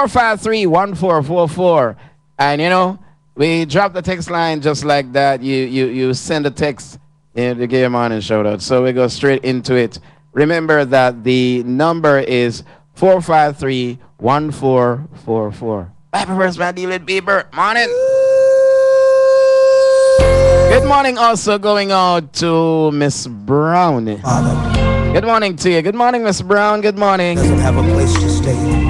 453-1444. And you know, we drop the text line just like that. You send a text in the Game On and shout out. So we go straight into it. Remember that the number is 453-1444. Happy first man deal with Bieber. Morning. Good morning also going out to Miss Brown. Good morning to you. Good morning, Miss Brown. Good morning. Doesn't have a place to stay.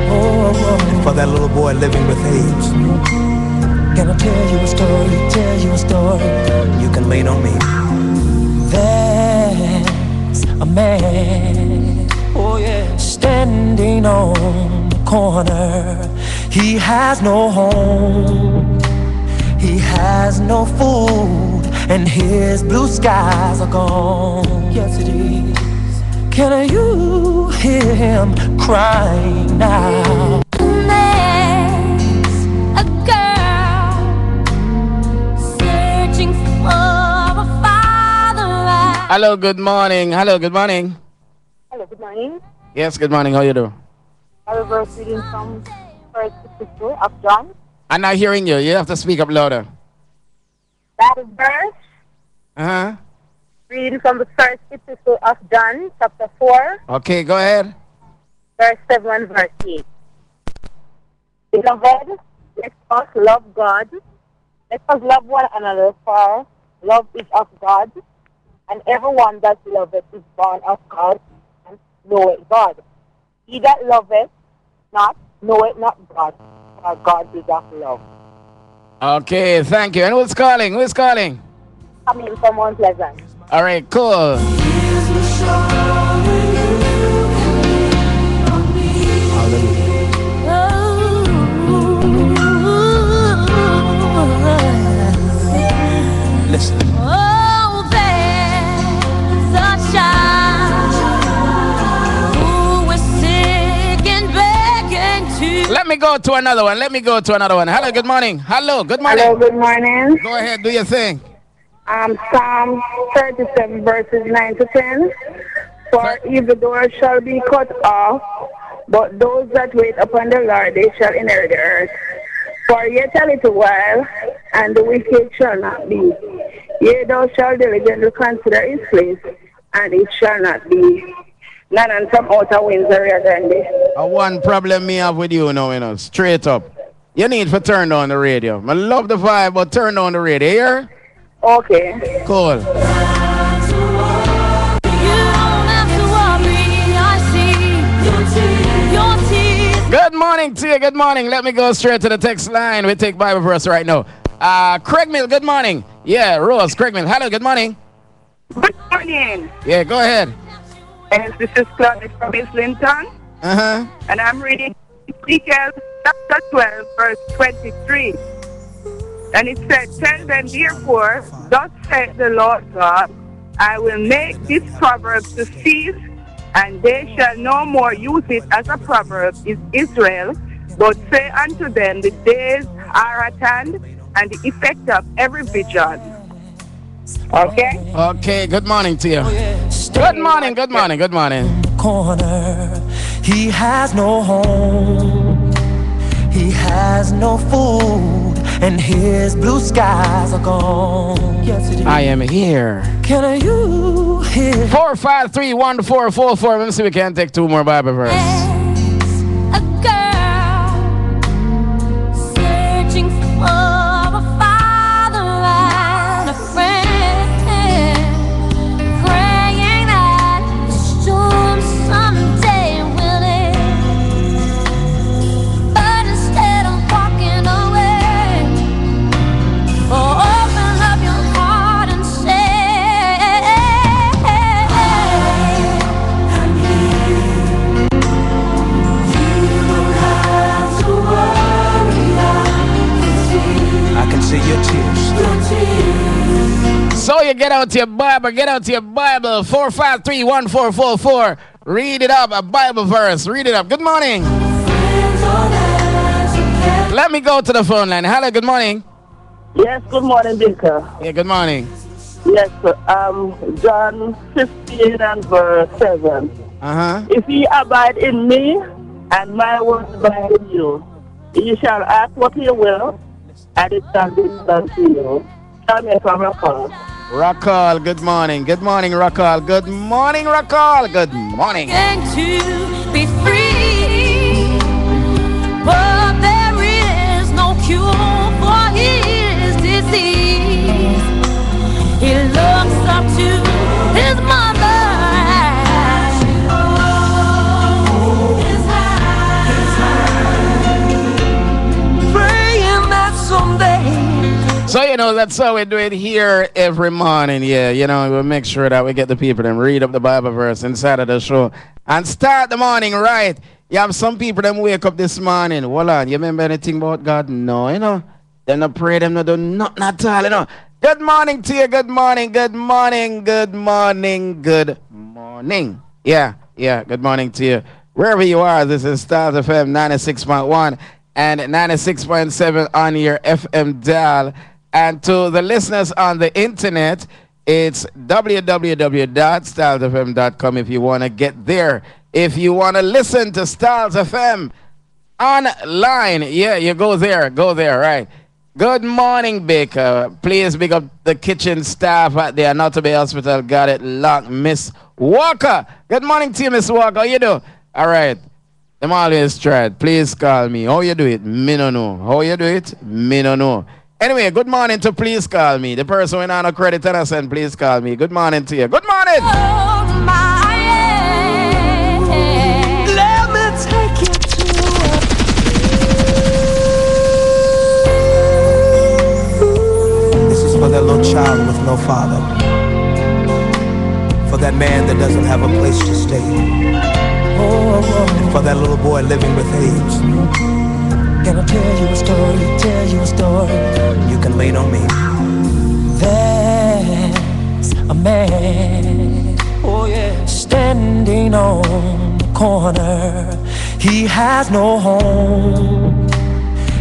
And for that little boy living with AIDS, can I tell you a story? Tell you a story. You can lean on me. There's a man, oh yeah, standing on the corner. He has no home. He has no food, and his blue skies are gone. Yes, it is. Can you hear him crying now? There's a girl searching for a father. Hello, good morning. Hello, good morning. Hello, good morning. Yes, good morning. How you doing? I will verse reading from first epistle of John. I'm not hearing you. You have to speak up louder. That is verse. Uh-huh. Reading from the first epistle of John, chapter 4, Okay, go ahead. verse 7 and verse 8. Beloved, let us love God. Let us love one another, for love is of God, and everyone that loveth is born of God and knoweth God. He that loveth not knoweth not God, for God is of love. Okay, thank you. And who's calling? Who's calling? Coming from Mount Pleasant. All right, cool. Listen. Oh, there's a child who is sick and begging to. Let me go to another one. Let me go to another one. Hello, good morning. Hello, good morning. Hello, good morning. Go ahead, do your thing. Psalm 37 verses 9 to 10. For evildoers shall be cut off, but those that wait upon the Lord, they shall inherit the earth. For yet a little while, and the wicked shall not be. Yea, thou shalt diligently consider his place, and it shall not be. None and some outer winds are than this. One problem me have with you now, straight up. You need to turn on the radio. I love the vibe, but turn on the radio. Here? Okay. Cool. You don't have to worry, I see your tears. Good morning to you. Good morning. Let me go straight to the text line. We take Bible verse right now. Craig Mill, good morning. Yeah, Rose, Craig Mill. Hello, good morning. Good morning. Yeah, go ahead. And this is Claudia from Islington. Uh-huh. And I'm reading Ezekiel chapter 12, verse 23. And it said, tell them therefore, thus saith the Lord God, I will make this proverb to cease, and they shall no more use it as a proverb in Israel, but say unto them, the days are at hand, and the effect of every vision. Okay? Okay, good morning to you. Good morning, good morning, good morning. Corner. He has no home. He has no food, and his blue skies are gone. Yes, it is. I am here. Can you hear? 453-1444. Let me see if we can take two more Bible verses. There's a girl searching for a father and a friend, praying that the storm someday will end. But instead of walking away, open up your heart and say, I can see your tears. So you get out your Bible, 453-1444. Read it up, a Bible verse. Read it up. Good morning. Let me go to the phone line. Hello, good morning. Yes, good morning, Dinka. Yeah, good morning. Yes, John 15 and verse 7. Uh-huh. If ye abide in me, and my words abide in you. You shall ask what you will, and it shall be done to you. Come here from Rockall. Rockall, good morning. Good morning, Rockall. Good morning, Rockall. Good morning. And to be free, but there is no cure for his disease. He looks up to his mother. Praying that someday. So, you know, that's how we do it here every morning. Yeah, you know, we'll make sure that we get the people and read up the Bible verse inside of the show and start the morning right. You have some people that wake up this morning. Hold on, you remember anything about God? No, you know. They not pray, them not do nothing at all, you know. Good morning to you. Good morning. Good morning. Good morning. Good morning. Yeah. Good morning to you. Wherever you are, this is Stars FM 96.1 and 96.7 on your FM dial. And to the listeners on the internet, it's www.stylesfm.com if you want to get there. If you want to listen to Styles FM online, yeah, you go there, right. Good morning, Baker. Please pick up the kitchen staff at the Not to Be Hospital. Got it locked. Miss Walker. Good morning to you, Miss Walker. How you do? All right. Them always tried. Please call me. How you do it? Me no know. How you do it? Me no know. Anyway, good morning to Please Call Me. The person who on a credit and I send, please call me. Good morning to you. Good morning. Oh, my, let me take you For that little child with no father, for that man that doesn't have a place to stay, and for that little boy living with AIDS. Can I tell you a story, you can lean on me. There's a man, standing on the corner. He has no home,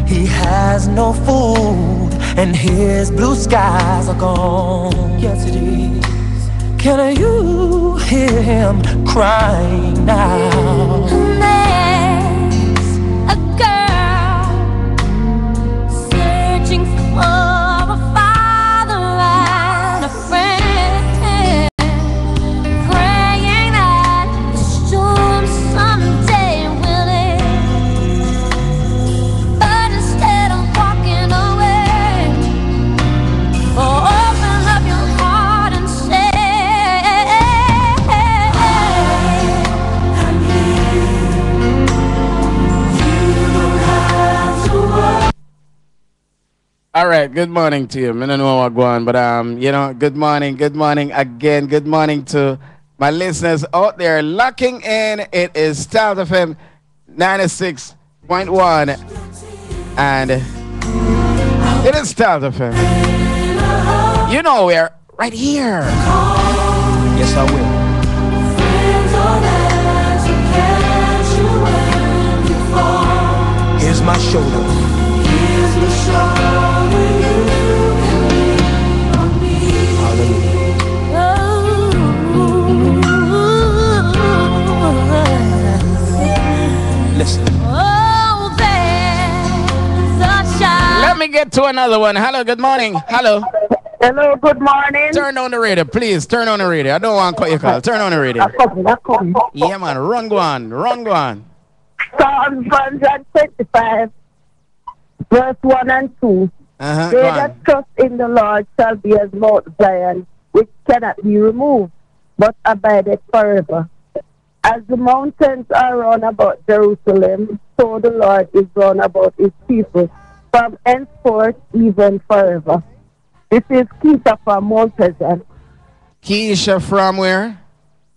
he has no food, and his blue skies are gone. Yes, it is. Can you hear him crying now? There's a girl searching for a father and a friend, praying that the storm someday will end. But instead of walking away, open up your heart and say, All right, good morning to you. I don't know what's going on, but you know, good morning again. Good morning to my listeners out there locking in. It is Stars FM 96.1, and it is Stars FM. You know we're right here. Yes, I will. Here's my shoulder. Listen. oh, there's a child. Let me get to another one. Hello, good morning. Hello. Hello, good morning. Turn on the radio, please. Turn on the radio. I don't want to cut your call. Turn on the radio. I come. Yeah, man. Run, go on. Psalm 125, verse 1 and 2. Uh-huh. They Go on. that trust in the Lord shall be as Mount Zion, which cannot be removed, but abideth forever. As the mountains are round about Jerusalem, so the Lord is round about his people, from henceforth even forever. This is Keisha from Mount Pleasant. Keisha from where?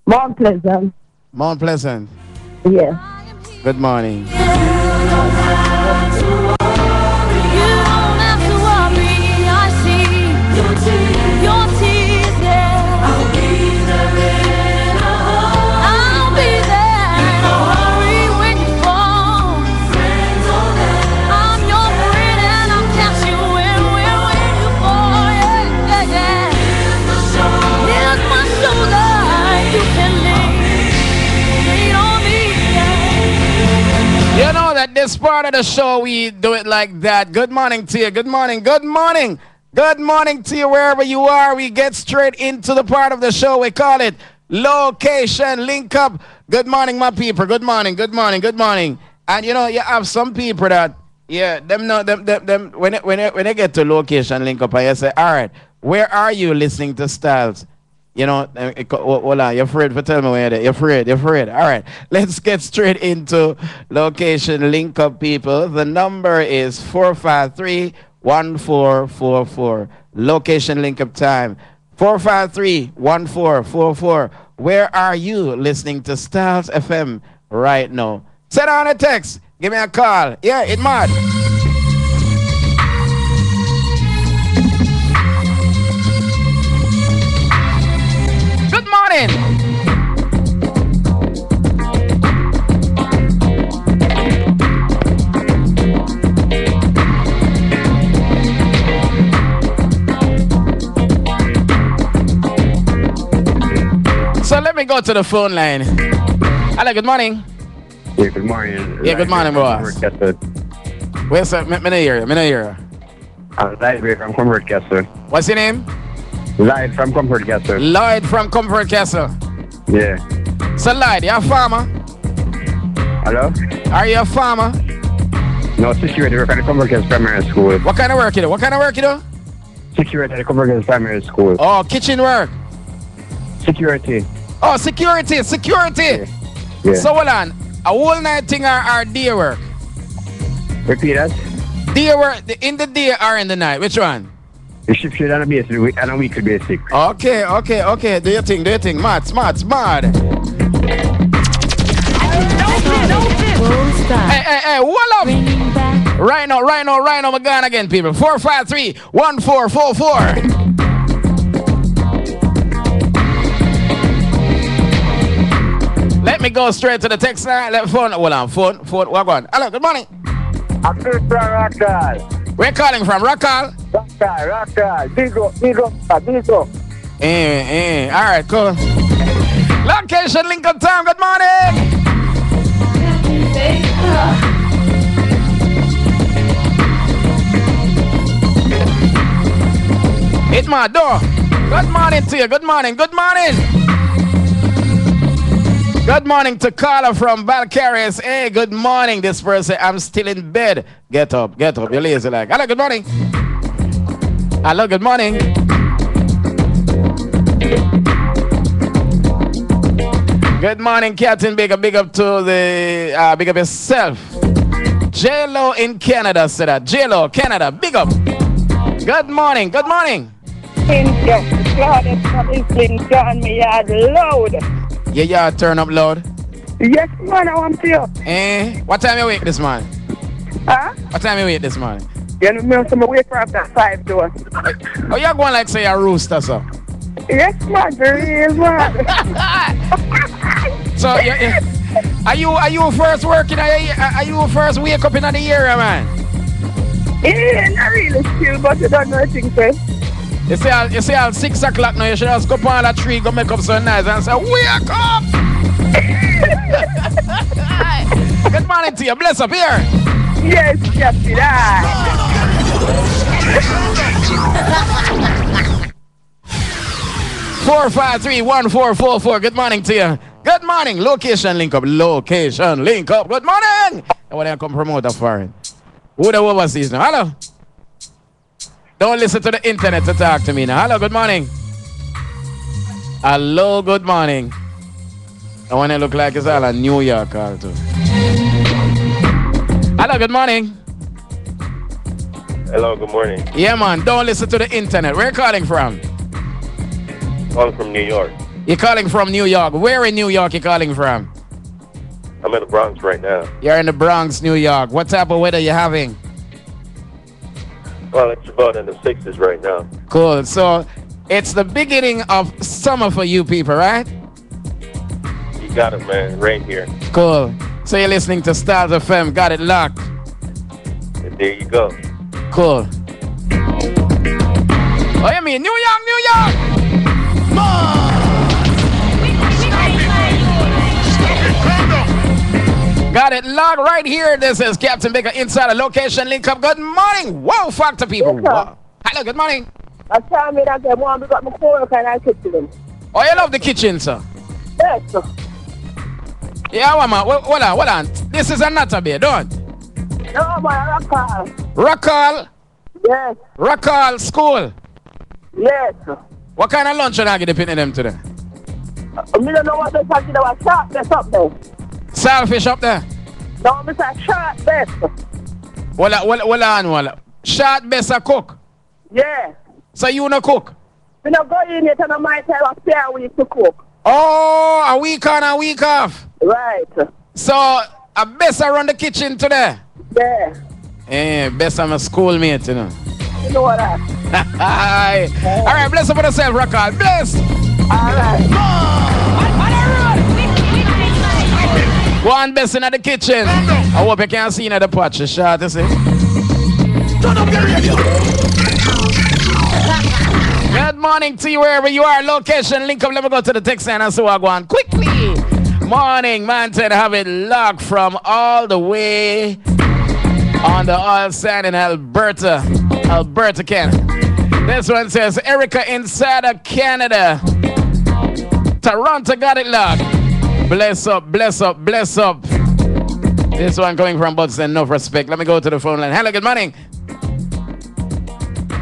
Mount Pleasant, Mount Pleasant. yes. Good morning. You don't have to worry, I see your tears, yeah. I'll be there in a hurry when you fall. I'm your friend and I'll catch you when you fall, yeah. Here's my shoulder, you can lean on me, yeah. this part of the show, we do it like that. Good morning to you. Good morning. Good morning. Good morning to you wherever you are. We get straight into the part of the show. We call it Location Link Up. Good morning, my people. Good morning. Good morning. Good morning. And you know, you have some people that, yeah, them when they get to Location Link Up, I say, all right, where are you listening to Styles? You know, hold on, you're afraid to tell me where you're afraid. All right, let's get straight into Location Link Up, people. The number is 453-1444. Location Link Up time. 453-1444. Where are you listening to Styles FM right now? Send on a text. Give me a call. Yeah, it mad. Good morning. So let me go to the phone line. Hello, good morning. Yeah, good morning. Yeah, good morning, boss. Where's up? Me no hear. Live from Comfort Castle. What's your name? Live from Comfort Castle. Lloyd from Comfort Castle. Yeah. So Lloyd, you a farmer? Hello? Are you a farmer? No, security work at the Comfort Castle Primary School. What kind of work you do? Security at the Comfort Castle Primary School. Oh, kitchen work. Security. Oh, security. Yeah. So hold on. A whole night thing or day work? Repeat that. Day work in the day or in the night? Which one? The shift on a basic and a weekly basic. Okay. Do your thing. Mad. Hey, hold up. Right now, we're going again, people. 453-1444. Let me go straight to the text line. Phone. What on? Hello, good morning. I'm from Rockall. We're calling from Rockall. Rockall. Big up. All right, cool. Location Link Up time. Good morning. Hit my door. Good morning to you. Good morning. Good morning to Carla from Balcarres. Hey, good morning. This person, I'm still in bed. Get up. You're lazy like. Hello, good morning. Good morning, Captain. Big up to the, big up yourself. J-Lo in Canada said that. J-Lo, Canada, big up. Good morning. Yeah, turn up loud. Yes, man, I want to you. What time you wake this morning? Huh? What time you wake this morning? You know, I'm wake for after 5 though. Oh, you're going like say a rooster, so. Yes, man, real man. So, are you first working? Are you first wake up in the area, man? Yeah, not really still, but you don't know anything, sir. You say at 6 o'clock now, you should just go up on that tree, go make up so nice and say, wake up! Good morning to you. Bless up here. Yes, Captain. 453-1444. Good morning to you. Good morning. Location Link Up. Good morning. I want to come promote that for it. Who the overseas now? Hello. Don't listen to the internet to talk to me now. Hello, good morning. Hello, good morning. I want to look like it's all a New York call too. Hello, good morning. Hello, good morning. Yeah, man. Don't listen to the internet. Where are you calling from? Calling from New York. You're calling from New York. Where in New York you calling from? I'm in the Bronx right now. You're in the Bronx, New York. What type of weather you having? Well, it's about in the 60s right now. Cool. So it's the beginning of summer for you people, right? You got it, man. Right here. Cool. So you're listening to Styles FM. Got it locked. And there you go. Cool. Oh, you mean New York, New York? Got it logged right here. This is Captain Baker inside a location link up. Good morning. Whoa, fuck to people. Whoa. Hello, good morning. I tell me that I want to got my phone and I cook to them. Oh, you love the kitchen, sir? Yes, sir. Yeah, man. Hold on. This is a natter beer, don't? No, man, Rockall. Rockall? Yes. Rockall School? Yes, sir. What kind of lunch are you going to them today? I don't know what they're talking about. Sharp best up there. Saltfish up there? No, Mr. Sharp best. Hold on. Short best a cook? Yeah. So you no cook? We don't go in here and I might tell us fair week to cook. Oh, a week on, a week off. Right. So, a best around the kitchen today? Yeah. Eh, best I'm a schoolmate, you know. You know what I... All right, bless up on yourself, Rockall. Bless. All right. Go on, best in the kitchen. I hope you can see in the pot. You shot, you see? Turn up your radio. Good morning to you wherever you are. Location, link up. Let me go to the text line and see what I go on quickly. Morning, man. Said have it locked from all the way on the oil sand in Alberta, Canada. This one says Erica inside of Canada. Toronto got it locked. Bless up. This one coming from Buds and enough respect. Let me go to the phone line. Hello, good morning.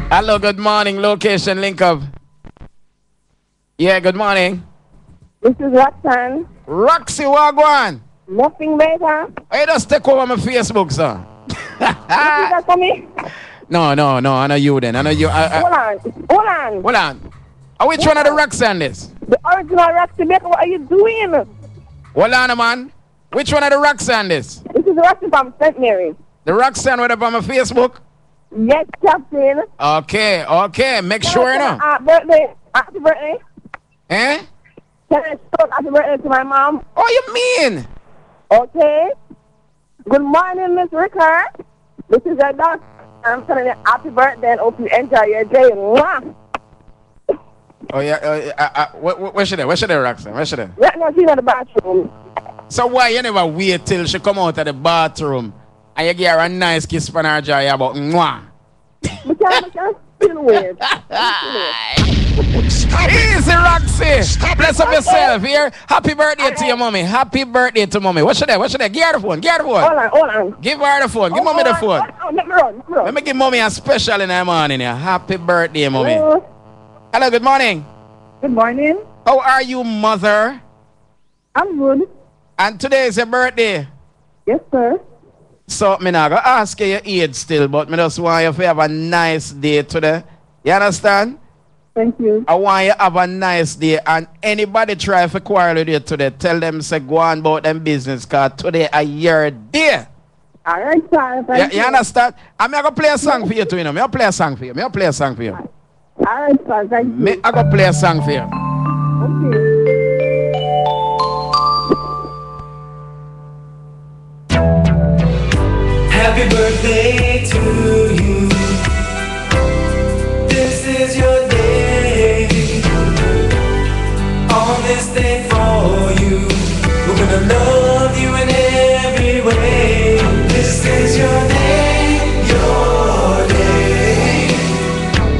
Hello, good morning. Location link up. Yeah, good morning. This is Roxanne. Roxy Wagwan. Nothing better. I just take over my Facebook, sir. That for me? No. I know you then. I know you. Hold on. Which one of the Roxanne is? The original Roxy Baker, what are you doing? Hold on, man. Which one of the Roxanne is? This is Roxy from St. Mary. The Roxanne with up on my Facebook? Yes, Captain. Okay. Make sure you know. Happy birthday. Eh? Can I start happy birthday to my mom? Oh, you mean? Okay. Good morning, Miss Rickard. This is your doctor. I'm telling you happy birthday and hope you enjoy your day. Mwah. Oh, yeah. Where should I, Roxanne? Where should I? Right now, she's in the bathroom. So why you never wait till she come out of the bathroom and you give her a nice kiss on her jaw about mwah? We can't feel weird. Easy, Roxy. Bless up yourself here. Happy birthday to your mommy. Happy birthday to mommy. What should I? Give her the phone. Hold on. Give her the phone. Give mommy the phone. Let me run. Let me give mommy a special in the morning here. Happy birthday, mommy. Hello, good morning. Good morning. How are you, mother? I'm good. And today is your birthday. Yes, sir. So, me not gonna ask you your age still, but me just want you to have a nice day today. You understand? Thank you. I want you to have a nice day. And anybody try to quarrel with you today, tell them say go on about them business, because today a year day. All right, sir. Thank you. You understand? I'm going to play a song for you too, you know. I'm going to play a song for you. All right, sir. Thank you. I'm going to play a song for you. Okay. Happy birthday to you. This is your day. On this day for you, we're gonna love you in every way. This is your day, your day.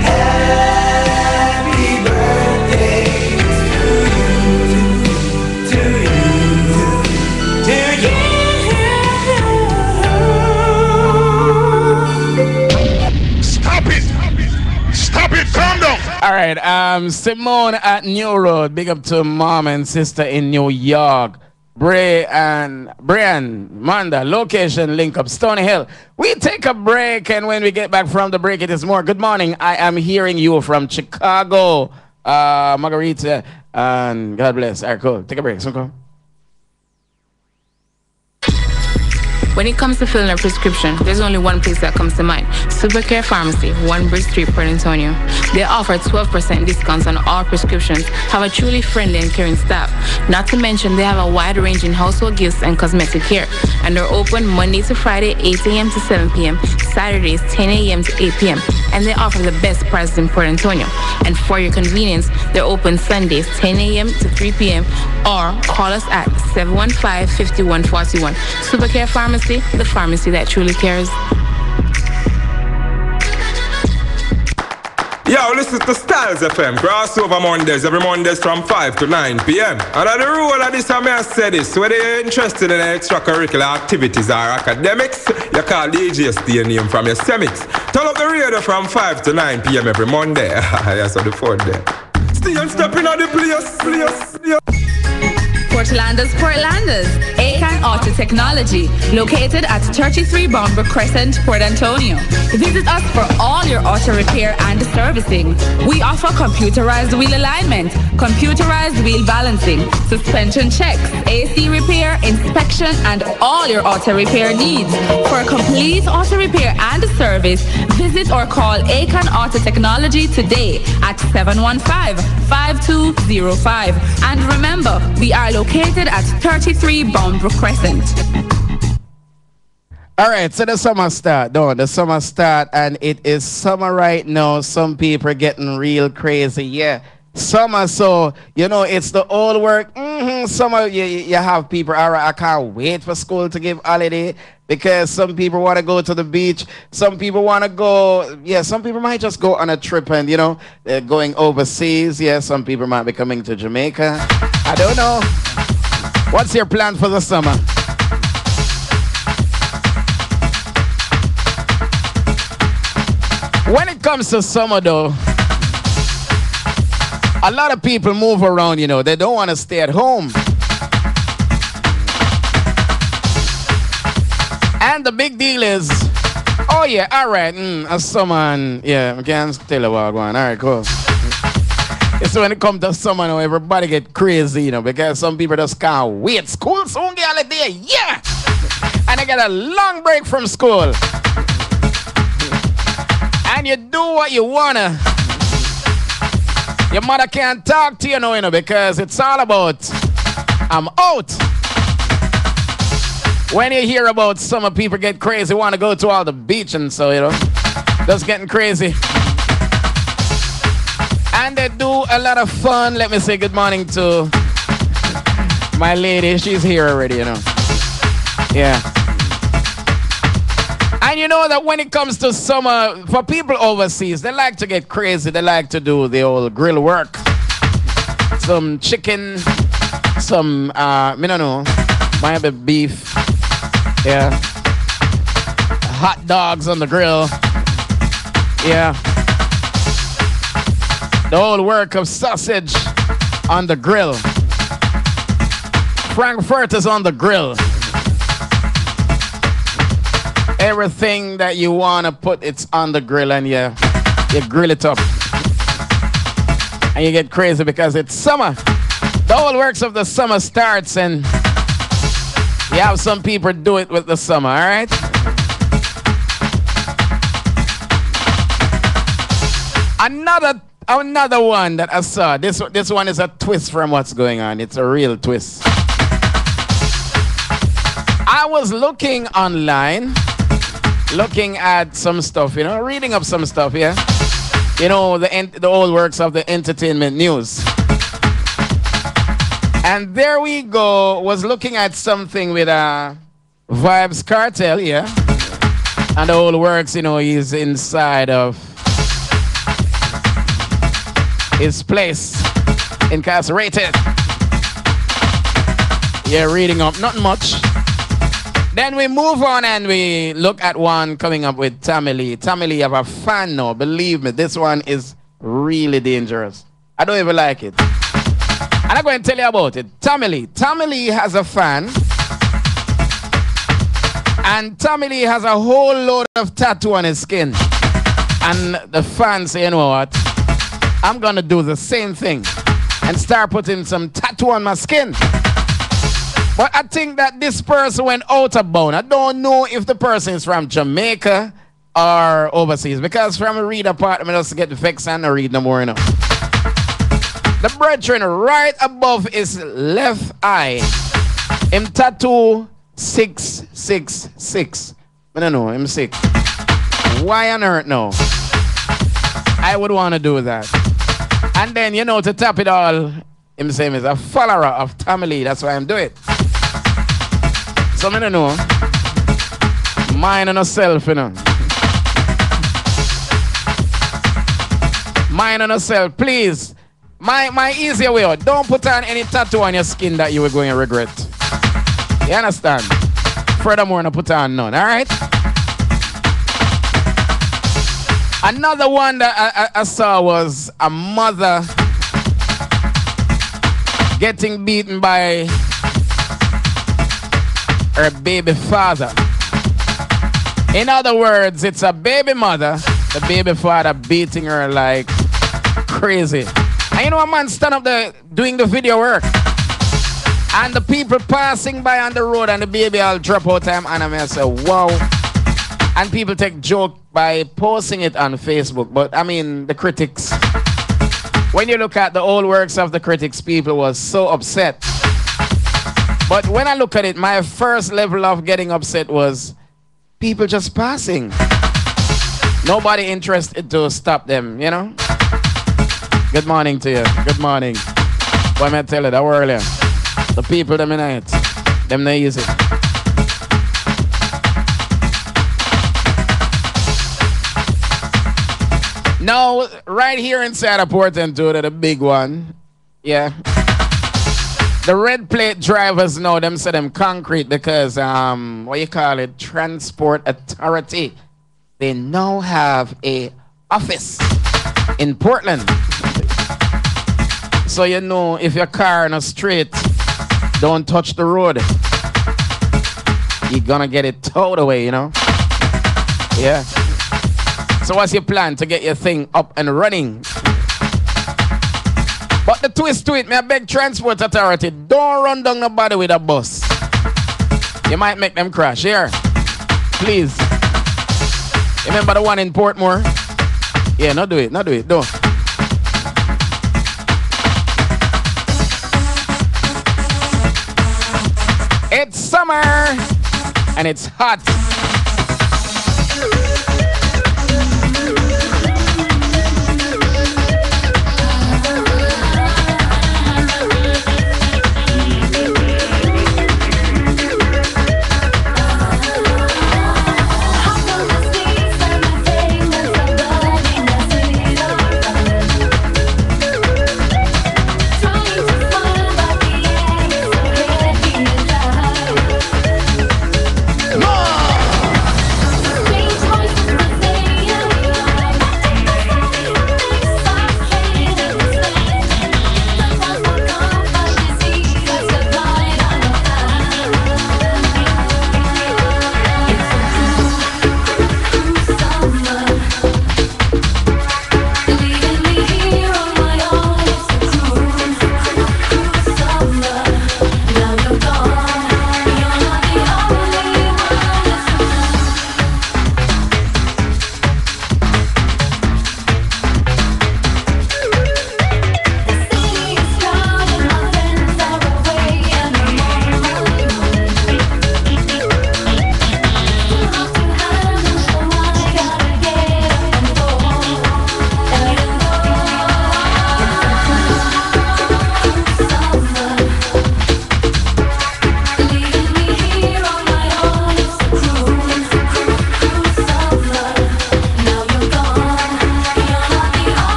Happy birthday to you. Stop it, calm down. All right, Simone at New Road. Big up to mom and sister in New York. Brian, Manda, location link up Stony Hill. We take a break, and when we get back from the break, it is more. Good morning. I am hearing you from Chicago, Margarita, and God bless. All right, cool. Take a break. So come. When it comes to filling a prescription, there's only one place that comes to mind. Supercare Pharmacy, 1 Bridge Street, Port Antonio. They offer 12% discounts on all prescriptions, have a truly friendly and caring staff. Not to mention, they have a wide range in household gifts and cosmetic care. And they're open Monday to Friday, 8 a.m. to 7 p.m., Saturdays 10 a.m. to 8 p.m. And they offer the best prices in Port Antonio. And for your convenience, they're open Sundays 10 a.m. to 3 p.m. or call us at 715-5141. Supercare Pharmacy, the pharmacy that truly cares. Yo, listen to Styles FM, crossover Mondays, every Mondays from 5 to 9 p.m. And the rule of this, I may say this, whether you're interested in extracurricular activities or academics, you call DJ stay name from your semics. Turn up the radio from 5 to 9 p.m. every Monday. Yes, on the phone there. Stay and step in on the place. Portlanders, Acan Auto Technology, located at 33 Bombrook Crescent, Port Antonio. Visit us for all your auto repair and servicing. We offer computerized wheel alignment, computerized wheel balancing, suspension checks, AC repair, inspection, and all your auto repair needs. For a complete auto repair and service, visit or call Acan Auto Technology today at 715-5205. And remember, we are located at 33 Bombrook Crescent. All right, so the summer start, and it is summer right now. Some people are getting real crazy, yeah. Summer, so, you know, it's the old work. Summer, you have people, all right, I can't wait for school to give holiday because some people want to go to the beach. Some people want to go, some people might just go on a trip and, you know, they're going overseas. Yeah, some people might be coming to Jamaica. I don't know. What's your plan for the summer? When it comes to summer, though, a lot of people move around, you know. They don't want to stay at home. And the big deal is, oh, yeah, all right, a summer, yeah, I can't tell you what going on. All right, cool. It's when it comes to summer, you know, everybody get crazy, you know, because some people just can't wait. School soon get holiday, yeah! And they get a long break from school. And you do what you wanna. Your mother can't talk to you now, you know, because it's all about, I'm out. When you hear about summer, people get crazy, want to go to all the beach and so, you know, just getting crazy. And they do a lot of fun. Let me say good morning to my lady. She's here already, you know. Yeah. And you know that when it comes to summer, for people overseas, they like to get crazy. They like to do the old grill work. Some chicken, some, I don't know, might be beef. Yeah. Hot dogs on the grill. Yeah. The whole work of sausage on the grill. Frankfurters on the grill. Everything that you want to put, it's on the grill, and you grill it up. And you get crazy because it's summer. The whole works of the summer starts, and you have some people do it with the summer, all right? Another one that I saw. This one is a twist from what's going on. It's a real twist. I was looking online, looking at some stuff, you know, reading up some stuff, yeah. You know, the old works of the entertainment news. And there we go, was looking at something with Vibes Cartel, yeah. And the old works, you know, he's inside of his place, incarcerated. Yeah, reading up, not much. Then we move on and we look at one coming up with Tommy Lee. Tommy Lee have a fan now. Believe me, this one is really dangerous. I don't even like it. And I'm going to tell you about it. Tommy Lee. Tommy Lee has a fan. And Tommy Lee has a whole load of tattoo on his skin. And the fan say, you know what? I'm going to do the same thing and start putting some tattoo on my skin. But I think that this person went out of bound. I don't know if the person is from Jamaica or overseas. Because from a reader part, I just get vexed and I read no more, you know. The brethren right above his left eye, him tattoo 666. I don't know, him sick. Why on earth no? I would want to do that. And then, you know, to top it all, him saying is a follower of Tommy Lee. That's why I'm doing it. So I don't know. Mine and herself, you know. Mine and herself, please. My easier way out. Don't put on any tattoo on your skin that you were going to regret. You understand? Furthermore, not put on none, alright? Another one that I saw was a mother getting beaten by her baby father. In other words, it's a baby mother, the baby father beating her like crazy. And you know, a man stand up there doing the video work. And the people passing by on the road and the baby all drop out time and I may say, wow. And people take joke by posting it on Facebook. But I mean, the critics, when you look at the old works of the critics, people was so upset. But when I look at it, my first level of getting upset was people just passing. Nobody interested to stop them, you know? Good morning to you. Good morning. What may I tell you that earlier? The people them in it. Them not easy. Now, right here inside of Portland, too, the big one. Yeah. The red plate drivers know them say them concrete because what you call it, Transport Authority. They now have a office in Portland. So you know if your car in a street don't touch the road, you're gonna get it towed away, you know? Yeah. So what's your plan to get your thing up and running? But the twist to it, may I beg Transport Authority, don't run down nobody with a bus. You might make them crash. Here, please. Remember the one in Portmore? Yeah, not do it, don't. It's summer and it's hot.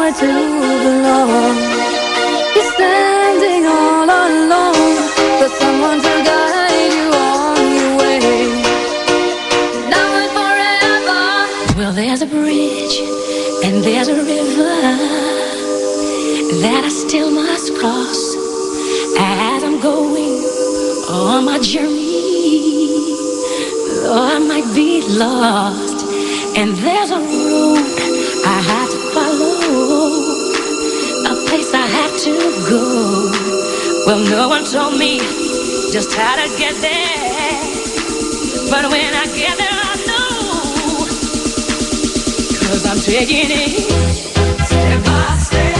heart to the Lord. You're standing all alone, but someone to guide you on your way. Now and forever. Well, there's a bridge and there's a river that I still must cross as I'm going on my journey. Though I might be lost, and there's a road I have to follow, a place I have to go. Well, no one told me just how to get there, but when I get there I know, 'cause I'm taking it step by step.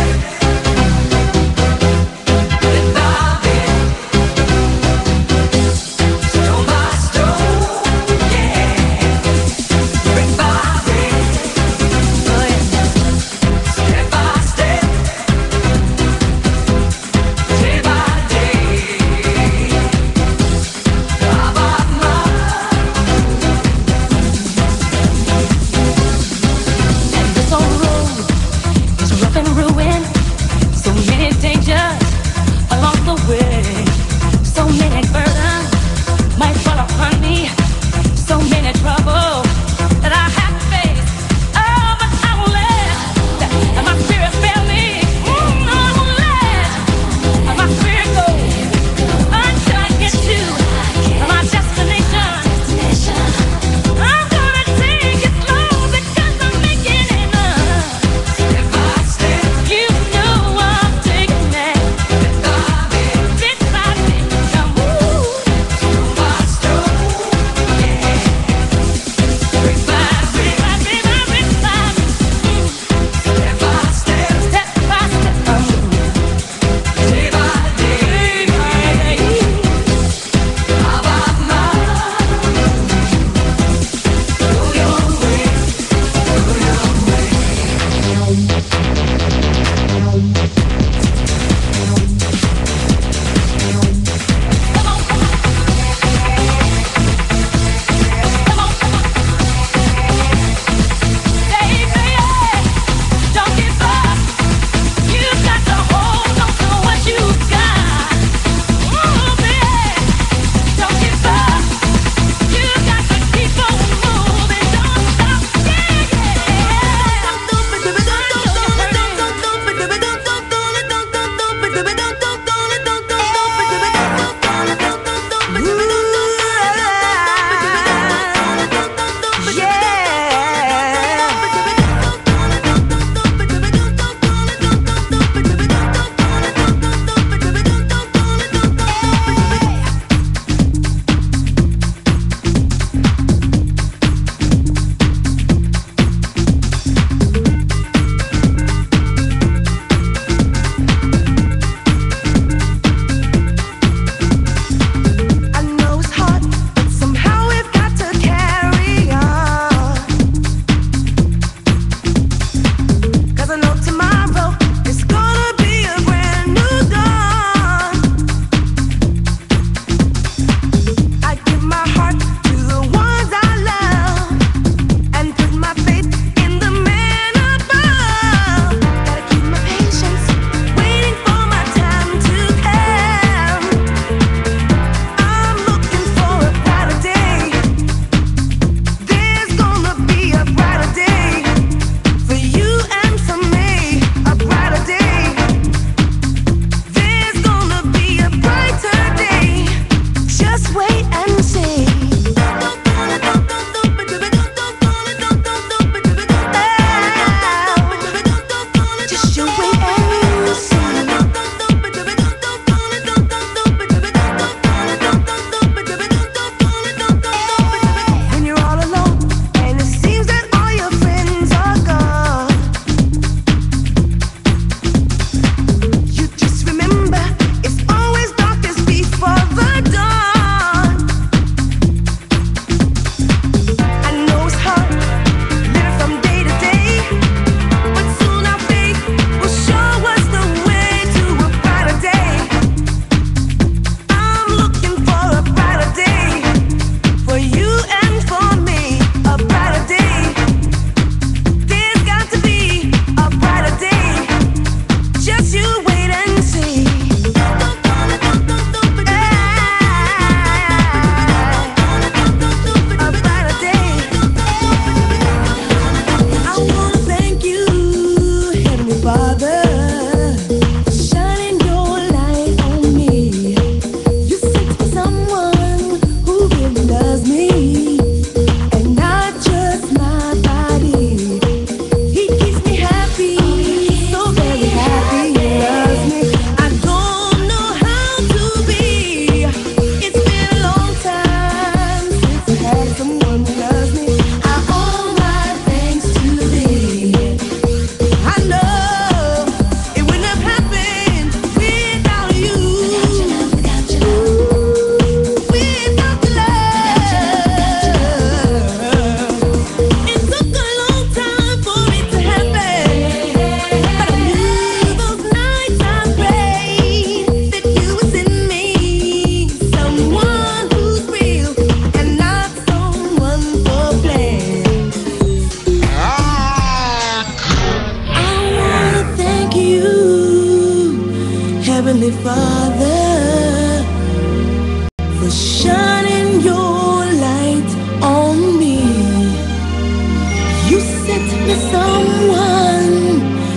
Rough and ruin.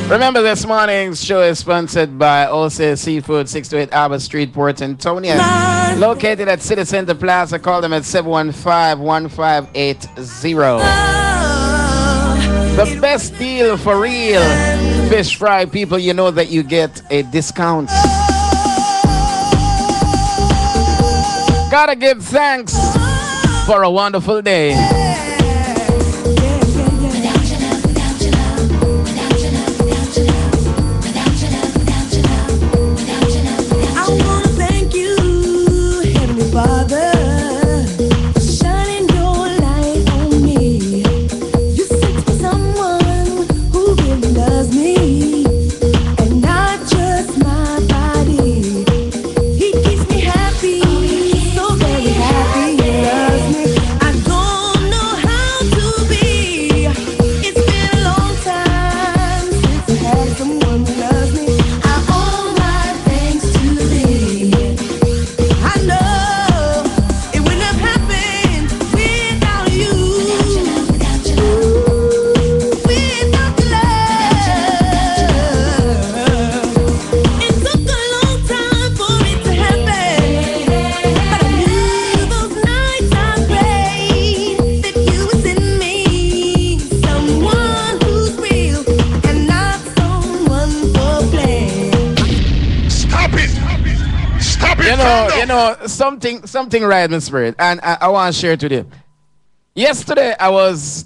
Remember, this morning's show is sponsored by Ose Seafood, 628 Arbor Street, Port Antonio. Located at City Center Plaza. Call them at 715-1580. The best deal for real. Fish fry people, you know that you get a discount. Gotta give thanks for a wonderful day. Father, shining your light on me. You sent me someone who really loves me, and not just my body. He keeps me happy, so very happy. He loves me. I don't know how to be. It's been a long time since I had someone who loves me. I owe my thanks to thee. I know. You know, something right in the spirit, and I want to share it with you. Yesterday, I was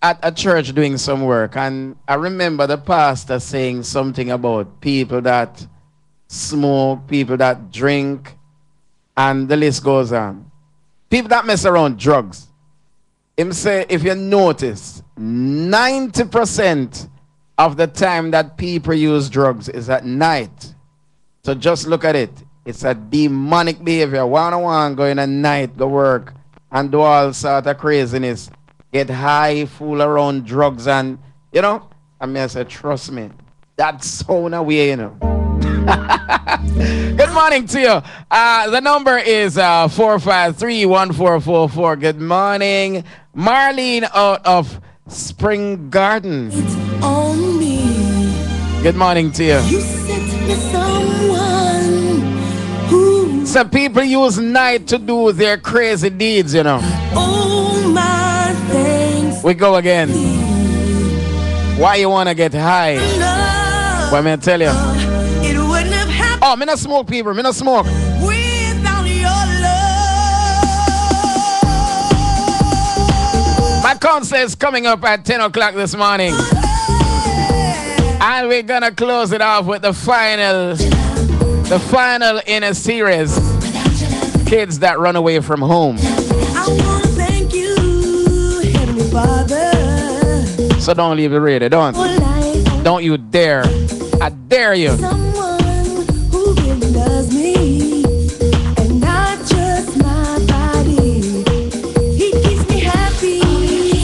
at a church doing some work, and I remember the pastor saying something about people that smoke, people that drink, and the list goes on. People that mess around drugs. Him say, if you notice, 90% of the time that people use drugs is at night. So just look at it. It's a demonic behavior. One-on-one, go in at night, go work, and do all sort of craziness. Get high, fool around drugs, and, you know, I mean, I say, trust me, that's so away, you know. Good morning to you. The number is 453-1444. Good morning. Marlene out of Spring Garden. It's on me. Good morning to you. You sent me someone who. Some people use night to do their crazy deeds, you know. Oh, my thanks. We go again. Why you want to get high? What may I tell you? It wouldn't have happened. Oh, me not smoke, people. Me not smoke. Without your love. My concert is coming up at 10 o'clock this morning. And we're going to close it off with the final in a series. Kids that run away from home. I want to thank you, Heavenly Father. So don't leave the radio. Don't you dare. I dare you. Someone who really loves me, and not just my body. He keeps me happy,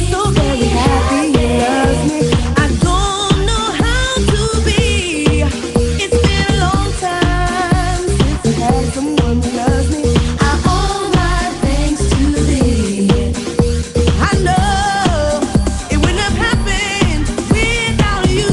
so very happy. He loves me. I don't know how to be. It's been a long time since I had someone who loves me. I owe my thanks to thee. I know it wouldn't have happened without you.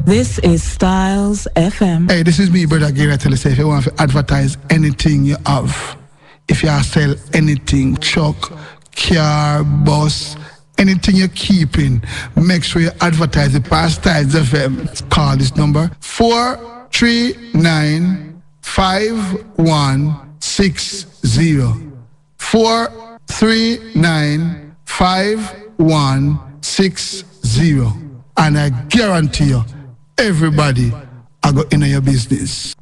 This is Styles FM. Hey, this is me, brother Gary. I tell you, say, if you want to advertise anything you have, if you sell anything, truck, car, bus, anything you're keeping, make sure you advertise it past Styles FM. Call this number 439-5160. 439-5160. And I guarantee you, everybody I go in your business.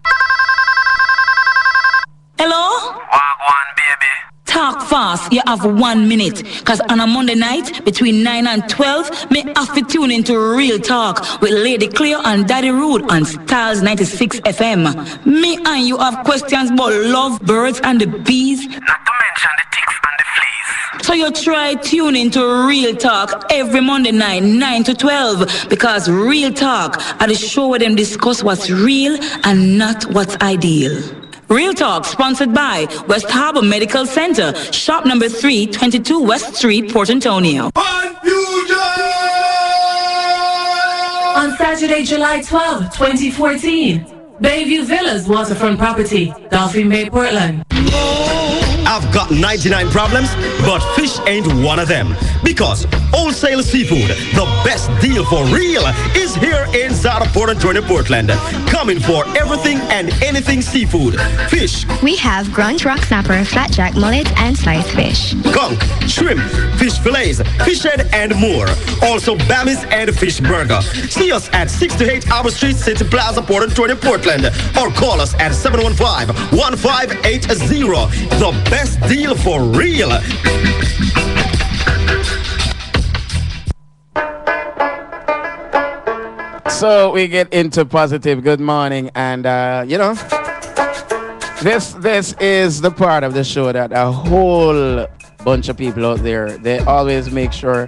Hello? Wagwan, baby. Talk fast, you have 1 minute. Cause on a Monday night, between 9 and 12, me have to tune into Real Talk with Lady Cleo and Daddy Rude on Styles 96 FM. Me and you have questions about love, birds and the bees. Not to mention the ticks and the fleas. So you try tune into Real Talk every Monday night, 9 to 12. Because Real Talk are the show where them discuss what's real and not what's ideal. Real Talk, sponsored by West Harbor Medical Center, shop number 322 West Street, Port Antonio. On Saturday, July 12, 2014, Bayview Villas waterfront property, Dolphin Bay, Portland. I've got 99 problems, but fish ain't one of them. Because Wholesale Seafood, the best deal for real, is here inside of Port Antonio, Portland. Coming for everything and anything seafood. Fish. We have grunge rock snapper, flatjack, mullet, and sliced fish. Conch, shrimp, fish fillets, fish head, and more. Also, Bammies and fish burger. See us at 6 to 8 Arbor Street, City Plaza, Port Antonio, Portland. Or call us at 715-1580. The best deal for real. So we get into positive good morning, and you know, this is the part of the show that a whole bunch of people out there, they always make sure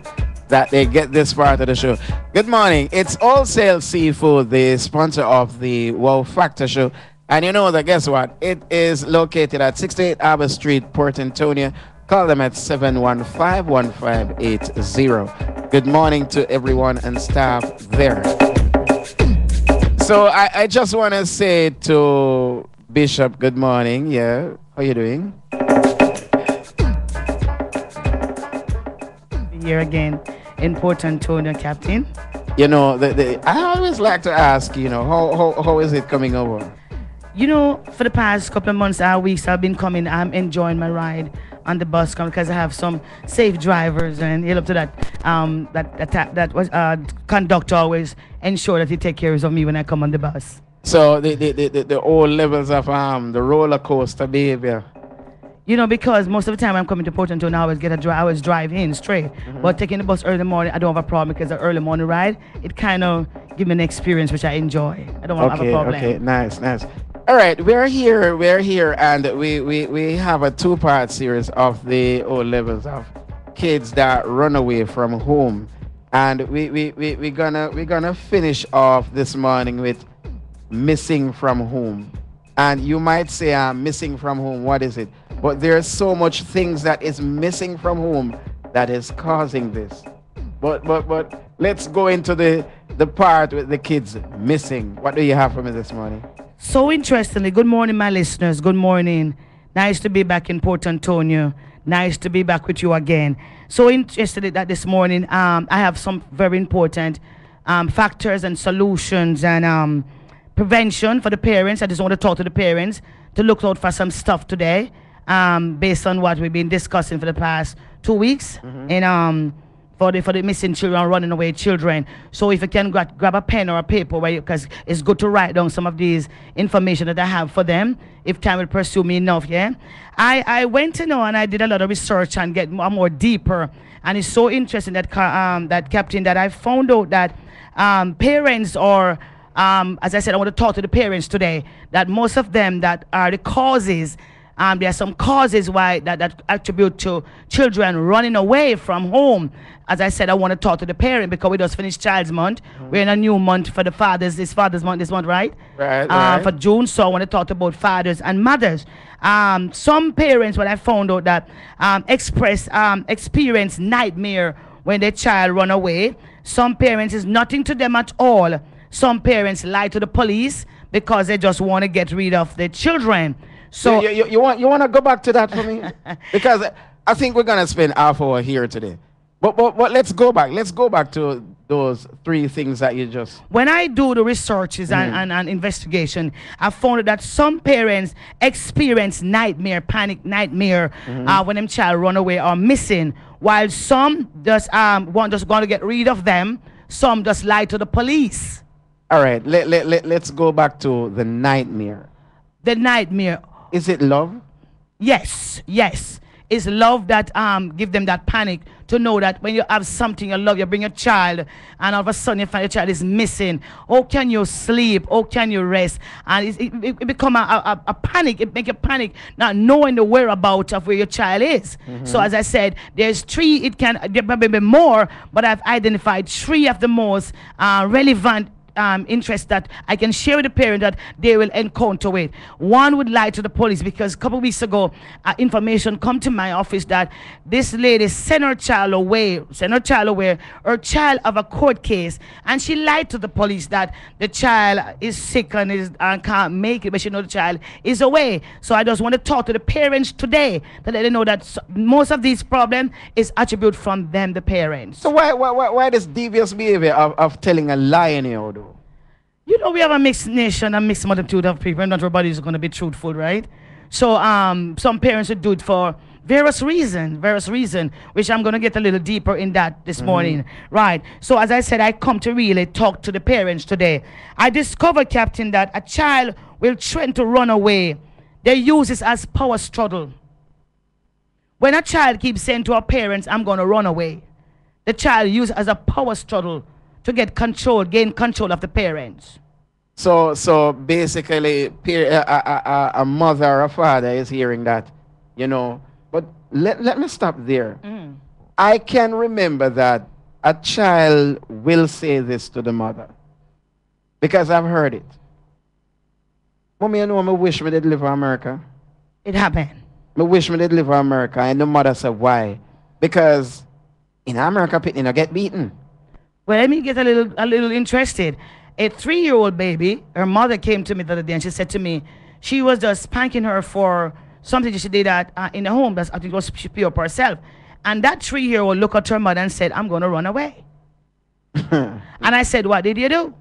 that they get this part of the show. Good morning, it's Wholesale Seafood, the sponsor of the Wow Factor show. And you know that, guess what? It is located at 68 Arbor Street, Port Antonio. Call them at 715-1580. Good morning to everyone and staff there. So I just want to say to Bishop, good morning. Yeah, how you doing? Here again in Port Antonio, Captain. You know, I always like to ask, you know, how is it coming over? You know, for the past couple of months, weeks, I've been coming. I'm enjoying my ride on the bus because I have some safe drivers, and you know, to that conductor always ensure that he take care of me when I come on the bus. So the old levels of the roller coaster behavior. You know, because most of the time I'm coming to Port Antonio, I always drive in straight. But taking the bus early in the morning, I don't have a problem because the early morning ride, it kind of give me an experience which I enjoy. I don't have a problem. Okay, nice. All right, we're here, and we have a two-part series of the old levels of kids that run away from home, and we're gonna finish off this morning with missing from home. And you might say, missing from home, what is it? But there's so much things that is missing from home that is causing this. But let's go into the part with the kids missing. What do you have for me this morning? So interestingly, good morning, my listeners. Good morning. Nice to be back in Port Antonio. Nice to be back with you again. So interested that this morning, I have some very important factors and solutions and prevention for the parents. I just want to talk to the parents to look out for some stuff today, based on what we've been discussing for the past 2 weeks, and for the missing children, running away children. So if you can grab a pen or a paper, because it's good to write down some of these information that I have for them, if time will pursue me enough. Yeah, I went and I did a lot of research and get more deeper, and it's so interesting that Captain, that I found out that parents or as I said, I want to talk to the parents today, that most of them that are the causes, there are some causes why that attribute to children running away from home. As I said, I want to talk to the parent because we just finished Child's Month. We're in a new month for the fathers. It's Father's Month this month, right? Right. For June, so I want to talk about fathers and mothers. Some parents, what I found out that experience nightmare when their child run away. Some parents, is nothing to them at all. Some parents lie to the police because they just want to get rid of their children. So you want to go back to that for me? Because I think we're gonna spend half hour here today. But let's go back. Let's go back to those 3 things that you just. When I do the researches and investigation, I found that some parents experience panic nightmare when them child run away or missing, while some just want to get rid of them. Some just lie to the police. All right, let's go back to the nightmare. The nightmare. Is it love? Yes. It's love that give them that panic to know that when you have something you love, you bring a child, and all of a sudden you find your child is missing. How can you sleep? How can you rest? And it become a panic. It make you panic, not knowing the whereabouts of where your child is. So as I said, there's 3. There may be more, but I've identified 3 of the most relevant interest that I can share with the parent that they will encounter with. One would lie to the police because a couple of weeks ago information come to my office that this lady sent her child away, her child of a court case, and she lied to the police that the child is sick and can't make it, but she know the child is away. So I just want to talk to the parents today to let them know that most of these problems is attributed from them, the parents. So why this devious behavior of telling a lie anyhow, though? You know, we have a mixed nation, a mixed multitude of people, and not everybody is going to be truthful, right? So some parents would do it for various reasons, which I'm going to get a little deeper in that this morning. Right. So as I said, I come to really talk to the parents today. I discovered, Captain, that a child will threaten to run away. They use this as power struggle. When a child keeps saying to our parents, I'm going to run away, the child uses it as a power struggle to gain control of the parents. So basically, a mother or a father is hearing that, you know. But let me stop there. I can remember that a child will say this to the mother because I've heard it. Mommy, you know, I wish me did live in America. It happened. I wish me did live in America. And the mother said, why? Because in America, people get beaten. Well, let me get a little interested. A 3-year-old baby, her mother came to me the other day and she said to me, she was just spanking her for something she did in the home. I think it was she pure for herself. And that 3-year-old looked at her mother and said, I'm going to run away. And I said, what did you do?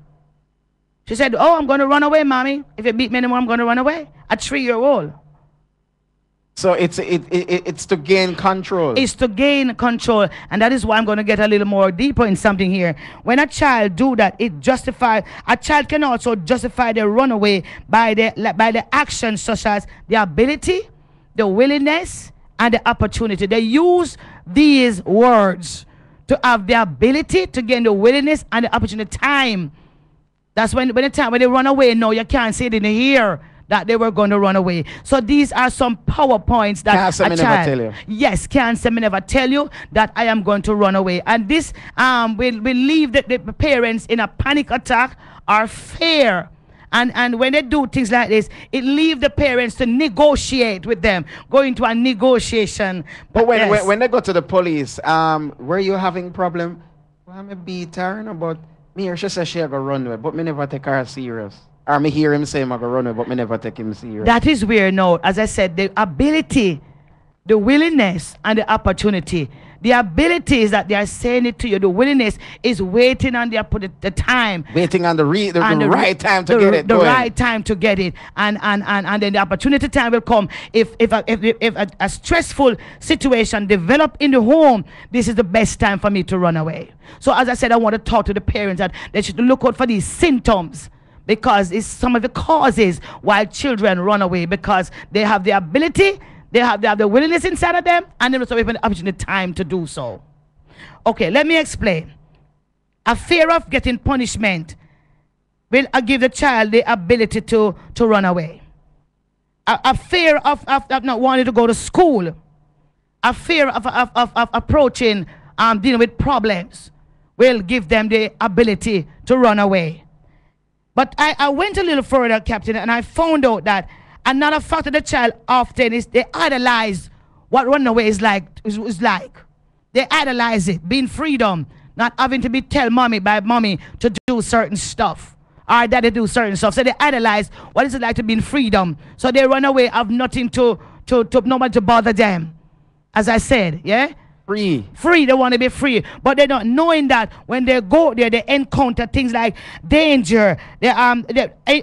She said, oh, I'm going to run away, mommy. If you beat me anymore, I'm going to run away. A 3-year-old. So it's to gain control. It's to gain control, and that is why I'm going to get a little more deeper in something here. When a child do that, a child can also justify their runaway by the actions such as the ability, the willingness, and the opportunity. They use these words to have the ability to gain the willingness and the opportunity. Time. That's when they run away. No, you can't say it in here that they were going to run away. So these are some PowerPoints that can't never tell you. Yes, can't never tell you that I am going to run away. And this will leave the parents in a panic attack or fear. And when they do things like this, it leaves the parents to negotiate with them, go into a negotiation. But when they go to the police, were you having problem? Well, I'm a beat her, but me or she said she go run away, but me never take her serious. Or me hear him say I'm go run away, but me never take him serious. That is where now, as I said, the ability, the willingness, and the opportunity. The ability is that they are saying it to you. The willingness is waiting on the time. Waiting on the right time to get it. The right time to get it. And then the opportunity time will come. If a stressful situation develop in the home, this is the best time for me to run away. So as I said, I want to talk to the parents that they should look out for these symptoms, because it's some of the causes why children run away, because they have the ability, they have the willingness inside of them, and they also have the opportunity time to do so. Okay, let me explain. A fear of getting punishment will give the child the ability to run away. A fear of not wanting to go to school. A fear of approaching, dealing with problems will give them the ability to run away. But I went a little further, Captain, and I found out that another factor the child often is they idolize what runaway is like. They idolize it, being freedom, not having to be tell mommy by mommy to do certain stuff. our daddy do certain stuff. So they idolize what is it like to be in freedom. So they run away, have nothing to nobody to bother them. As I said, yeah? Free, they want to be free. But they're not knowing that when they go there, they encounter things like danger,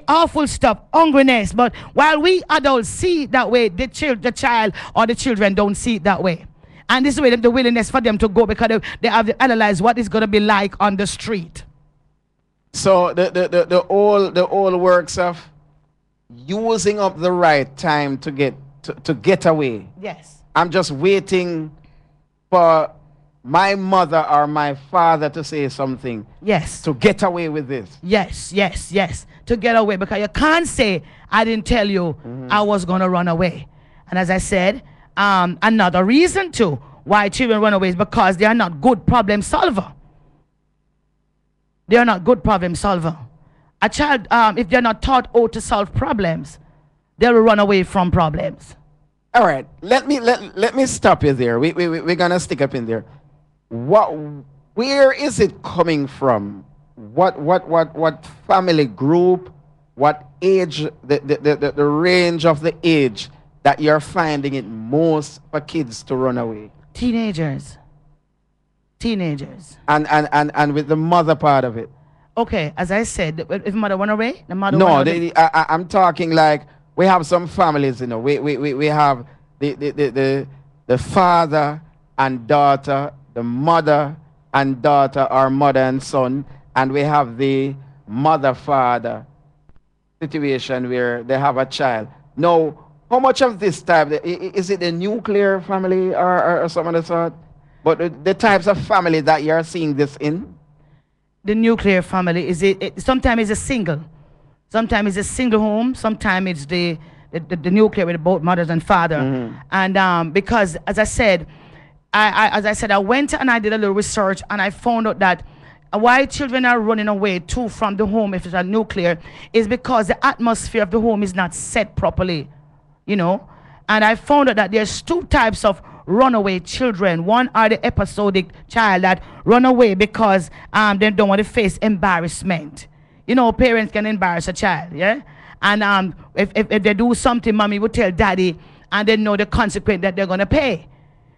awful stuff, hungriness. But while we adults see it that way, the child or the children don't see it that way. And this is where the willingness for them to go, because they have to analyze what it's going to be like on the street. So the old works of using up the right time to get away. Yes. I'm just waiting for my mother or my father to say something. Yes. To get away with this. Yes. To get away, because you can't say, I didn't tell you I was going to run away. And as I said, another reason too why children run away is because they are not good problem solver. They are not good problem solver. A child, if they're not taught how to solve problems, they will run away from problems. All right, let me stop you there. We're gonna stick up in there. Where is it coming from? What family group? What age? The range of the age that you're finding it most for kids to run away? Teenagers. And with the mother part of it. Okay, as I said, if mother run away, the mother. No, I'm talking like. We have some families, you know. We have the father and daughter, the mother and daughter, or mother and son, and we have the mother-father situation where they have a child. Now, how much of this type, is it a nuclear family or some of the sort? But the types of family that you're seeing this in? The nuclear family, sometimes it's a single. Sometimes it's a single home. Sometimes it's the nuclear with both mothers and father. And because, as I said, I went and I did a little research, and I found out that why children are running away too from the home if it's a nuclear is because the atmosphere of the home is not set properly, you know. And I found out that there's two types of runaway children. One are the episodic child that run away because they don't want to face embarrassment. You know, parents can embarrass a child, yeah? And if they do something, mommy will tell daddy, and they know the consequence that they're going to pay.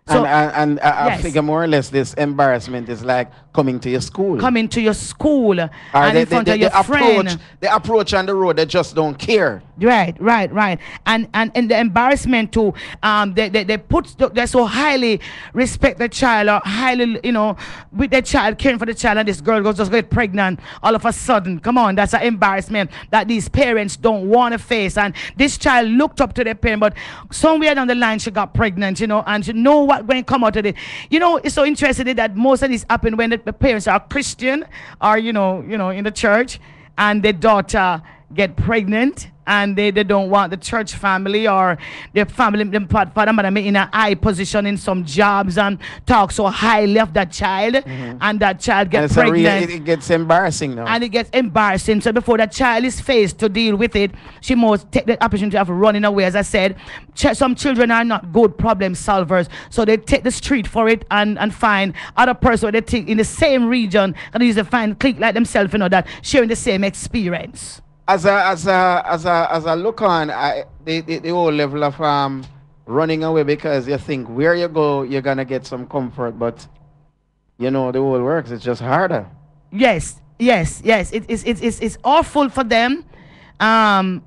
So, I figure more or less this embarrassment is like coming to your school. Coming to your school and in front of your friend. The approach on the road, they just don't care. Right. And the embarrassment too, they so highly respect the child, or highly, you know, with the child, caring for the child, and this girl goes just get pregnant all of a sudden. Come on, that's an embarrassment that these parents don't want to face. And this child looked up to their parent, but somewhere down the line she got pregnant, you know, and she know what going to come out of it. You know, it's so interesting that most of this happen when the parents are Christian or you know in the church, and the daughter get pregnant, and they don't want the church family or their family, them father mother in a high position in some jobs and talk so highly of that child, and that child gets pregnant. It gets embarrassing now. And it gets embarrassing. So before that child is faced to deal with it, she must take the opportunity of running away. As I said, some children are not good problem solvers, so they take the street for it and find other person they think in the same region and use to find clique like themselves, you know, that sharing the same experience. As a look on, the whole level of running away, because you think where you go you're gonna get some comfort, but you know the whole works. It's just harder. Yes. It's awful for them.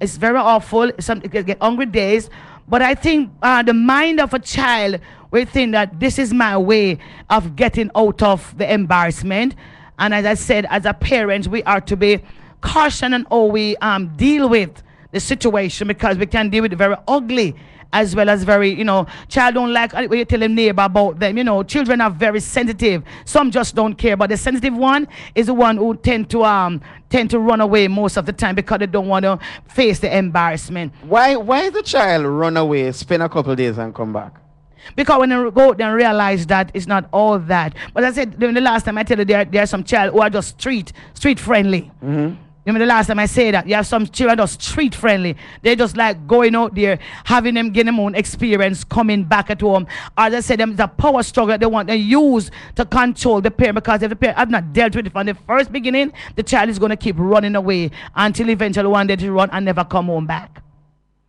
It's very awful. Some get hungry days, but I think the mind of a child will think that this is my way of getting out of the embarrassment. And as I said, as a parent, we are to be caution and how we deal with the situation, because we can deal with it very ugly as well as very, you know, child don't like when you tell them neighbor about them. You know, children are very sensitive. Some just don't care, but the sensitive one is the one who tend to run away most of the time because they don't want to face the embarrassment. Why the child run away, spend a couple of days and come back? Because when they go out and realize that it's not all that. But as I said, the last time I tell you, there are some child who are just street friendly. Remember the last time I say that? You have some children just street friendly. They just like going out there, having them getting their own experience, coming back at home. Or they say them it's a power struggle that they want to use to control the parent, because if the parent have not dealt with it from the first beginning, the child is going to keep running away until eventually one day to run and never come home back.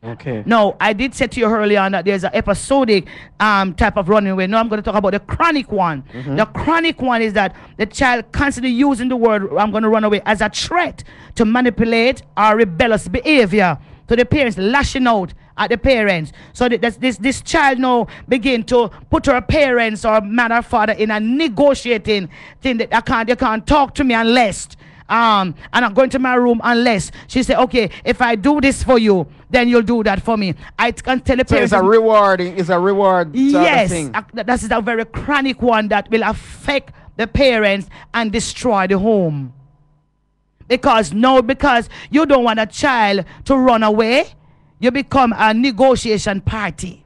Okay. No, I did say to you earlier on that there's an episodic type of running away. Now I'm going to talk about the chronic one. The chronic one is that the child constantly using the word "I'm going to run away" as a threat to manipulate or rebellious behavior to the parents, lashing out at the parents. So that this child now begin to put her parents or mother or father in a negotiating thing that you can't talk to me unless I'm not going to my room unless she said, okay, if I do this for you, then you'll do that for me. I can tell the parents. So it's a reward yes, thing. That is a very chronic one that will affect the parents and destroy the home. Because you don't want a child to run away, you become a negotiation party.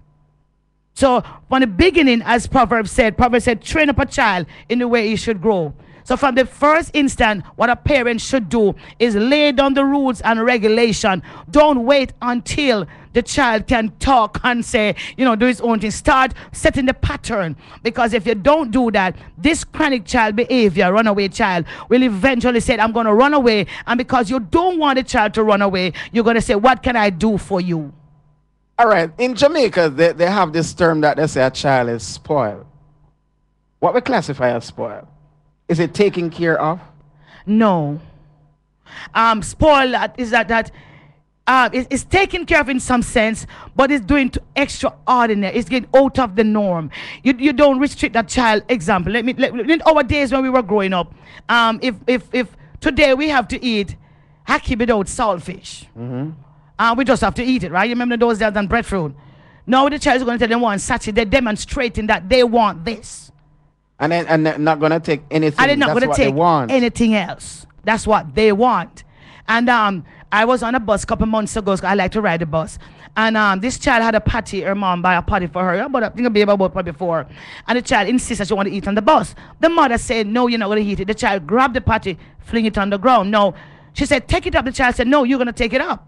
So from the beginning, as Proverbs said, train up a child in the way he should grow. So from the first instant, what a parent should do is lay down the rules and regulation. Don't wait until the child can talk and say, do his own thing. Start setting the pattern. Because if you don't do that, this chronic child behavior, runaway child, will eventually say, I'm going to run away. And because you don't want the child to run away, you're going to say, what can I do for you? All right. In Jamaica, they have this term that they say a child is spoiled. What we classify as spoiled? Is it taken care of? No. Spoil is that it's taken care of in some sense, but it's doing to extraordinary. It's getting out of the norm. You don't restrict that child. Example, in our days when we were growing up, if today we have to eat haki without saltfish, we just have to eat it, right? You remember those days on breadfruit? Now the child is going to tell them one Saturday, they're demonstrating that they want this. And they're not going to take anything. And they're not going to take anything else. That's what they want. And I was on a bus a couple months ago. I like to ride the bus. And this child had a patty. Her mom buy a patty for her. But I think a baby about probably before. And the child insists that she want to eat on the bus. The mother said, no, you're not going to eat it. The child grabbed the patty, fling it on the ground. No. She said, take it up. The child said, no, you're going to take it up.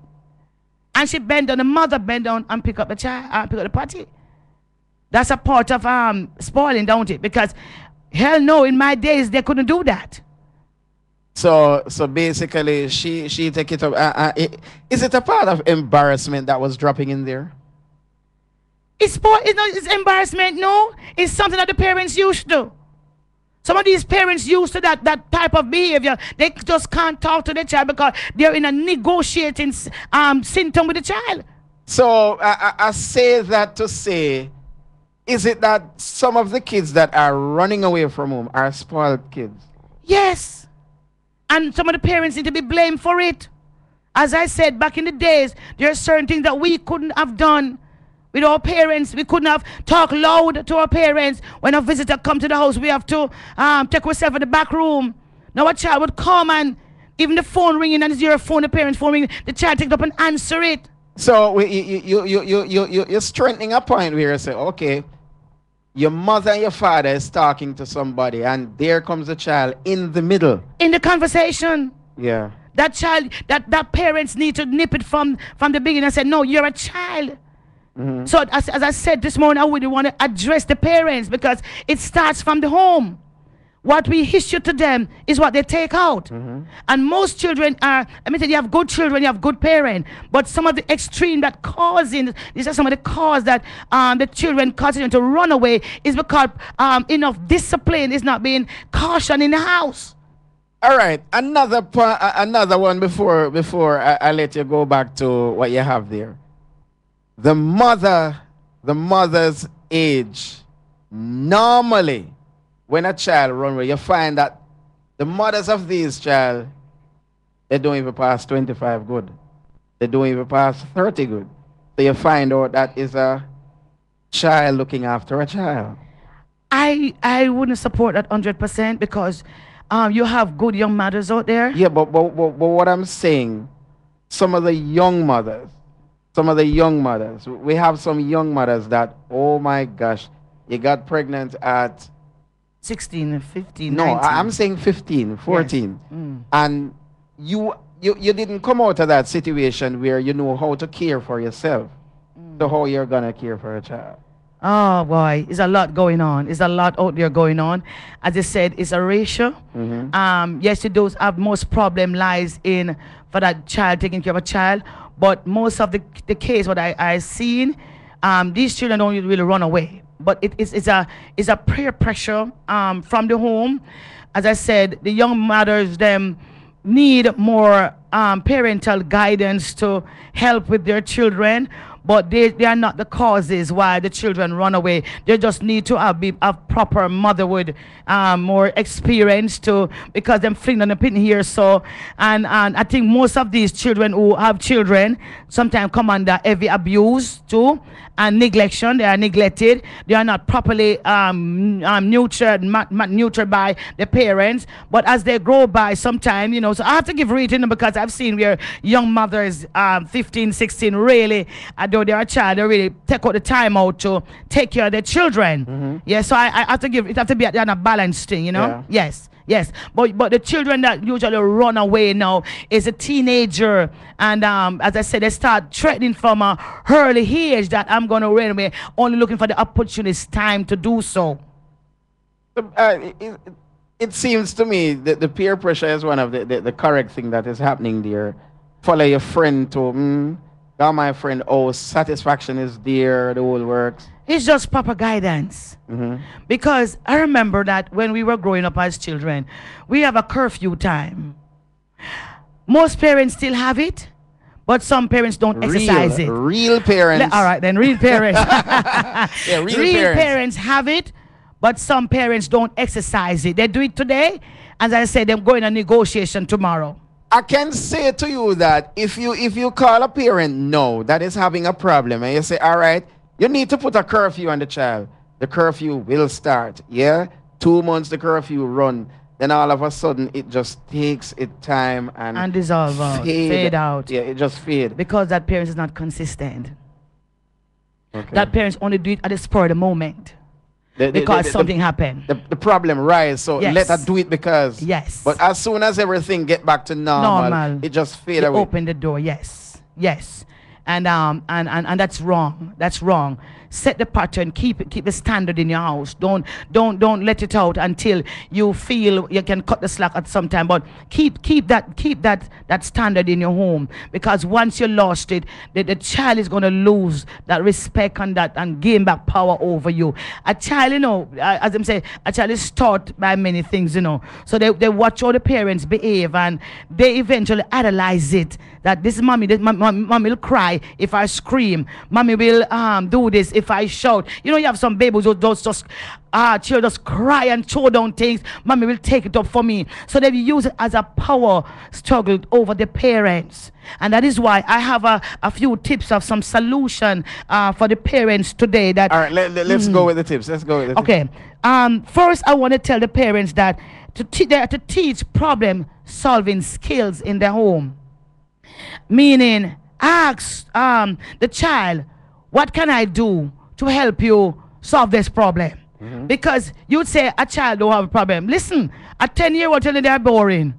And she bent down. The mother bent down and pick up the child, pick up the patty. That's a part of spoiling, don't it? Because hell no, in my days they couldn't do that. So basically, she take it up. Is it a part of embarrassment that was dropping in there? It's embarrassment. No, it's something that the parents used to. Some of these parents used to that type of behavior. They just can't talk to the child because they're in a negotiating symptom with the child. So I say that to say, is it that some of the kids that are running away from home are spoiled kids? Yes. And some of the parents need to be blamed for it. As I said, back in the days, there are certain things that we couldn't have done with our parents. We couldn't have talked loud to our parents. When a visitor come to the house, we have to take ourselves in the back room. Now a child would come and even the phone ringing and it's your phone, the parents' phone ringing, the child take it up and answer it. So you're strengthening a point where you say, okay, your mother and your father is talking to somebody and there comes a child in the middle. In the conversation. Yeah. That child, that parents need to nip it from the beginning and say, no, you're a child. So as I said this morning, I would want to address the parents because it starts from the home. What we issue to them is what they take out. And most children are, you have good children, you have good parents, but some of the extreme that causing, these are some of the cause that the children causing them to run away is because enough discipline is not being cautioned in the house. All right, another one before I let you go back to what you have there. The mother's age, normally, when a child run away, you find that the mothers of these child, they don't even pass 25 good. They don't even pass 30 good. So you find out that is a child looking after a child. I wouldn't support that 100% because you have good young mothers out there. Yeah, but what I'm saying, some of the young mothers, we have some young mothers that, oh my gosh, you got pregnant at 16, 15, no, 19. I'm saying 15, 14. Yes. And you you didn't come out of that situation where you know how to care for yourself. So how you're gonna care for a child? Oh boy, there's a lot going on. There's a lot out there going on. As I said, it's a ratio. Yes, it does have most problem lies in for that child taking care of a child. But most of the case what I've seen, these children don't really run away. But it's a peer pressure from the home. As I said, the young mothers them need more parental guidance to help with their children. But they are not the causes why the children run away. They just need to have proper motherhood, more experience to, because them fling on the pin here. So, and I think most of these children who have children sometimes come under heavy abuse too, and neglection. They are neglected. They are not properly nurtured by the parents. But as they grow by, sometimes, you know, so I have to give reading because I've seen where young mothers, 15, 16, really, though they're a child, they really take out the time out to take care of their children. Yeah, so I have to give, it have to be on a balanced thing, you know? Yeah. Yes. But the children that usually run away now is a teenager, and as I said, they start threatening from a early age that I'm going to run away, only looking for the opportunist time to do so. It seems to me that the peer pressure is one of the correct thing that is happening there. Follow your friend to, got my friend, oh, satisfaction is there, the whole works. It's just proper guidance. Because I remember that when we were growing up as children, we have a curfew time. Most parents still have it, but some parents don't exercise it. Real parents. All right, then, real parents. Yeah, real parents have it, but some parents don't exercise it. They do it today, as I said, they're going on negotiation tomorrow. I can say to you that if you call a parent no that is having a problem and you say, all right, you need to put a curfew on the child, the curfew will start. Yeah, 2 months the curfew run. Then all of a sudden it just takes its time and dissolve out, fade out. Yeah, it just fade. Because that parent is not consistent. That parents only do it at the spur of the moment. Because something happened. The problem rise, so let her do it because. Yes. But as soon as everything get back to normal. It just fade away. Open the door, yes. And that's wrong. That's wrong. Set the pattern. Keep the standard in your house. Don't let it out until you feel you can cut the slack at some time. But keep that standard in your home, because once you lost it, the child is going to lose that respect and gain back power over you. A child, you know, as I'm saying, a child is taught by many things, you know. So they watch how the parents behave, and they eventually idolize it. That this mommy will cry if I scream. Mommy will do this if I shout. You know, you have some babies who just children just cry and throw down things. Mommy will take it up for me. So they use it as a power struggle over the parents. And that is why I have a few tips of some solution for the parents today. That all right, let's go with the tips. Let's go with the tips. Okay. First, I want to tell the parents that to teach problem solving skills in their home. Meaning, ask the child, what can I do to help you solve this problem? Because you'd say a child don't have a problem. Listen, a 10-year-old telling they're boring.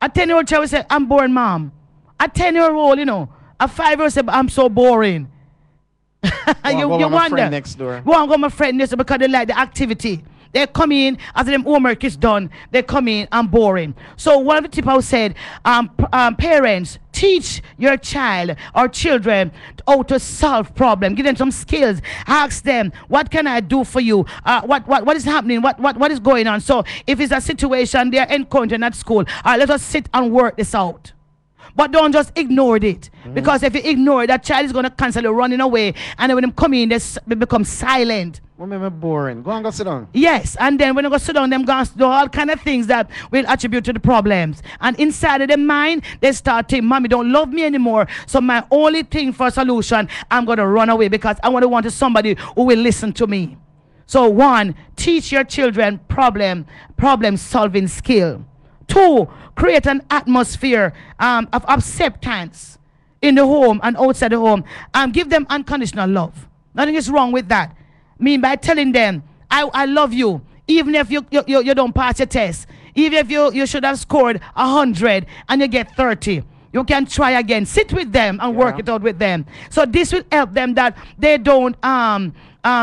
A 10-year-old child will say, I'm boring, mom. A 10-year-old, you know, a 5-year-old say, I'm so boring. You wonder. My friend next door. Go and go my friend next door because they like the activity. They come in, after them homework is done, they come in and boring. So one of the tips I said, parents, teach your child or children how to solve problems. Give them some skills. Ask them, what can I do for you? What is happening? What is going on? So if it's a situation they're encountering at school, let us sit and work this out. But don't just ignore it. Because if you ignore it, that child is going to constantly running away. And then when they come in, they become silent. Remember boring. Go and go sit down. Yes, and then when they go sit down, them go do all kind of things that will attribute to the problems. And inside of their mind, they start thinking, Mommy don't love me anymore. So my only thing for a solution, I'm going to run away because I want to want somebody who will listen to me. So 1, teach your children problem solving skill. 2, create an atmosphere of acceptance in the home and outside the home. Give them unconditional love. Nothing is wrong with that. Mean by telling them, I love you, even if you don't pass your test, Even if you should have scored 100 and you get 30, you can try again. Sit with them and work it out with them. So this will help them that they don't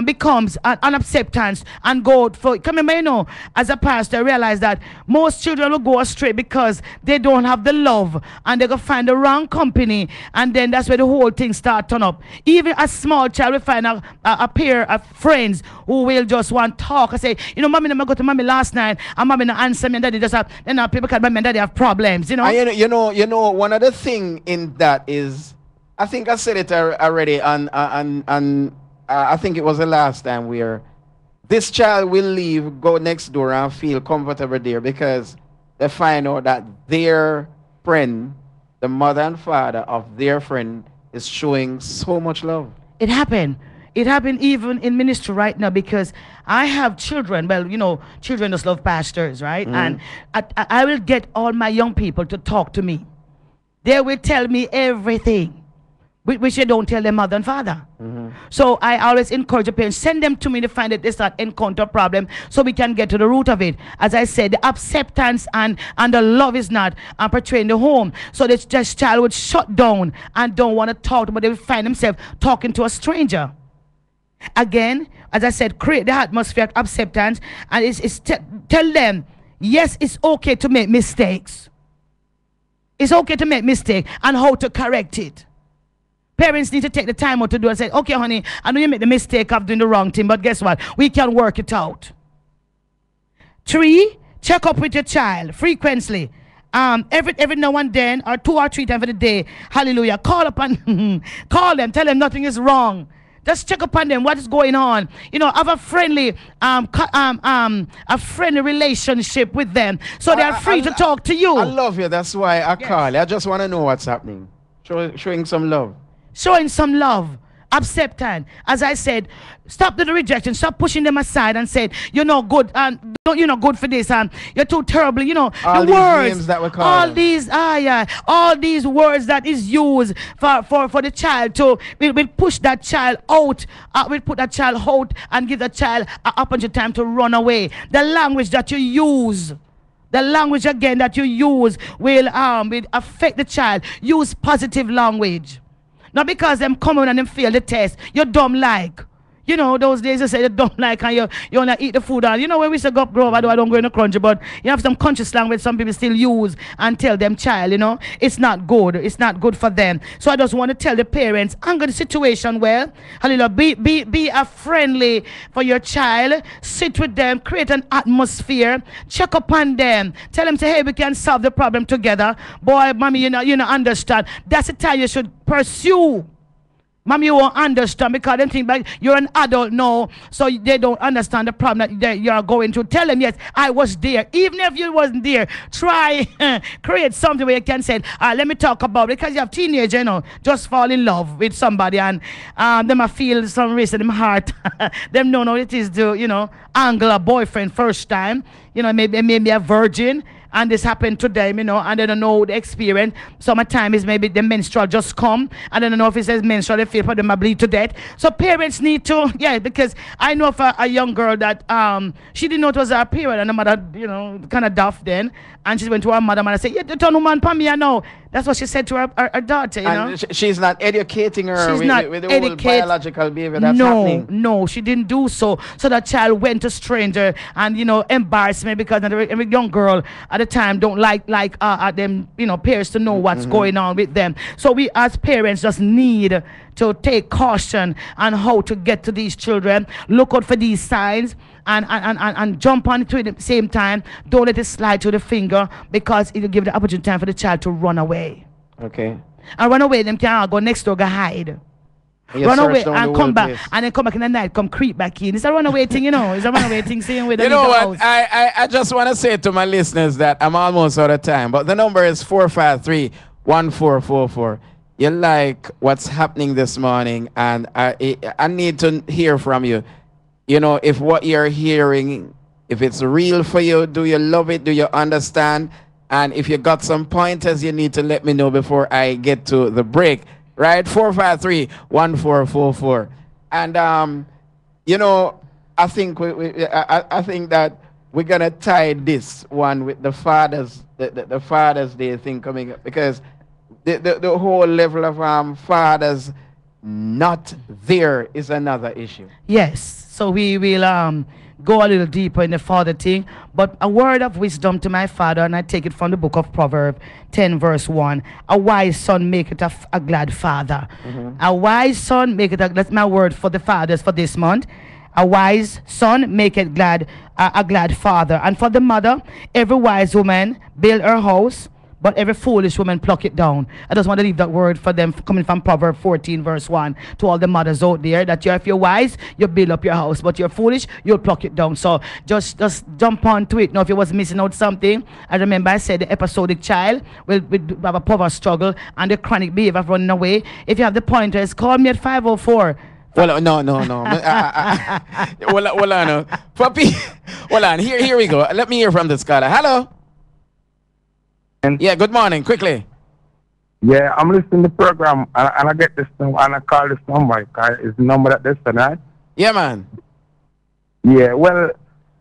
becomes an acceptance and go for. Come remember, you know, as a pastor, I realize that most children will go astray because they don't have the love and they go find the wrong company, and then that's where the whole thing start turn up. Even a small child will find a pair of friends who will just want to talk and say, you know, mommy, I go to mommy last night and mommy no answer me, and daddy just have, then people call mommy and daddy have problems, you know. And you know, one other thing in that is, I think I said it already on I think it was the last time, where this child will leave, go next door and feel comfortable there because they find out that their friend, the mother and father of their friend, is showing so much love. It happened. It happened even in ministry right now, because I have children. Well, you know, children just love pastors, right? And I will get all my young people to talk to me. They will tell me everything, which they don't tell their mother and father. So I always encourage the parents, send them to me to find that they start encounter problem so we can get to the root of it. As I said, the acceptance and the love is not portrayed in the home. So this child would shut down and don't want to talk, but they will find themselves talking to a stranger. Again, as I said, create the atmosphere of acceptance, and tell them, yes, it's okay to make mistakes. It's okay to make mistakes and how to correct it. Parents need to take the time out to do and say, okay, honey, I know you make the mistake of doing the wrong thing, but guess what? We can work it out. 3, check up with your child frequently. Every now and then, or 2 or 3 times for the day. Hallelujah. Call upon, call them, tell them nothing is wrong. Just check upon them, what is going on. You know, have a friendly relationship with them, so they are free to talk to you. I love you. That's why I call you. I just want to know what's happening. Showing some love. Showing some love. Acceptance. As I said, stop the rejection. Stop pushing them aside and say, you're not good, and you're not good for this, and you're too terrible. You know, all the these words, names that we call all them. these, all these words that is used for the child to, we'll push that child out. We'll put that child out and give the child an opportunity time to run away. The language that you use. The language again that you use will affect the child. Use positive language. Not because them come on and them fail the test. You're dumb like. You know, those days you say you're dumb like, and you only eat the food. And you know, when we say go grow up, I don't go in a crunchy, but you have some conscious language some people still use and tell them child, you know, it's not good. It's not good for them. So I just want to tell the parents, anger the situation well. Hallelujah. Be a friendly for your child. Sit with them. Create an atmosphere. Check upon them. Tell them, say, hey, we can solve the problem together. Boy, mommy, you know, understand. That's the time you should pursue. Mommy, you won't understand because they think like you're an adult now, so they don't understand the problem that you're going through. Tell them, yes, I was there. Even if you wasn't there, try create something where you can say, let me talk about it. Because you have teenagers, you know, just fall in love with somebody, and them I feel some risk in them heart. Them know how it is to, you know, angle a boyfriend first time. You know, maybe a virgin. And this happened to them, you know, and they don't know the experience. Sometimes is maybe the menstrual just come, and they don't know if it says menstrual, they feel for them bleed to death. So parents need to, because I know of a young girl that she didn't know it was her period, and the mother, you know, kind of daft then, and she went to her mother and said, you don't know man for me, I know. That's what she said to her daughter, you know. She's not educating her she's with, not with the whole biological behavior that's happening. No, she didn't do so. So that child went to stranger and, you know, embarrassment, because every young girl at the time don't like them, you know, parents to know what's going on with them. So we as parents just need to take caution on how to get to these children. Look out for these signs and jump on it at the same time. Don't let it slide to the finger, because it will give the opportunity time for the child to run away. Okay. And run away, them can go next door, go hide. You run away and come back, place. and then come back in the night, come creep back in. It's a runaway thing, you know. It's a runaway thing, same with the You know what? house. I just want to say to my listeners that I'm almost out of time, but the number is 453-1444. You like what's happening this morning, and I need to hear from you. You know, if what you're hearing, if it's real for you, do you love it? Do you understand? And if you got some pointers, you need to let me know before I get to the break. Right? 453-1444. And, you know, I think I think that we're gonna tie this one with the the Father's Day thing coming up, because the whole level of fathers not there is another issue. Yes. So we will go a little deeper in the father thing. But a word of wisdom to my father, and I take it from the book of Proverbs 10 verse 1. A wise son maketh a glad father. A wise son maketh that's my word for the fathers for this month. A wise son maketh glad a glad father. And for the mother, every wise woman build her house, but every foolish woman pluck it down. I just want to leave that word for them coming from Proverbs 14 verse 1 to all the mothers out there, that if you're wise, you build up your house, but you're foolish, you'll pluck it down. So just jump onto it. Now, if you was missing out something, I remember I said the episodic child will have a power struggle and the chronic behavior running away. If you have the pointers, call me at 504. Well, no. Hold on. Hold on. Here we go. Let me hear from this caller. Hello. Yeah, good morning. Quickly. Yeah, I'm listening to the program, and I get this number, and I call this number. It's the number that this tonight. Yeah, man. Yeah, well,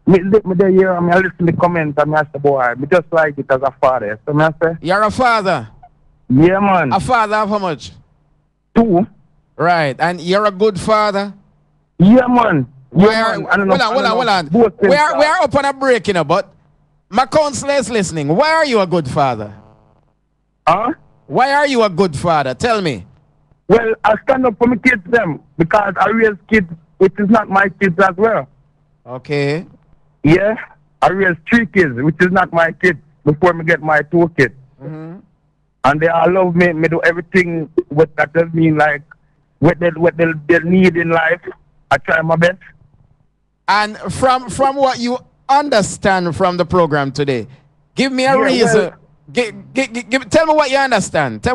me there here, I listen to the comments, and I say, boy, me just like it as a father. So I say, you're a father? Yeah, man. A father of how much? 2. Right, and you're a good father? Yeah, man. Hold on. We are up on a break, you know, but my counselor is listening. Why are you a good father? Huh? Why are you a good father? Tell me. Well, I stand up for my kids, them, because I raise kids, which is not my kids as well. Okay. Yeah, I raise 3 kids, which is not my kids, before me get my 2 kids. And they all love me. Me do everything what that does mean, like, what they need in life. I try my best. And from what you understand from the program today, give me a reason. Well, tell me what you understand. Yeah,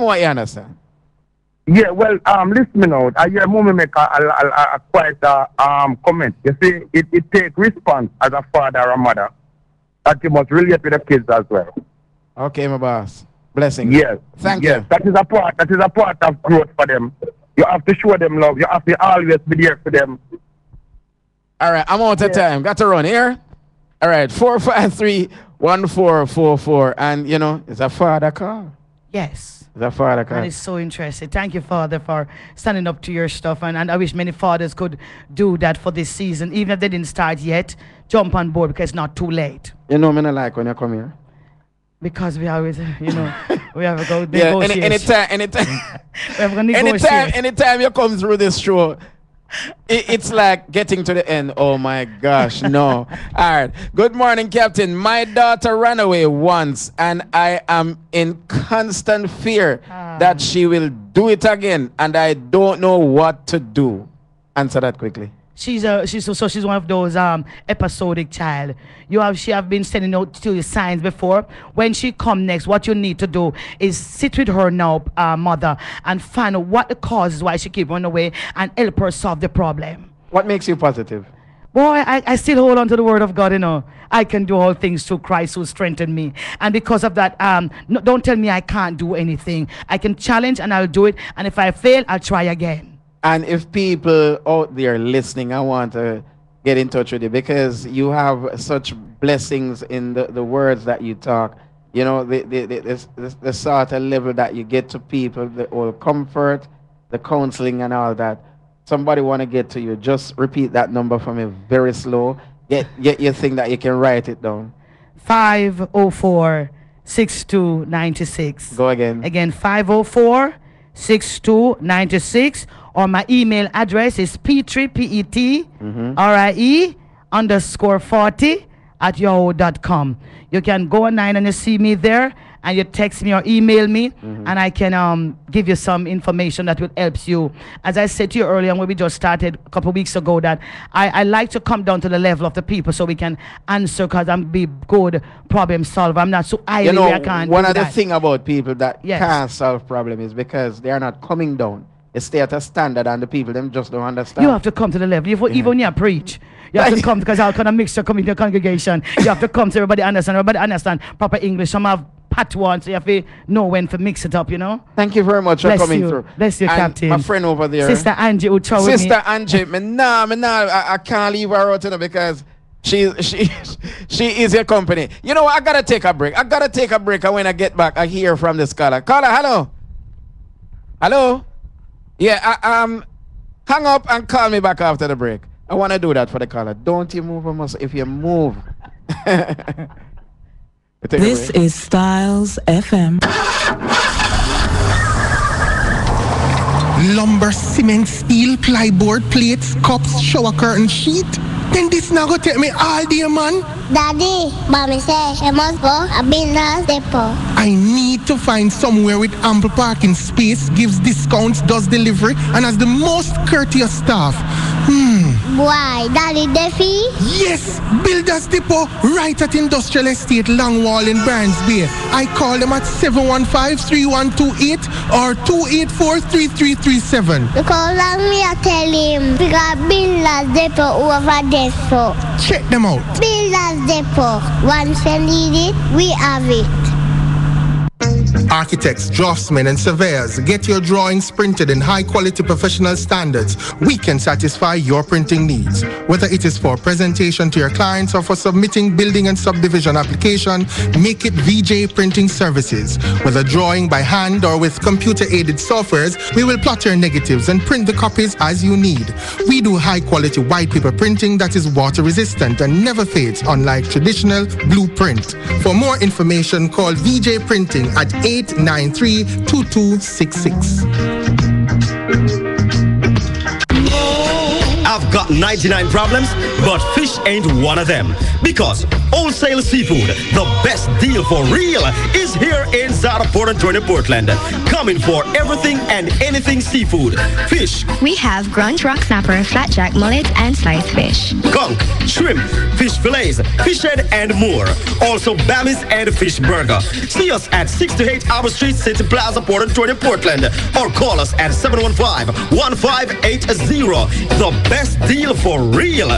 well, listen out. I hear Mummy make a quite comment. You see, it takes response as a father or a mother that you must relate with the kids as well. Okay, my boss. Blessings. Yes. Thank you. That is a part of growth for them. You have to show them love. You have to always be there for them. All right, I'm out of time. Got to run here. All right, 453-1444. And, you know, it's a father call. Yes. It's a father call. And it's so interesting. Thank you, Father, for standing up to your stuff. And I wish many fathers could do that for this season. Even if they didn't start yet, jump on board because it's not too late. You know me not like when you come here. Because we always, you know, we have a go negotiation. Anytime you come through this show, it's like getting to the end. Oh my gosh, no. All right. Good morning, Captain. My daughter ran away once, and I am in constant fear that she will do it again, and I don't know what to do. Answer that quickly. She's one of those episodic child. She have been sending out to you signs before. When she come next, what you need to do is sit with her now, mother, and find out what the cause is why she keep running away and help her solve the problem. What makes you positive? Boy, I still hold on to the word of God, you know. I can do all things through Christ who strengthened me. And because of that, no, don't tell me I can't do anything. I can challenge and I'll do it. And if I fail, I'll try again. And if people out there listening, I want to get in touch with you because you have such blessings in the words that you talk. You know, the sort of level that you get to people, the whole comfort, the counseling and all that. Somebody want to get to you. Just repeat that number for me very slow. Get your thing that you can write it down. 504-6296. Go again. Again, 504-6296. Or my email address is p3pet_40@yahoo.com. You can go online and you see me there, and you text me or email me, and I can give you some information that will help you. As I said to you earlier when we just started a couple of weeks ago, that I like to come down to the level of the people so we can answer, because I'm a good problem solver. I'm not so highly, you know, I can't one do of the that. thing about people that can't solve problems is because they are not coming down. They stay at a standard and the people them just don't understand. You have to come to the level. Even when you preach, you have to come, because all kind of mixture come into the congregation. You have to come so everybody understand proper English. Some have pat ones, so you have to know when to mix it up, you know. Thank you very much for coming through. Bless you, and Captain. my friend over there, Sister Angie, who with me. Sister Angie, I can't leave her out, you know, because she she is your company. You know what? I gotta take a break. I gotta take a break, and when I get back, I hear from this caller. Caller, hello. Hello. Yeah, hang up and call me back after the break. I want to do that for the caller. Don't you move, almost. If you move. This is Styles FM. Lumber, cement, steel, plyboard, plates, cups, shower curtain, sheet. Then this now go take me all day, man. Daddy, mommy say I must go a business depot. I need to find somewhere with ample parking space, gives discounts, does delivery, and has the most courteous staff. Why, Daddy Duffy? Yes, Builders Depot, right at Industrial Estate, Longwall in Barnes Bay. I call them at 715-3128 or 284-3337. Because let me tell him, we got Builders Depot over there, so. Check them out. Builders Depot, once we need it, we have it. Architects, draftsmen, and surveyors, get your drawings printed in high-quality professional standards. We can satisfy your printing needs. Whether it is for presentation to your clients or for submitting building and subdivision application, make it VJ Printing Services. Whether drawing by hand or with computer-aided softwares, we will plot your negatives and print the copies as you need. We do high-quality white paper printing that is water-resistant and never fades, unlike traditional blueprint. For more information, call VJ Printing at 893-2266. I've got 99 problems, but fish ain't one of them. Because Wholesale Seafood, the best deal for real, is here in South Port and Portland. Coming for everything and anything seafood. Fish. We have grunge, rock snapper, flatjack, mullet, and sliced fish. Conch, shrimp, fish fillets, fish head, and more. Also, Bammies and fish burger. See us at 6 to 8 Arbor Street, City Plaza, Port and Portland. Or call us at 715-1580. The best deal for real.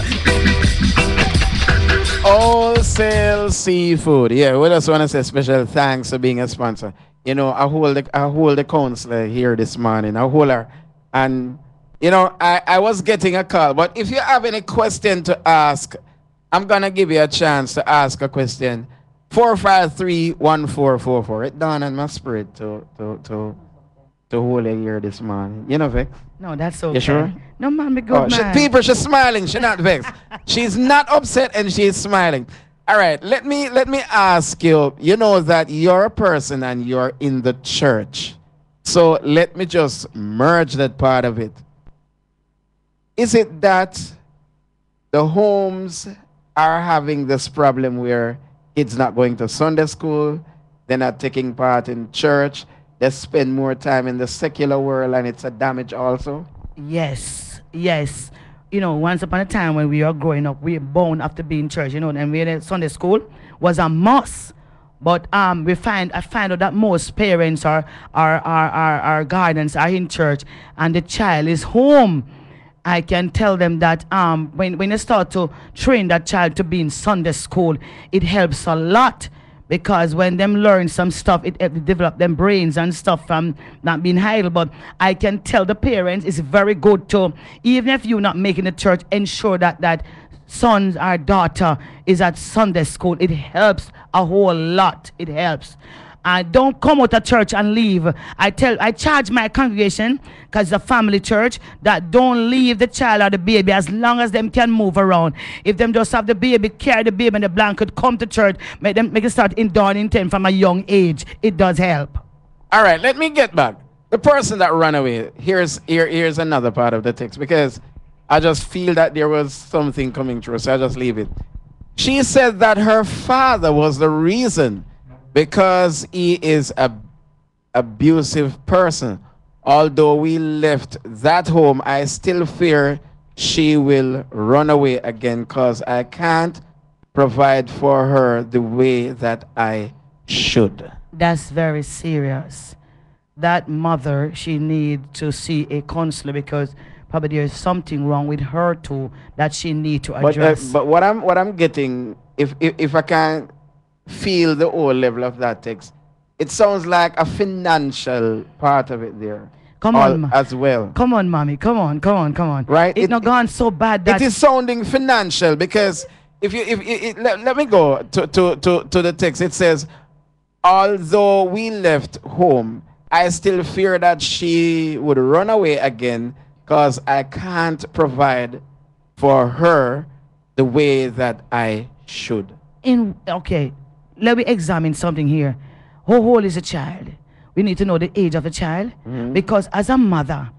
Wholesale Seafood. Yeah, we just want to say special thanks for being a sponsor. You know, I hold the counselor here this morning. I hold her. And, you know, I was getting a call. But if you have any question to ask, I'm going to give you a chance to ask a question. 453-1444. It dawned on my spirit to hold you here this morning. You know, Vex? No, that's okay. You sure? No, mommy, good man. People, she's smiling. She's not vexed. She's not upset and she's smiling. All right, let me ask you. You know that you're a person and you're in the church. So let me just merge that part of it. Is it that the homes are having this problem where kids not going to Sunday school, they're not taking part in church, they spend more time in the secular world, and it's a damage also? Yes, yes. You know, once upon a time when we were growing up, we were born after being in church, you know, and we had Sunday school was a must. But I find out that most parents are guardians are in church and the child is home. I can tell them that when you start to train that child to be in Sunday school, it helps a lot. Because when them learn some stuff, it develop them brains and stuff from not being idle. But I can tell the parents it's very good to, even if you're not making the church, ensure that son or daughter is at Sunday school. It helps a whole lot. It helps. Don't come out of church and leave. I charge my congregation, because it's a family church, that don't leave the child or the baby as long as them can move around. If them just have the baby, carry the baby and the blanket, come to church, make it start indwelling from a young age. It does help. All right, let me get back. The person that ran away, here's another part of the text, because I just feel that there was something coming through, so I just leave it. She said that her father was the reason, because he is an abusive person. Although we left that home, I still fear she will run away again because I can't provide for her the way that I should. That's very serious. That mother, she needs to see a counselor, because probably there is something wrong with her too that she needs to address. But what I'm getting, if I can feel the whole level of that text, it sounds like a financial part of it there. Come on, as well. Come on, mommy. Come on. Right? It's not gone so bad that it is sounding financial, because let me go to the text. It says, although we left home, I still fear that she would run away again because I can't provide for her the way that I should. Okay, let me examine something here. How old is a child? We need to know the age of the child, because as a mother,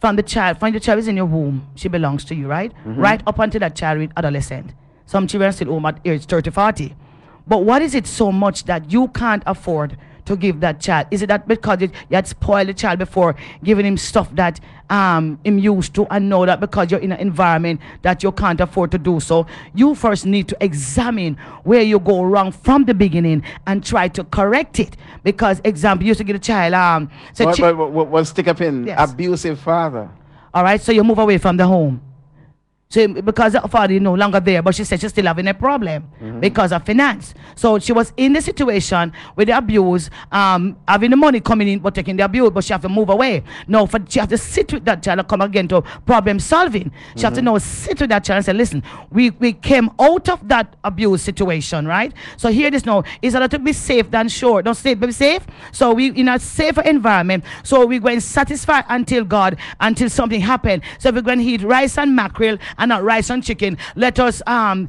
from the child is in your womb, she belongs to you, right? Right up until that child is adolescent. Some children are still home at age 30, 40. But what is it so much that you can't afford to give that child? Is it that because you had spoiled the child before giving him stuff that him used to, and know that because you're in an environment that you can't afford to do so? You first need to examine where you go wrong from the beginning and try to correct it. Because example, you used to give a child what stick up in abusive father. All right, so you move away from the home. So because the father is no longer there, but she said she's still having a problem because of finance. So she was in the situation with the abuse, having the money coming in but taking the abuse, but she have to move away. No, she have to sit with that child and come again to problem solving. She have to now sit with that child and say, listen, we came out of that abuse situation, right? So here this now is a lot to be safe than sure. Don't say be safe. So we in a safer environment. So we're going to satisfy until something happen. So we're going to eat rice and mackerel and not rice and chicken. Let us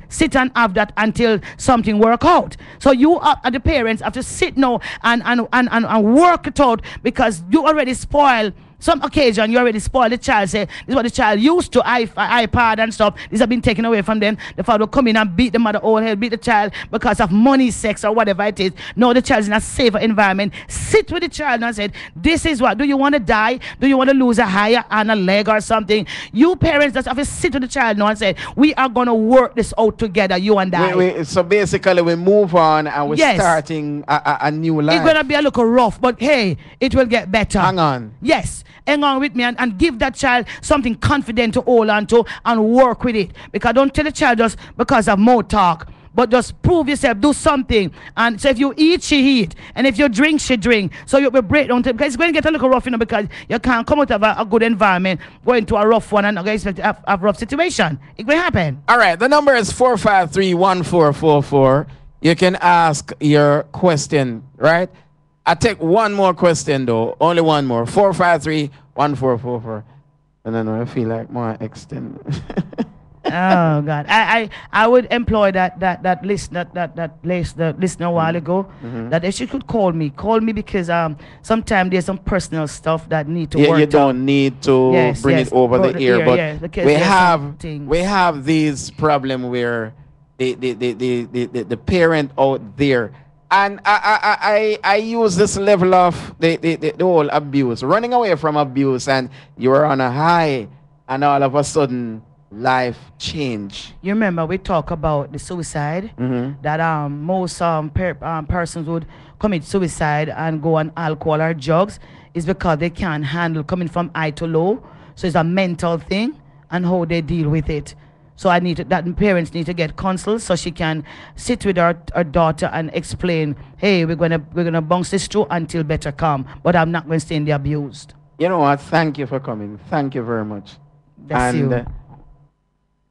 sit and have that until something work out. So you are the parents have to sit now and work it out, because you already spoil some occasion. You already spoiled the child. Say this is what the child used to, iPad and stuff. These have been taken away from them. The father will come in and beat the mother old head, beat the child because of money, sex, or whatever it is. No, the child's in a safer environment. Sit with the child and say, this is what, do you want to die? Do you want to lose a eye and a leg or something? You parents just have to sit with the child now and say, we are going to work this out together, you and I. So basically we move on and we're starting a new life. It's going to be a little rough, but hey, it will get better. Hang on. Yes. Hang on with me and give that child something confident to hold on to and work with it. Because don't tell the child just because of more talk, but just prove yourself, do something. And so if you eat, she eat. And if you drink, she drink. So you will break down, because it's going to get a little rough, because you can't come out of a good environment, go into a rough one and expect to have a rough situation. It will happen. All right, the number is 453-1444. You can ask your question, right? I take one more question though, only one more. 453-1444. And then I feel like more extend. Oh God, I would employ that listener the listener a while ago, that if she could call me because sometimes there's some personal stuff that need to work. You don't need to bring it over the ear, but we have these problem where the parent out there. And I use this level of the whole abuse, running away from abuse, and you're on a high, and all of a sudden life change. You remember we talk about the suicide, that most persons would commit suicide and go on alcohol or drugs is because they can't handle coming from high to low. So it's a mental thing and how they deal with it. So that parents need to get counsel so she can sit with her daughter and explain, hey, we're gonna bounce this through until better come, but I'm not going to stay in the abused. You know what? Thank you for coming. Thank you very much. That's you.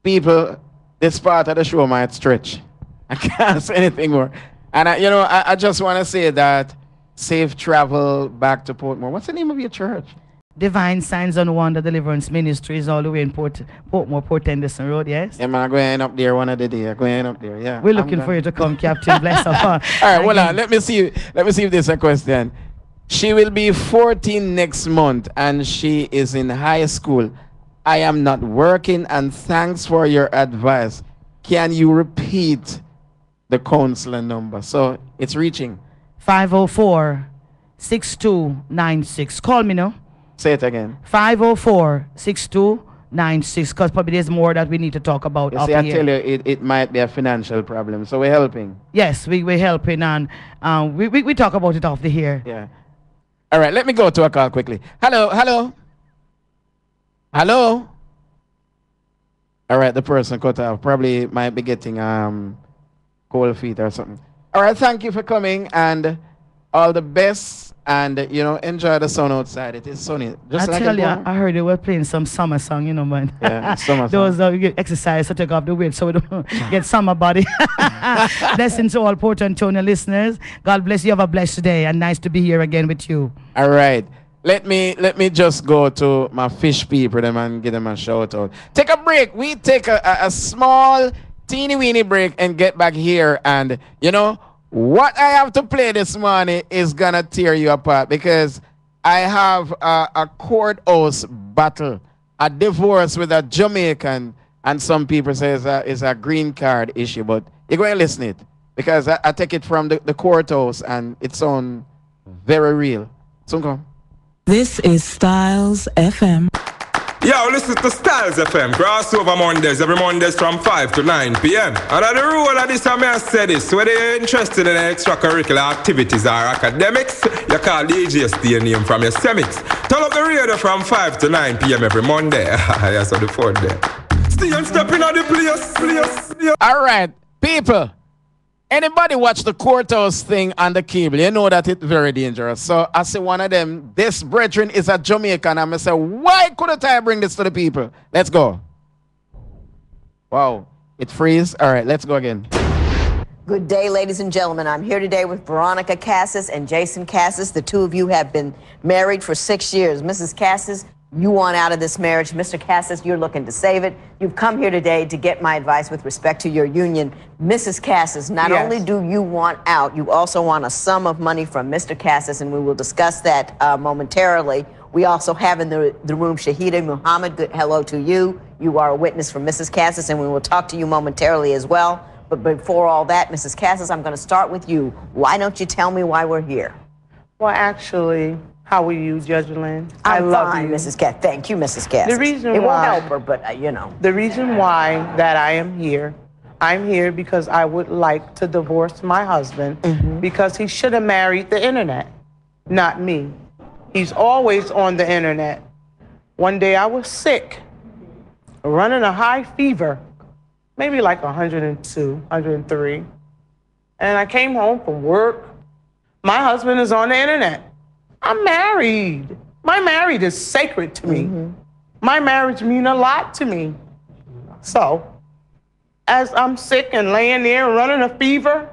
People, this part of the show might stretch. I can't say anything more. And I just want to say that safe travel back to Portmore. What's the name of your church? Divine Signs and Wonder Deliverance Ministries, all the way in Portmore, Port Henderson Road, yes? Yeah, man, I'm going up there one of the day. Going up there, yeah. We're looking for you to come, Captain. Bless her. All right, hold on. Let me see if this is a question. She will be 14 next month, and she is in high school. I am not working, and thanks for your advice. Can you repeat the counselor number? So it's reaching. 504-6296. Call me now. Say it again. 504-6296, because probably there's more that we need to talk about. You see, I tell you, it might be a financial problem, so we're helping. Yes, we're helping, and we talk about it off the here. Yeah. All right, let me go to a call quickly. Hello. All right, the person cut off. Probably might be getting cold feet or something. All right, thank you for coming, and all the best, and enjoy the sun outside. It is sunny. Just I like tell you, a I heard they were playing some summer song, man. Yeah, summer song. Those you get exercise to take off the weight so we don't get summer body. Blessings to all Port Antonio listeners. God bless you. Have a blessed day, and nice to be here again with you. All right. Let me just go to my fish people them and give them a shout out. Take a break. We take a small teeny weeny break and get back here, and what I have to play this morning is gonna tear you apart, because I have a courthouse battle, a divorce with a Jamaican, and some people say it's a green card issue, but you're going to listen it, because I take it from the courthouse and it sounds very real. So come. This is Styles FM. Yo, listen to Styles FM, crossover Mondays, every Mondays from 5 to 9 p.m. And at the rule of this, I say this, whether you're interested in extracurricular activities or academics, you call the AGST name from your semics. Turn up the radio from 5 to 9 p.m. every Monday. Yes, on the phone there. Stay and step in on the place. All right, people. Anybody watch the courthouse thing on the cable, you know that it's very dangerous. So I say one of them, this brethren is a Jamaican. I'm going to say, why couldn't I bring this to the people? Let's go. Wow, it freeze. All right, let's go again. Good day, ladies and gentlemen. I'm here today with Veronica Cassis and Jason Cassis. The two of you have been married for 6 years. Mrs. Cassis, you want out of this marriage. Mr. Cassis, you're looking to save it. You've come here today to get my advice with respect to your union. Mrs. Cassis, not only do you want out, you also want a sum of money from Mr. Cassis, and we will discuss that momentarily. We also have in the room Shahida Muhammad. Good hello to you. You are a witness for Mrs. Cassis, and we will talk to you momentarily as well. But before all that, Mrs. Cassis, I'm going to start with you. Why don't you tell me why we're here? Well, actually, how are you, Judge Lynn? I love fine, you, Mrs. Cassis. Thank you, Mrs. Cassis. The reason it why, won't help her, but The reason why that I'm here because I would like to divorce my husband because he should have married the internet, not me. He's always on the internet. One day I was sick, running a high fever, maybe like 102, 103. And I came home from work. My husband is on the internet. I'm married. My marriage is sacred to me. My marriage means a lot to me. So, as I'm sick and laying there running a fever,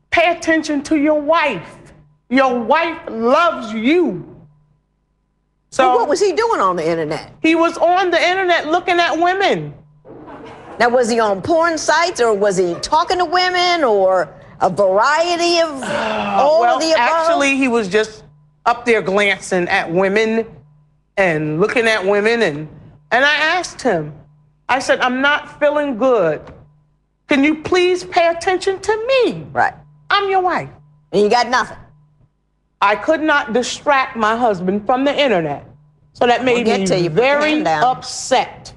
pay attention to your wife. Your wife loves you. So what was he doing on the internet? He was on the internet looking at women. Now, was he on porn sites, or was he talking to women, or a variety of all of the above? Actually, he was just up there glancing at women and looking at women, and I asked him, I said, I'm not feeling good. Can you please pay attention to me? Right. I'm your wife. And you got nothing. I could not distract my husband from the internet. So that made me very upset.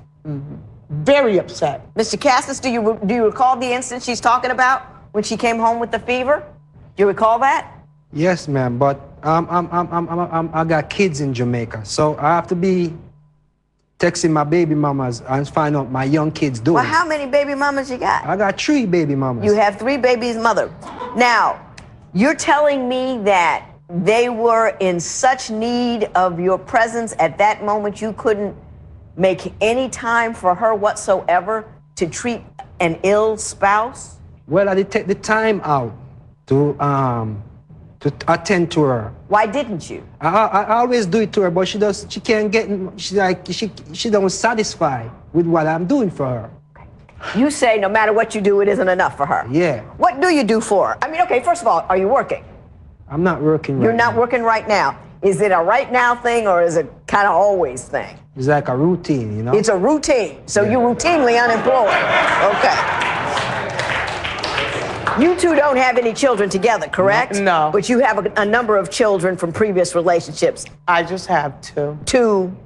Very upset. Mr. Cassis, do you recall the instance she's talking about when she came home with the fever? Do you recall that? Yes, ma'am, but I got kids in Jamaica, so I have to be texting my baby mamas and find out my young kids doing. Well, how many baby mamas you got? I got 3 baby mamas. You have 3 babies' mother. Now, you're telling me that they were in such need of your presence at that moment you couldn't make any time for her whatsoever to treat an ill spouse? Well, I did take the time out to attend to her. Why didn't you? I always do it to her, but she can't get, she don't satisfy with what I'm doing for her. You say no matter what you do, it isn't enough for her. Yeah. What do you do for her? I mean, okay, first of all, are you working? I'm not working right now. You're not working right now. Is it a right now thing, or is it kind of always thing? It's like a routine, you know? It's a routine. So you're routinely unemployed. Okay. You two don't have any children together, correct? No. But you have a number of children from previous relationships. I just have 2. 2,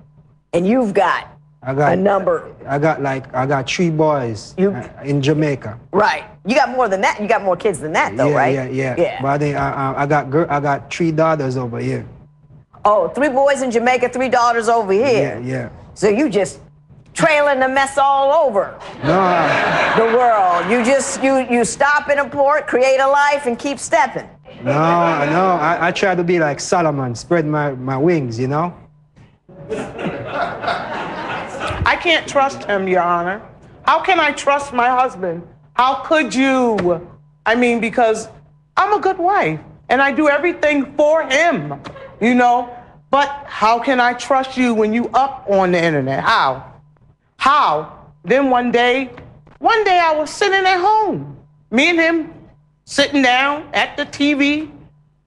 and you've got a number. I got 3 boys in Jamaica. Right. You got more than that. You got more kids than that, though, right? Yeah. But I got 3 daughters over here. Oh, 3 boys in Jamaica, 3 daughters over here. Yeah. So you just trailing the mess all over the world. You stop in a port, create a life, and keep stepping. I try to be like Solomon, spread my wings, you know? I can't trust him, Your Honor. How can I trust my husband? How could you? I mean, because I'm a good wife and I do everything for him, you know? But how can I trust you when you up on the internet? How? Then one day I was sitting at home, me and him sitting down at the TV.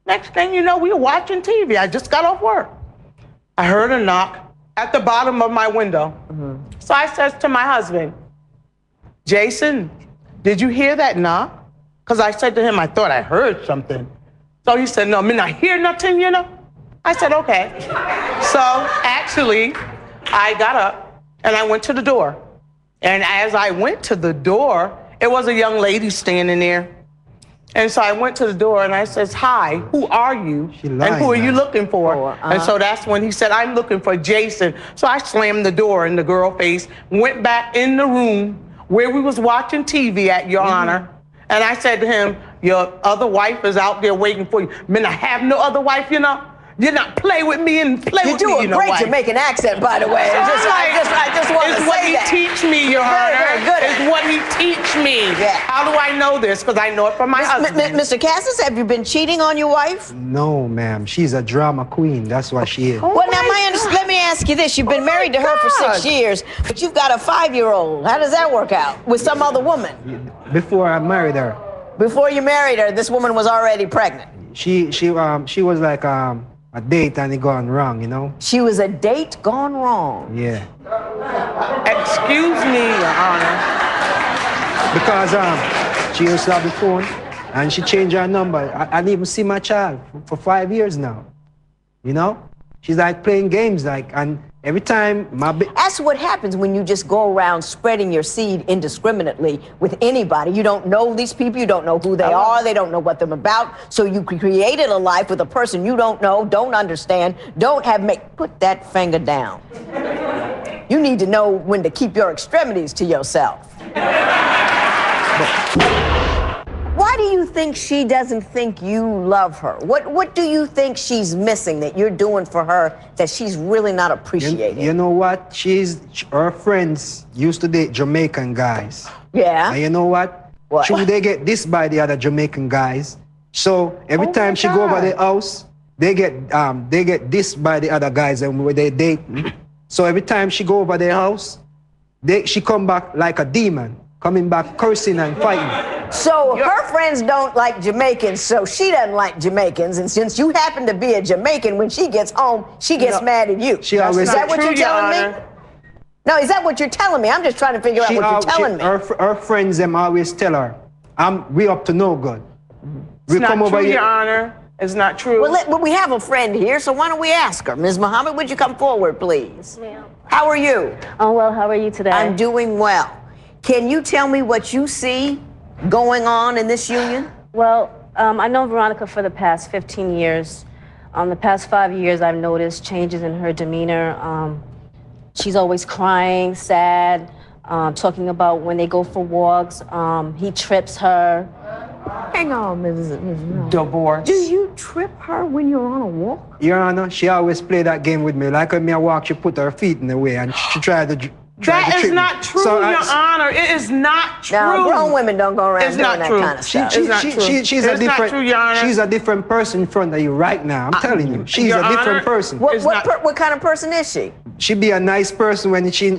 Next thing you know, we were watching TV. I just got off work. I heard a knock at the bottom of my window. So I says to my husband, Jason, did you hear that knock? Because I said to him, I thought I heard something. So he said, no, I not hear nothing, you know? I said, okay. So actually, I got up and I went to the door. And as I went to the door, it was a young lady standing there. And so I went to the door and I says, hi, who are you? And who are you looking for? And so that's when he said, I'm looking for Jason. So I slammed the door in the girl's face, went back in the room where we was watching TV at, Your Honor. And I said to him, your other wife is out there waiting for you. Man, I have no other wife, you know? You not play with me and play with me, You do a great Jamaican accent, by the way. I just want to say that. It's what he teach me, Your Honor. Very good. It's what he teach me. Yeah. How do I know this? Because I know it from my husband. Mr. Cassis, have you been cheating on your wife? No, ma'am. She's a drama queen. That's what she is. Well, now, let me ask you this. You've been married to her for 6 years, but you've got a 5-year-old. How does that work out with some other woman? Before I married her. Before you married her, this woman was already pregnant. She was like a date and it gone wrong, you know? She was a date gone wrong. Yeah. Excuse me, Your Honor. Because she used to have the phone and she changed her number. I didn't even see my child for 5 years now. You know? She's like playing games, like, and every time That's what happens when you just go around spreading your seed indiscriminately with anybody. You don't know these people, you don't know who they are, they don't know what they're about. So you created a life with a person you don't know, don't understand, put that finger down. You need to know when to keep your extremities to yourself. Why do you think she doesn't think you love her? What do you think she's missing that you're doing for her that she's really not appreciating? You know what? Her friends used to date Jamaican guys. Yeah. And you know what? They get this by the other Jamaican guys. So every time she go over the house, they get this by the other guys and where they date. So every time she go over their house, she come back like a demon, coming back cursing and fighting. So her friends don't like Jamaicans, so she doesn't like Jamaicans. And since you happen to be a Jamaican, when she gets home, she gets mad at you. Is that what you're telling me? No, is that what you're telling me? I'm just trying to figure out what you're telling me. Her friends them always tell her, we up to no good. It's not true, Your Honor. It's not true. Well, we have a friend here, so why don't we ask her? Ms. Muhammad, would you come forward, please? Ma'am. How are you? Oh, well, how are you today? I'm doing well. Can you tell me what you see going on in this union? Well, I know Veronica for the past 15 years. The past 5 years, I've noticed changes in her demeanor. She's always crying, sad, talking about when they go for walks. He trips her. Hang on, Mrs. Divorce. Do you trip her when you're on a walk? Your Honor, she always play that game with me. Like when me I walk, she put her feet in the way and she tried to... That is not true, Your Honor. It is not true. Now, grown women don't go around doing that kind of stuff. She's a different person in front of you right now. I'm telling you, she's a different person. What kind of person is she? She be a nice person when she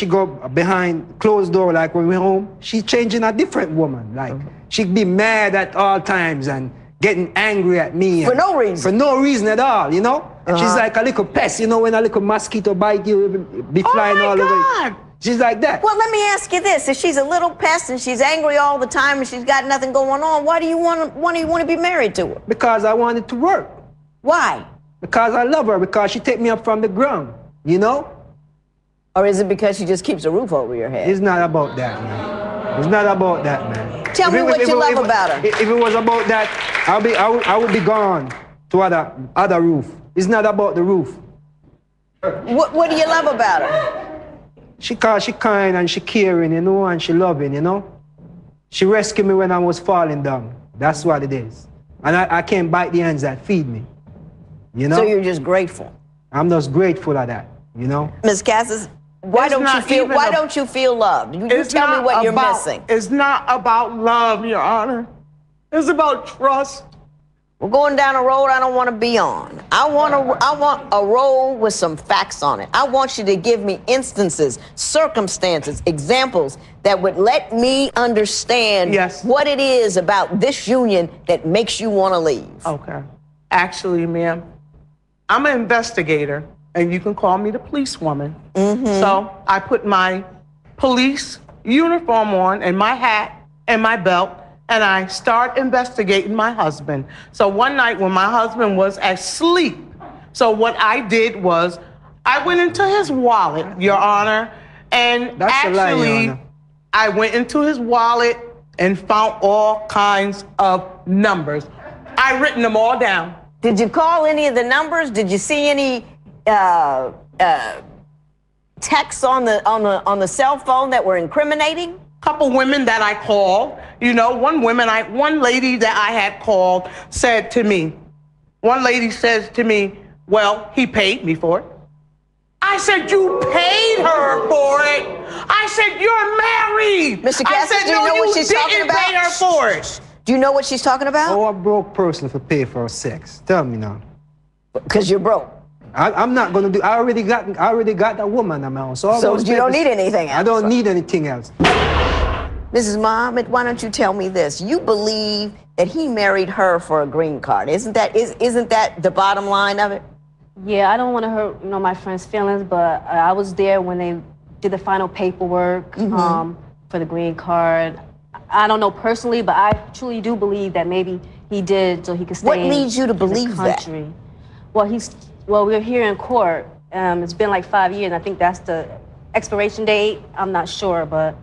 go behind closed door, like when we're home. She's changing a different woman. Like she'd be mad at all times and getting angry at me. For no reason. For no reason at all, you know? She's like a little pest, you know, when a little mosquito bite you, be flying all over. She's like that. Well, let me ask you this. If she's a little pest and she's angry all the time and she's got nothing going on, why do you want to be married to her? Because I want it to work. Why? Because I love her, because she take me up from the ground, you know? Or is it because she just keeps a roof over your head? It's not about that, man. It's not about that, man. Tell me what you love about her. If it was about that, I would be gone to other roof. It's not about the roof. What do you love about her? She kind and she caring, you know, and she loving, you know. She rescued me when I was falling down. That's what it is. And I can't bite the hands that feed me. You know? So you're just grateful. I'm just grateful of that, you know? Ms. Cassis, why don't you feel loved? You tell me what you're missing. It's not about love, Your Honor. It's about trust. We're going down a road I don't want to be on. I want a road with some facts on it. I want you to give me instances, circumstances, examples that would let me understand what it is about this union that makes you want to leave. Okay. Actually, ma'am, I'm an investigator, and you can call me the policewoman. So I put my police uniform on and my hat and my belt, and I start investigating my husband. So one night when my husband was asleep, so what I did was I went into his wallet, Your Honor, and I went into his wallet and found all kinds of numbers. I written them all down. Did you call any of the numbers? Did you see any texts on the cell phone that were incriminating? Couple women that I called, you know, one lady that I had called said to me, one lady says to me, well, he paid me for it. I said, you paid her for it. I said, you're married. Mr. Cassis, do you know what she's talking about? Pay her for it. Do you know what she's talking about? Oh, a broke person for pay for sex. Tell me now. Because you're broke. I'm not gonna do. I already got that woman in my house. So you don't need anything else. I don't need anything else. Mrs. Muhammad, why don't you tell me this? You believe that he married her for a green card. Isn't that the bottom line of it? Yeah, I don't want to hurt my friend's feelings, but I was there when they did the final paperwork for the green card. I don't know personally, but I truly do believe that maybe he did so he could stay. What leads you to believe that? Well, we're here in court. It's been like 5 years. I think that's the expiration date. I'm not sure, but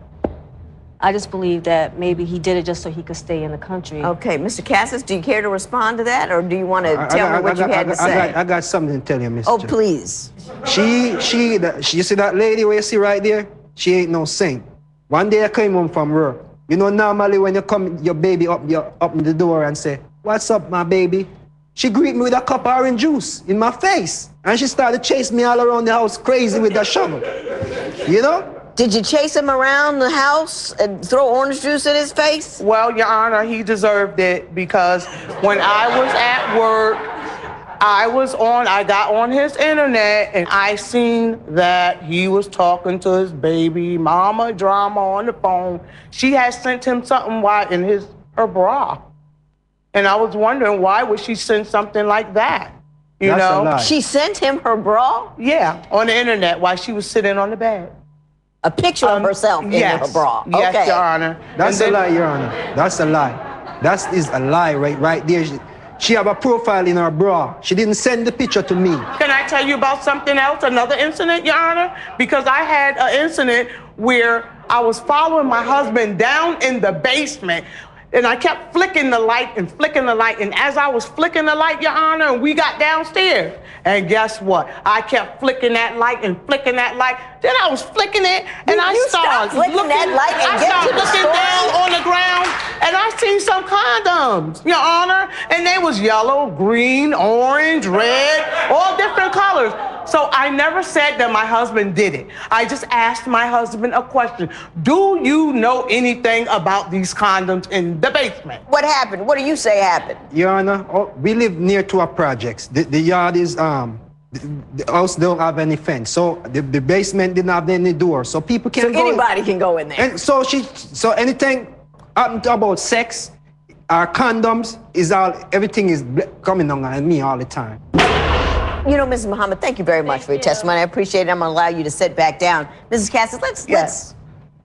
I just believe that maybe he did it just so he could stay in the country. Okay, Mr. Cassis, do you care to respond to that, or do you want to tell me what you had to say? I got something to tell you, Mr. Oh, please. You see that lady where you see right there? She ain't no saint. One day I came home from work. You know, normally when you come, your baby up in the door and say, "What's up, my baby?" She greeted me with a cup of orange juice in my face, and she started chasing me all around the house crazy with that shovel. You know? Did you chase him around the house and throw orange juice in his face? Well, Your Honor, he deserved it because when I was at work, I got on his internet and I seen that he was talking to his baby mama drama on the phone. She had sent him something in her bra. And I was wondering, why would she send something like that? You know? She sent him her bra? Yeah, on the internet while she was sitting on the bed. A picture of herself in her bra. Yes, okay. Your Honor. That's a lie, Your Honor. That's a lie. That is a lie right there. She have a profile in her bra. She didn't send the picture to me. Can I tell you about something else, another incident, Your Honor? Because I had an incident where I was following my husband down in the basement, and I kept flicking the light and flicking the light. And as I was flicking the light, Your Honor, and we got downstairs. And guess what? I kept flicking that light and flicking that light. Then I was flicking it, and I started looking that light and looking down on the ground, and I seen some condoms, Your Honor, and they was yellow, green, orange, red, all different colors. So I never said that my husband did it. I just asked my husband a question. Do you know anything about these condoms in the basement? What happened? What do you say happened? Your Honor, we live near to our projects. The yard is, the house don't have any fence. So the basement didn't have any door. So people can go. Anybody can go in there. And so anything about sex, our condoms, everything is coming on me all the time. You know, Mrs. Muhammad, thank you very much for your testimony. I appreciate it. I'm going to allow you to sit back down. Mrs. Cassis, let's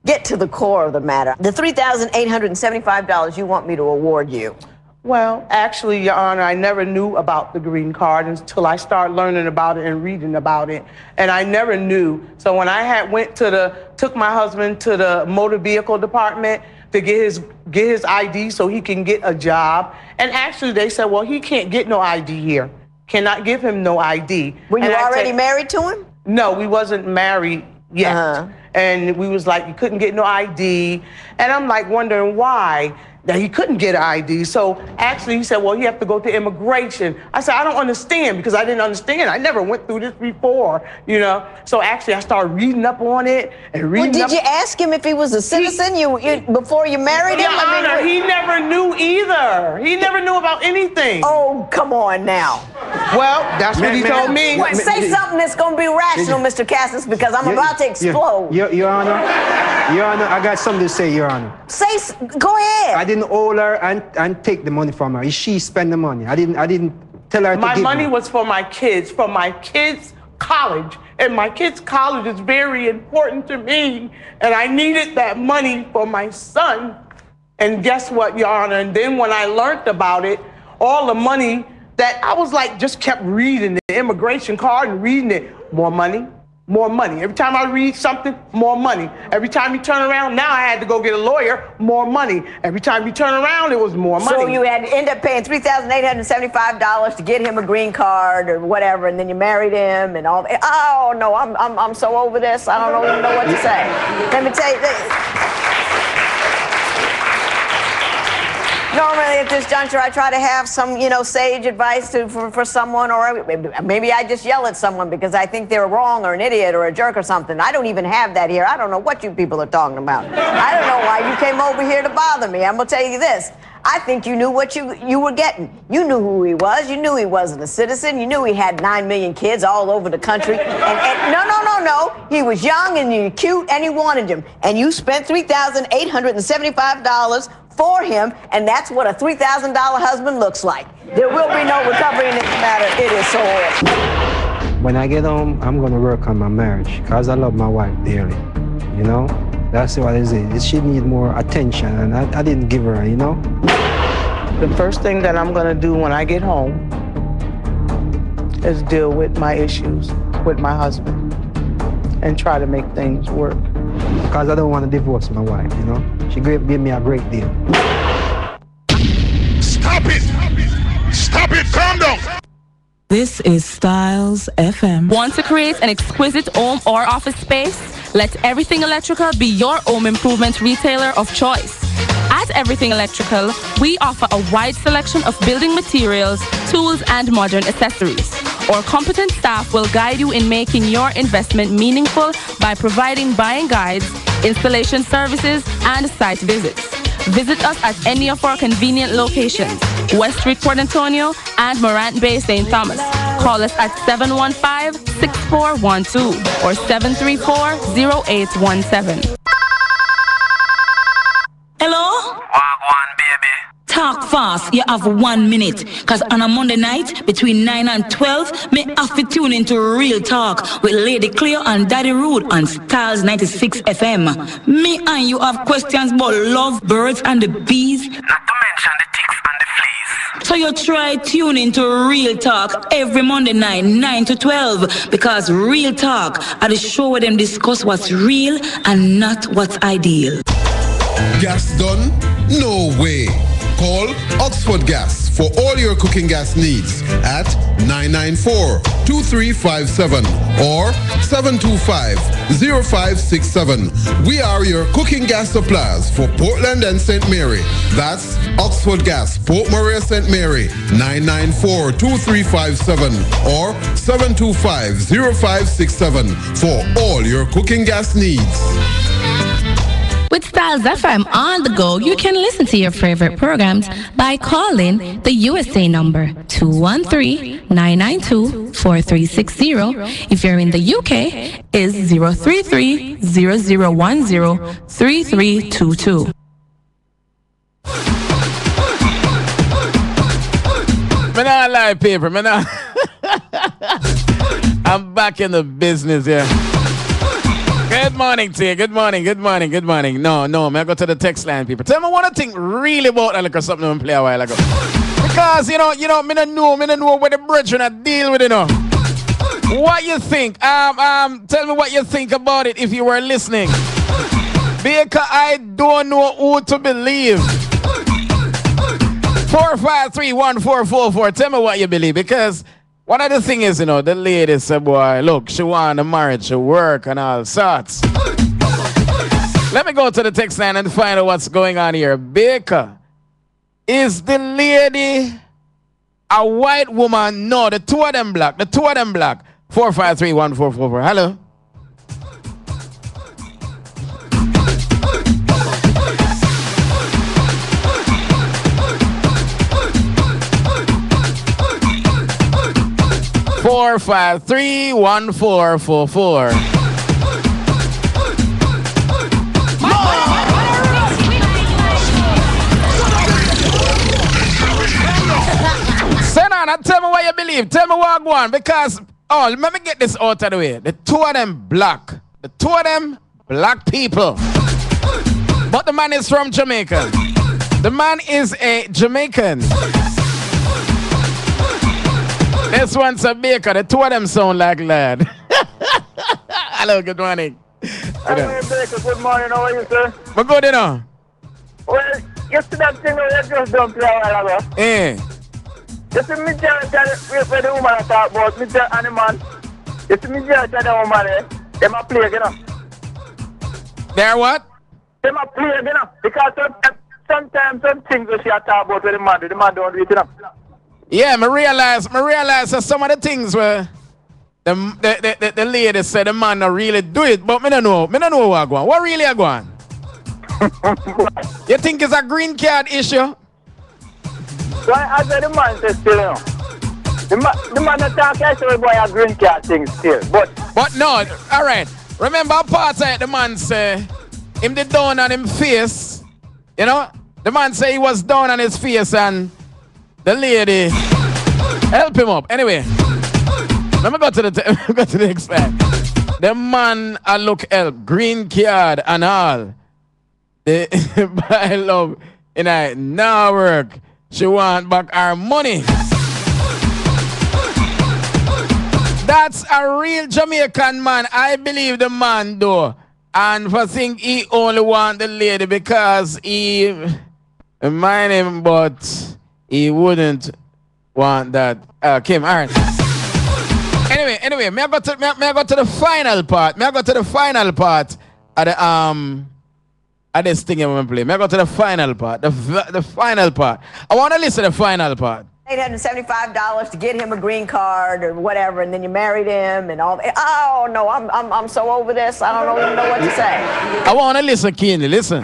get to the core of the matter. The $3,875 you want me to award you. Well, actually, Your Honor, I never knew about the green card until I started learning about it and reading about it. And I never knew. So when I took my husband to the motor vehicle department to get his ID so he can get a job. And actually they said, well, he can't get no ID here. Cannot give him no ID. Were you already married to him? No, we wasn't married yet. And we was like, you couldn't get no ID. And I'm like wondering why that he couldn't get an ID. So actually he said, well, you have to go to immigration. I said, I don't understand, because I didn't understand. I never went through this before, you know. So actually I started reading up on it and reading Well, up. did you ask him if he was a citizen before you married him? Your Honor, he never knew either. He never knew about anything. Oh, come on now. Well, that's what he told me. Well, say something that's going to be rational, Mr. Cassis, because I'm about to explode. Your Honor, I got something to say, Your Honor. Go ahead. I didn't owe her and take the money from her. She spent the money. I didn't tell her to My give money me. was for my kids' college. And my kids' college is very important to me. And I needed that money for my son. And guess what, Your Honor? And then when I learned about it, all the money that I was like, just kept reading the immigration card and reading it. More money, more money. Every time I read something, more money. Every time you turn around, now I had to go get a lawyer, more money. Every time you turn around, it was more money. So you had to end up paying $3,875 to get him a green card or whatever, and then you married him and all. Oh no, I'm so over this. I don't even know what to say. Let me tell you. Normally at this juncture, I try to have some, sage advice for someone, or maybe I just yell at someone because I think they're wrong or an idiot or a jerk or something. I don't even have that here. I don't know what you people are talking about. I don't know why you came over here to bother me. I'm going to tell you this. I think you knew what you were getting. You knew who he was. You knew he wasn't a citizen. You knew he had 9 million kids all over the country. And no. He was young and he was cute and he wanted him. And you spent $3,875 for him, and that's what a $3,000 husband looks like. There will be no recovery in this matter. It is so horrible. When I get home, I'm going to work on my marriage because I love my wife dearly. You know? That's what it is. She needs more attention, and I didn't give her, you know? The first thing that I'm going to do when I get home is deal with my issues with my husband and try to make things work. Because I don't want to divorce my wife, you know? She gave me a great deal. Stop it! Stop it! Calm down! This is Styles FM. Want to create an exquisite home or office space? Let Everything Electrical be your home improvement retailer of choice. At Everything Electrical, we offer a wide selection of building materials, tools, and modern accessories. Our competent staff will guide you in making your investment meaningful by providing buying guides, installation services, and site visits. Visit us at any of our convenient locations, West Street, Port Antonio, and Morant Bay, St. Thomas. Call us at 715-6412 or 734-0817. Hello? Wagwan, baby. Talk fast, you have 1 minute. Cause on a Monday night, between 9 and 12, me have to tune into Real Talk with Lady Cleo and Daddy Rude on Styles 96 FM. Me and you have questions about love, birds, and the bees. Not to mention the ticks and the fleas. So you try tune into Real Talk every Monday night, 9 to 12, because Real Talk are the show where them discuss what's real and not what's ideal. Gas done? No way. Call Oxford Gas for all your cooking gas needs at 994-2357 or 725-0567. We are your cooking gas suppliers for Portland and St. Mary. That's Oxford Gas, Port Maria, St. Mary, 994-2357 or 725-0567 for all your cooking gas needs. With Styles FM on the go, you can listen to your favorite programs by calling the USA number 213-992-4360. If you're in the UK, is 033-0010-3322. Me not lie, paper. Me not. I'm back in the business here. Good morning to you. Good morning. No, man, I go to the text line, people. Tell me what I think really about that, like something I play a while ago. Because, me don't know where the brethren I deal with, What you think? Tell me what you think about it if you were listening. Because I don't know who to believe. 4531444. Tell me what you believe, because one of the things is, the lady said, boy, look, she want a marriage, she work and all sorts. Let me go to the text line and find out what's going on here. Baker, Is the lady a white woman? No, the two of them black. The two of them black. 4531444. Hello. Four, 5, 3, 1, 4, 4, 4. Senan, tell me what you believe. Tell me what I go on. Because, let me get this out of the way. The two of them black. The two of them black people. But the man is from Jamaica. The man is a Jamaican. This one's a baker. The two of them sound like lad. Hello, good morning. Hello, Baker. Good morning. How are you, sir? I'm good, you know. Well, yesterday thing you just done play a while ago. Eh. You see me just where the woman talk about me and the man. You see me just the woman them a play, you know. They're what? Them a play, you know. Because sometimes some things that she talk about with the man don't do it, you know. Yeah, I realize that some of the things where the lady said the man not really do it, but me don't know what going on. What really are going on? You think it's a green card issue? So I said the man says still, you know. The man not talk actually about a green card thing still, but no, alright. Remember apartheid, the man say him the down on him face. You know? The man say he was down on his face and the lady help him up. Anyway, let me go to the next slide. The man I look help, green card and all. I love, now work. She want back our money. That's a real Jamaican man. I believe the man though. And for think he only want the lady because he mind him, but he wouldn't want that. Kim, all right. Anyway, may I go to the final part. May I go to the final part of the of this thing I'm gonna play. May I go to the final part. The final part. I want to listen to the final part. $875 to get him a green card or whatever, and then you married him and all. Oh no, I'm so over this. I don't even know what to say. I want to listen, Keenly. Listen.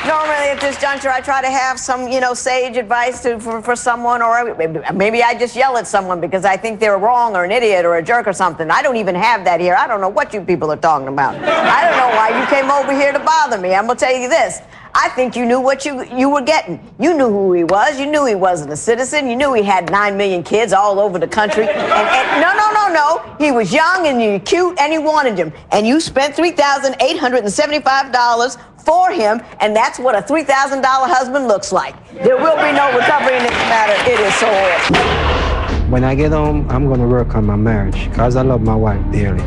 Normally at this juncture, I try to have some, sage advice for someone, or maybe I just yell at someone because I think they're wrong or an idiot or a jerk or something. I don't even have that here. I don't know what you people are talking about. I don't know why you came over here to bother me. I'm going to tell you this. I think you knew what you were getting. You knew who he was. You knew he wasn't a citizen. You knew he had 9 million kids all over the country. And no. He was young and you cute and he wanted him. And you spent $3,875 for him, and that's what a $3,000 husband looks like. There will be no recovery in this matter. It is so horrible. When I get home, I'm going to work on my marriage because I love my wife dearly.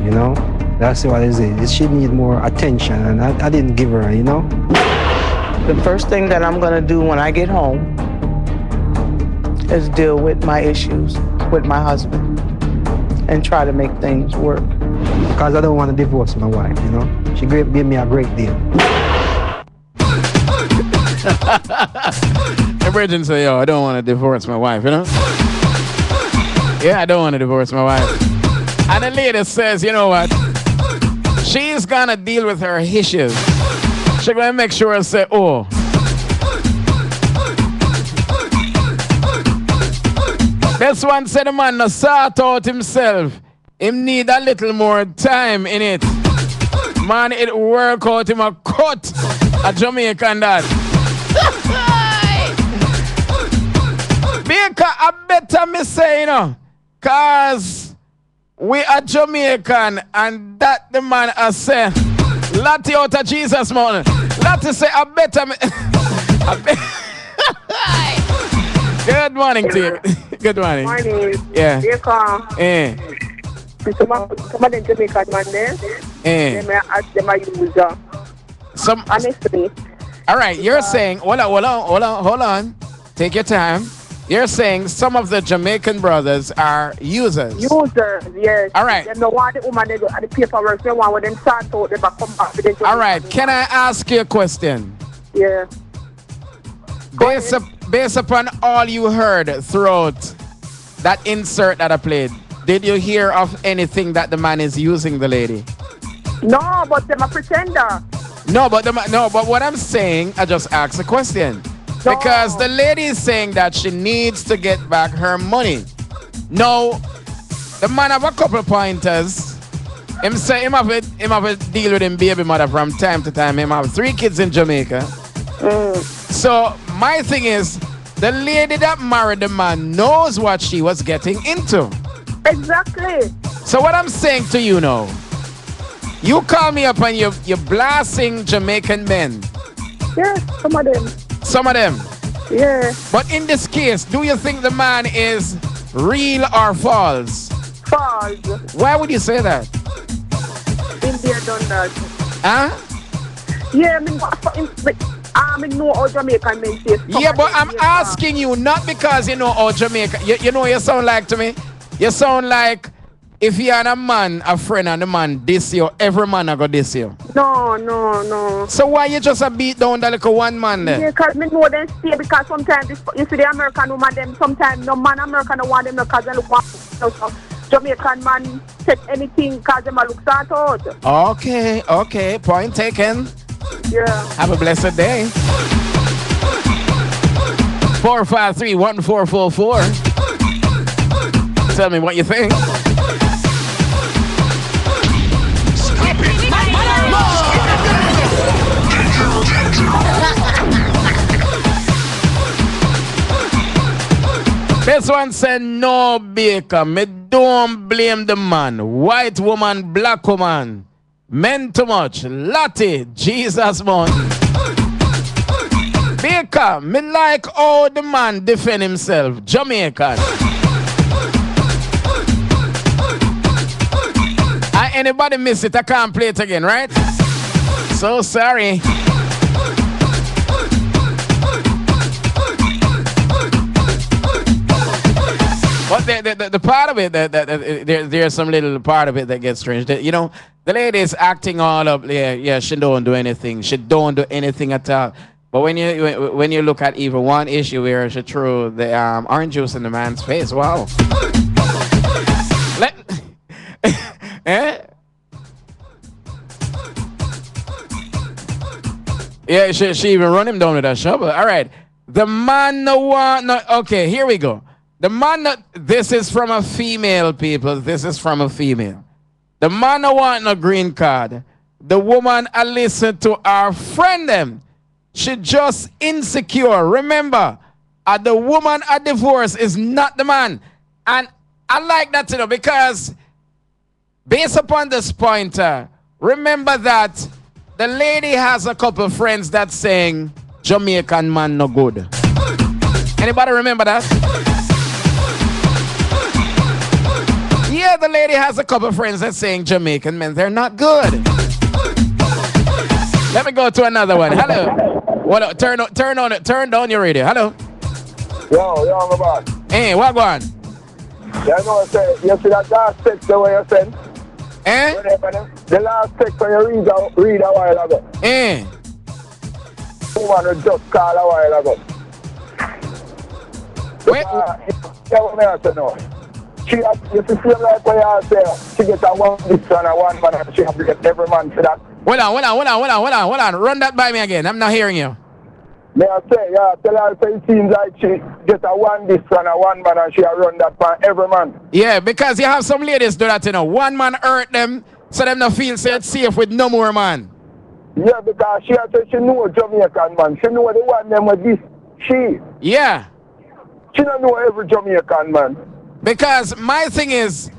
You know? That's what it is. She needs more attention, and I didn't give her, you know? The first thing that I'm going to do when I get home is deal with my issues with my husband and try to make things work. Because I don't want to divorce my wife, you know? She gave me a great deal. The virgin say, yo, I don't want to divorce my wife, you know? Yeah, I don't want to divorce my wife. And the lady says, you know what? She's going to deal with her issues. She's going to make sure and say, oh. This one said the man no sort out himself. Him need a little more time in it. Man, it work out him a cut a Jamaican that. Baker, I better me say, cause we are Jamaican and that the man has said, Lottie out of Jesus, man. Lottie say, I better me. Good morning to you. Good morning. Morning. Yeah. Here come. Some of the Jamaican man there. Them I use some honestly. All right, you're saying hold on. Take your time. You're saying some of the Jamaican brothers are users. Users, yes. All right. They don't want the woman they do and the paperwork they want when them start out they come back with the All right, can I ask you a question? Yeah. Based upon all you heard throughout that insert that I played, did you hear of anything that the man is using the lady? No, but I'm a pretender. No, but what I'm saying, I just asked a question. No. Because the lady is saying that she needs to get back her money. No, the man have a couple pointers. Him say him have a deal with him baby mother from time to time. Him have 3 kids in Jamaica. So my thing is, the lady that married the man knows what she was getting into. Exactly. So what I'm saying to you now, you call me up and you're blasting Jamaican men. Yeah, some of them. Some of them? Yeah. But in this case, do you think the man is real or false? False. Why would you say that? India done that. Huh? Yeah, I know how Jamaican men say. Yeah, but I'm asking you, not because you know how Jamaica. You know you sound like to me? You sound like if you're a man, a friend, and the man diss you, every man go diss you. No. So why you just a beat down the little one man then? Yeah, because me know them stay because sometimes you see the American woman them sometimes no man American don't want them because they look so Jamaican man take anything because them look start out. Okay, point taken. Yeah. Have a blessed day. 453-1444. Tell me what you think. This one said, no, Baker, me don't blame the man. White woman, black woman. Men too much. Lottie, Jesus, man. Baker, me like how the man defend himself. Jamaican. Anybody miss it? I can't play it again, right? So sorry. But the part of it, there's some little part of it that gets strange. You know, the lady is acting all up. Yeah, she don't do anything. She don't do anything at all. But when you look at even one issue where she threw the orange juice in the man's face, wow. Eh? Yeah, she even run him down with a shovel. All right. The man okay, here we go. The man this is from a female, people. This is from a female. The man no want no green card. The woman I listen to our friend them. She just insecure. Remember, the woman at divorce is not the man. And I like that to know because based upon this pointer, remember that the lady has a couple friends that saying Jamaican man no good. Anybody remember that? Yeah, the lady has a couple friends that saying Jamaican men, they're not good. Let me go to another one. Hello. What? Turn down your radio. Hello. Yo, my boss. Hey, what going? Yeah, no, you see that last text the way you sent? Eh? The last text when you read a while ago. Eh? Woman just call a while ago. Wait. Yeah, what I say now? She has, you feel like what you say, she gets a one this and a one man and she has to get every man for that. Hold on. Run that by me again. I'm not hearing you. May I say, yeah, tell her it seems like she gets a one this and a one man and she has run that for every man. Yeah, because you have some ladies do that, you know. One man hurt them, so them not feel safe with no more man. Yeah, because she has said she know Jamaican man. She know the one them with this. She. Yeah. She don't know every Jamaican man. Because my thing is,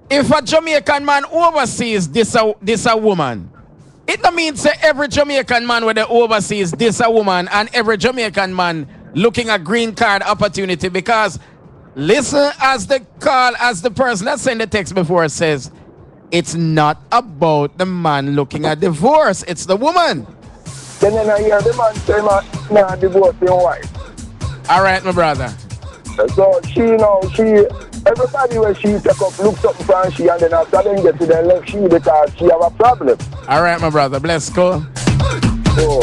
if a Jamaican man overseas this a woman, it don't mean say every Jamaican man with the overseas this a woman and every Jamaican man looking at green card opportunity. Because listen as the person that sent the text before says, it's not about the man looking at divorce, it's the woman. Then I hear the man say, nah, divorce your wife. All right, my brother. So everybody when she take up, look something from she and then after then get to the left she because she have a problem. All right, my brother. Bless, cool. So,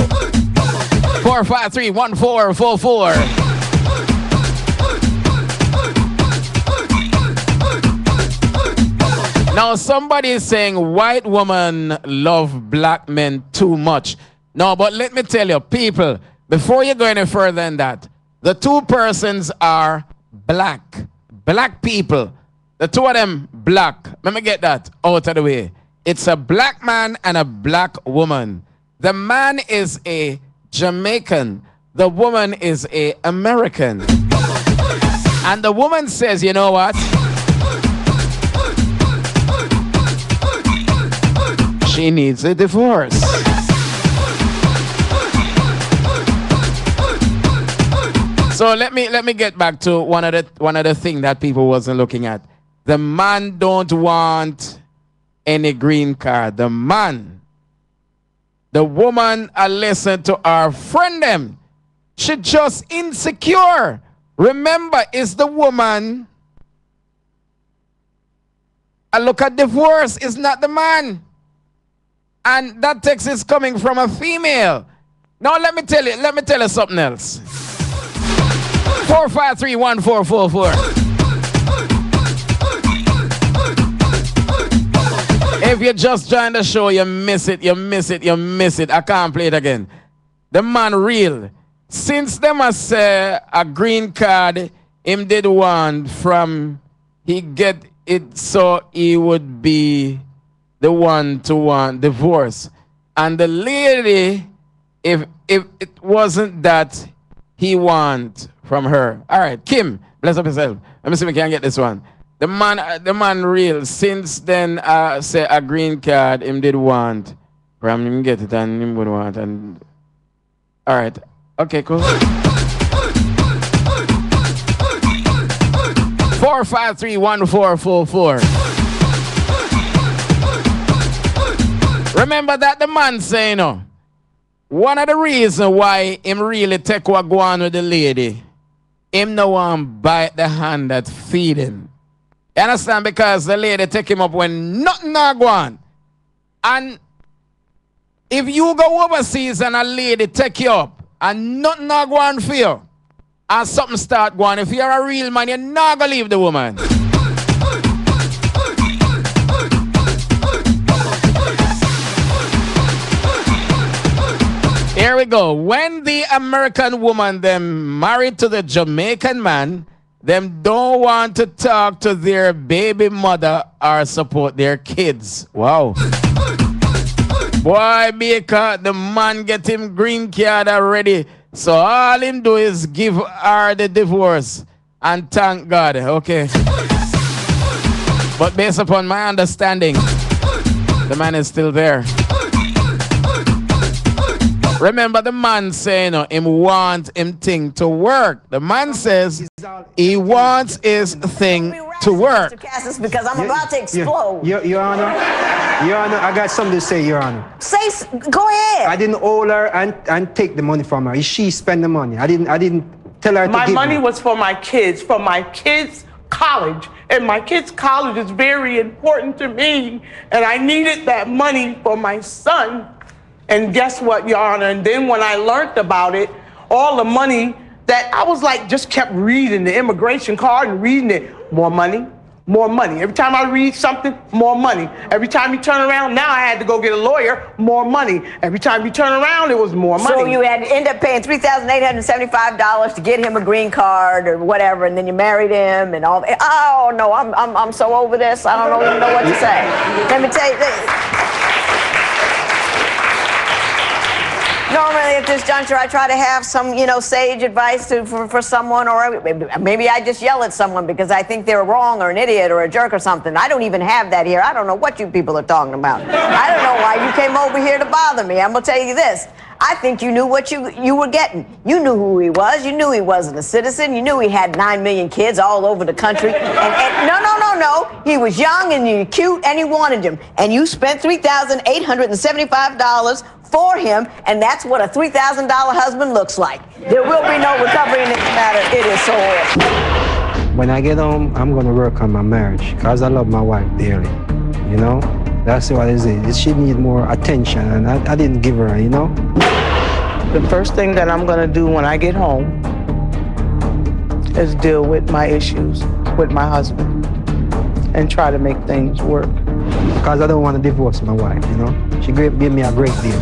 453-1444. Now somebody is saying white women love black men too much. No, but let me tell you, people, before you go any further than that, the two persons are black. Black people. The two of them black. Let me get that out of the way. It's a black man and a black woman. The man is a Jamaican. The woman is a American. And the woman says, you know what? She needs a divorce. So let me get back to one of the things that people wasn't looking at. The man don't want any green card. The man. The woman, I listen to our friend them. She just insecure. Remember, it's the woman. I look at divorce, it's not the man. And that text is coming from a female. Now let me tell you something else. 453-1444. If you just joined the show, you miss it. I can't play it again. The man real. Since them as a green card, him did one from he get it so he would be the one to want divorce. And the lady, if it wasn't that he want from her. All right, Kim, bless up yourself. Let me see if we can get this one. The man real. Since then, say a green card, him did want. From him get it and him would want. And all right, okay, cool. 453-1444. Remember that the man say, no. One of the reasons why him really take what go on with the lady, him no one bite the hand that feed him. You understand? Because the lady take him up when nothing not go on. And if you go overseas and a lady take you up and nothing not go on for you, and something start going, if you're a real man, you're not going to leave the woman. Here we go. When the American woman them married to the Jamaican man, them don't want to talk to their baby mother or support their kids. Wow. Boy, because the man get him green card already. So all him do is give her the divorce and thank God. Okay. But based upon my understanding, the man is still there. Remember the man saying, him want him thing to work. The man says he wants his thing to work. Mr. Cassis, because I'm about to explode. Your Honor, I got something to say, Your Honor. Go ahead. I didn't owe her and take the money from her. She spent the money. I didn't tell her to give My money me. was for my kids' college. And my kids' college is very important to me. And I needed that money for my son. And guess what, Your Honor? And then when I learned about it, all the money that I was like, just kept reading the immigration card and reading it. More money, more money. Every time I read something, more money. Every time you turn around, now I had to go get a lawyer, more money. Every time you turn around, it was more money. So you had to end up paying $3,875 to get him a green card or whatever, and then you married him and all. Oh no, I'm so over this. I don't even know what to say. Let me tell you. Normally at this juncture, I try to have some, sage advice for someone, or maybe I just yell at someone because I think they're wrong or an idiot or a jerk or something. I don't even have that here. I don't know what you people are talking about. I don't know why you came over here to bother me. I'm going to tell you this. I think you knew what you were getting. You knew who he was. You knew he wasn't a citizen. You knew he had 9 million kids all over the country. And no. He was young and you cute and he wanted him. And you spent $3,875 for him, and that's what a $3,000 husband looks like. There will be no recovery in this matter. It is so awful. When I get home, I'm going to work on my marriage because I love my wife dearly. That's what it is. She needs more attention, and I didn't give her, The first thing that I'm gonna do when I get home is deal with my issues with my husband and try to make things work. Because I don't want to divorce my wife, you know. She gave me a great deal.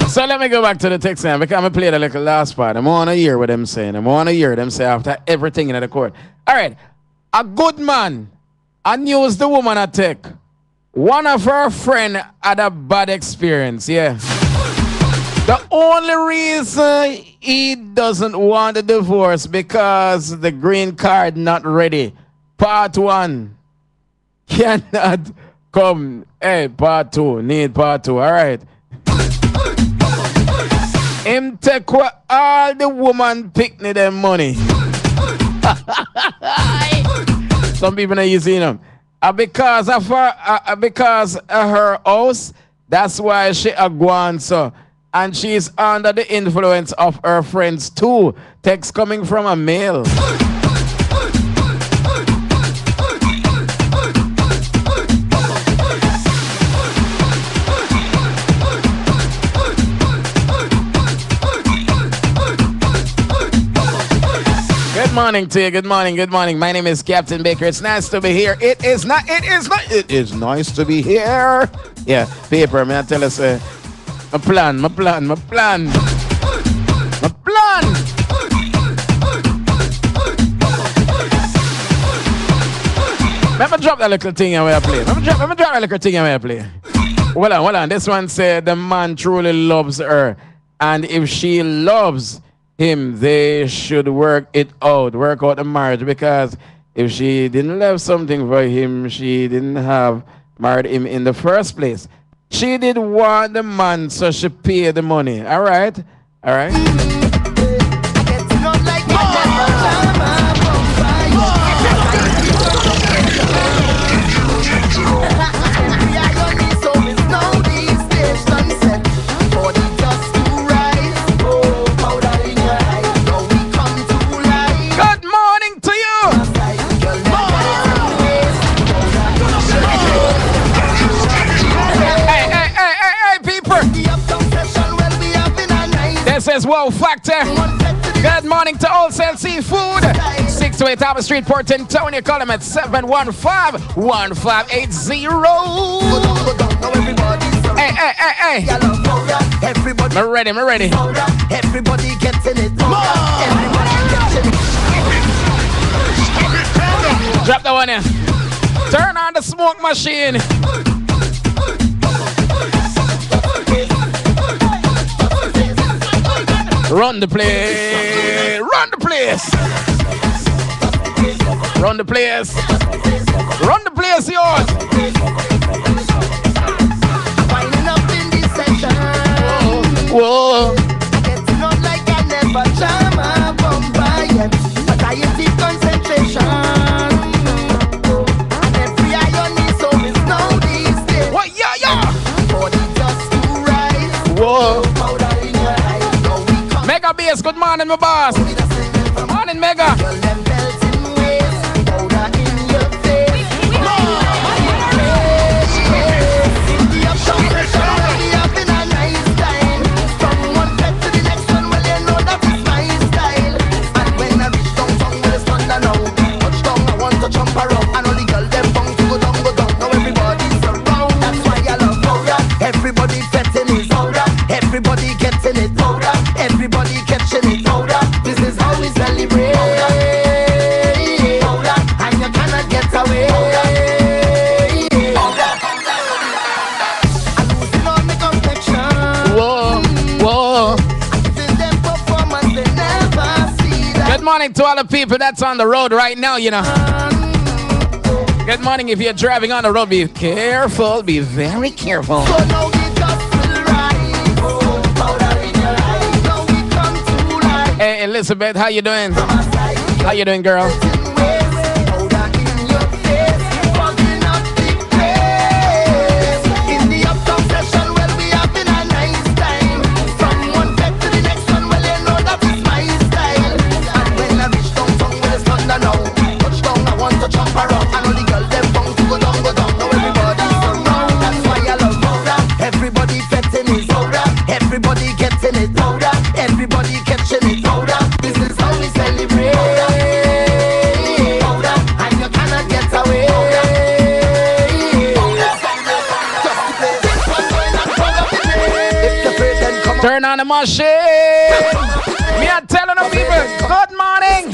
So let me go back to the text now because I'm going to play the little last part. I'm on to hear what them saying. I'm on to hear them say after everything in the court. All right. A good man unused the woman at tech. One of her friend had a bad experience, yeah. The only reason he doesn't want a divorce because the green card not ready. Part 1 cannot come. Hey, part 2 need part 2. All right. Him take all the woman picnic them money. Some people are using them. Because of her house, that's why she a gone so. And she's under the influence of her friends too. Text coming from a male. Good morning to you. Good morning. Good morning. My name is Captain Baker. It's nice to be here. It is nice to be here. Yeah, paper, man. I tell us, my plan. Let me drop that little thing and we play. Let me drop that little thing and we play. Hold on. This one said the man truly loves her. And if she loves him, they should work out the marriage, because if she didn't love something for him, she didn't have married him in the first place. She did want the man, so she paid the money. All right. Says wow factor. Good morning to Wholesale Seafood. 628 Albert Street, Port Antonio. Call them at 715-1580. Hey. Me ready. Everybody gets in it. Drop the one in. Turn on the smoke machine. Run the place. Run the place, yours. Winding up in this session. Whoa. It's not like I never jam a bumper yet, but I deep concentration. And every iron is so is now these days. What? Yeah. Body just to rise. Whoa. Powder in your eyes. Mega Bass, good morning, my boss. Good morning, Mega. Everybody getting it powder. Everybody getting it powder. Everybody catching it powder. This is how we celebrate powder. And you cannot get away powder. I'm losing all my complexion. Whoa. Giving them performance they never see that. Good morning to all the people that's on the road right now, you know. Good morning. If you're driving on the road, be careful. Be very careful. So now we just feel right. Powder in your eyes. Now we come to life. Hey, Elizabeth, how you doing? How you doing, girl? Powder in your face. Fogging up the place. In the uptown session, well, we having a nice time. From one bed to the next one, well, you know that is my style. And when I reach downtown, well, it's thunder now. Touchdown, I want to jump around. I know the girl, them bound to go down. Now everybody's around. That's why I love powder. Everybody fetting catching it. Powder, everybody catching it. Powder, this is how we celebrate. Powder, and you cannot get away. Turn on the machine. Me are telling the people, good morning.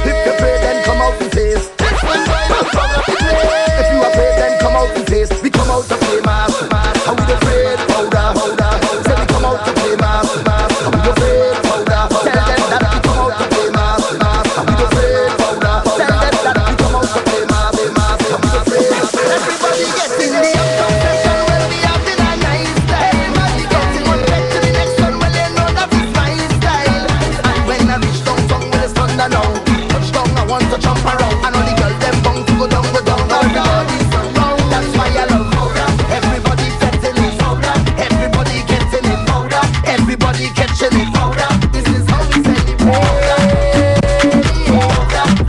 If you pray, then come out the face. If you are afraid, then come out the face. We come out to play mass. How we afraid? Powder. Say we come out to play mass. How we afraid? Powder. Tell them that we come out to play mass. How we afraid? Powder. Tell them that we come out to play mass. How we afraid? Everybody gets in the uptown session. Well, we having a nice time. Everybody getting one back to the next one. Well, they know that it's my style. And when I reach downtown, well, it's thunder now. Touchdown, I want to jump around. And all the girls them bound to go down. Everybody's around. That's why I love powder. Everybody getting it. Powder. Everybody getting it. Powder. Everybody catching it. Powder. This is how we celebrate. Powder.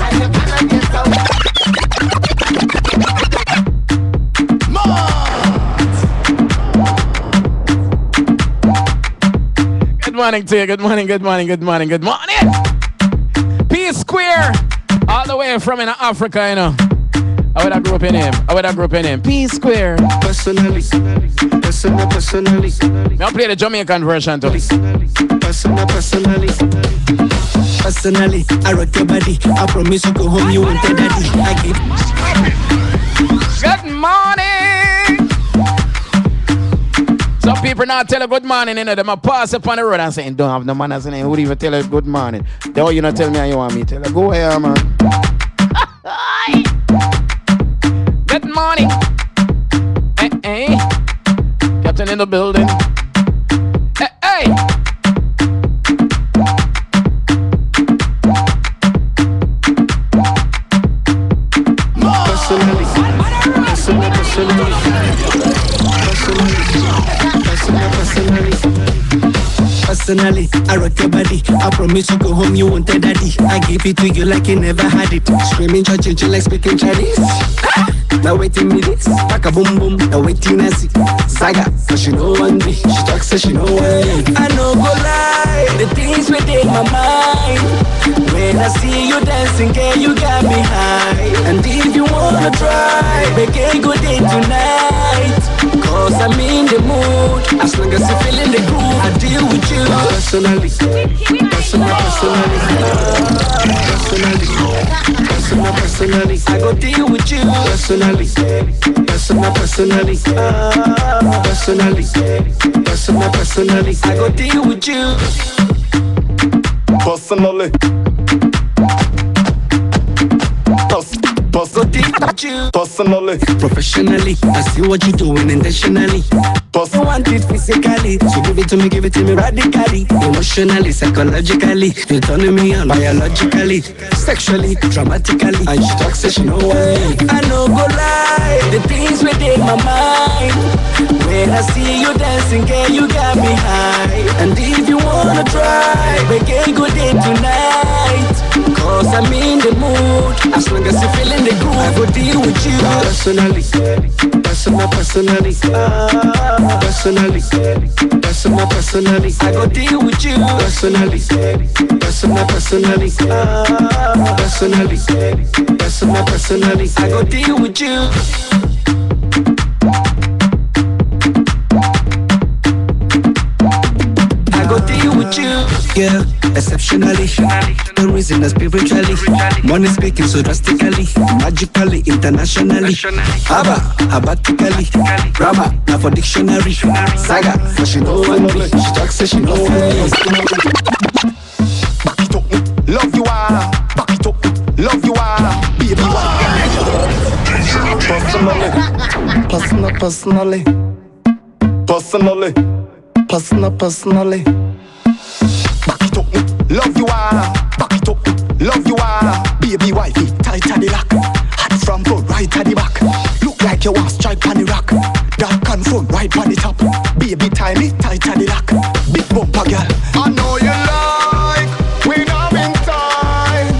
And you cannot get out. Good morning to you. Good morning. P Square. All the way from in Africa, you know. I would have grew up in him. P Square. Personally. I'll play the Jamaican version too. Personally, I rock your body. I promise you go home, you won't tell daddy. I give. Good morning. Some people now tell a good morning, you know, them a pass up on the road and saying, don't have no manners in it. Who would even tell a good morning? Then you not tell me how you want me. Tell her, go here, man. Good morning. Hey. Captain in the building. Hey. Personally, I rock your body. I promise you go home, you won't tell daddy. I give it to you like you never had it. Screaming, church, like speaking Chinese. Now waiting me this, pack a boom boom. Now waiting I see Zaga, cause she know one day. She talks so she know way. I know go lie, the things within my mind. When I see you dancing, girl, you got me high. And if you wanna try, make a good day tonight. Cause I'm in the mood. As long as you feeling the groove, I deal with you. Personally, I go deal with you. Personally, I go deal with you. Personally. Personally, professionally, I see what you're doing intentionally. I want it physically, so give it to me radically. Emotionally, psychologically, you're turning me on biologically, sexually, dramatically. And she talks, so she know why. I know go lie, the things within my mind. When I see you dancing, girl, you got me high. And if you wanna try, make a good day tonight. Cause I'm in the mood. As long as you're feeling the groove, I go deal with you. Personally, I go deal with you. Personally, I go deal with you. I go deal with you. Yeah, exceptionally. No reason spiritually. Money speaking so drastically. Magically, internationally. Abatically. Grammar, now for dictionary. Saga, so she know one me. She talks, so she know one. Back it up, love you all. Back it up, love you all. Baby, what? Personally. Back it up, love you all. Back it up, love you all. Baby wifey, tight at the lock. Hot from front, right at the back. Look like you want strike on the rock. Dark and front, right on the top. Baby tiny, tight at the lock. Big bumper girl. I know you like when I'm in time.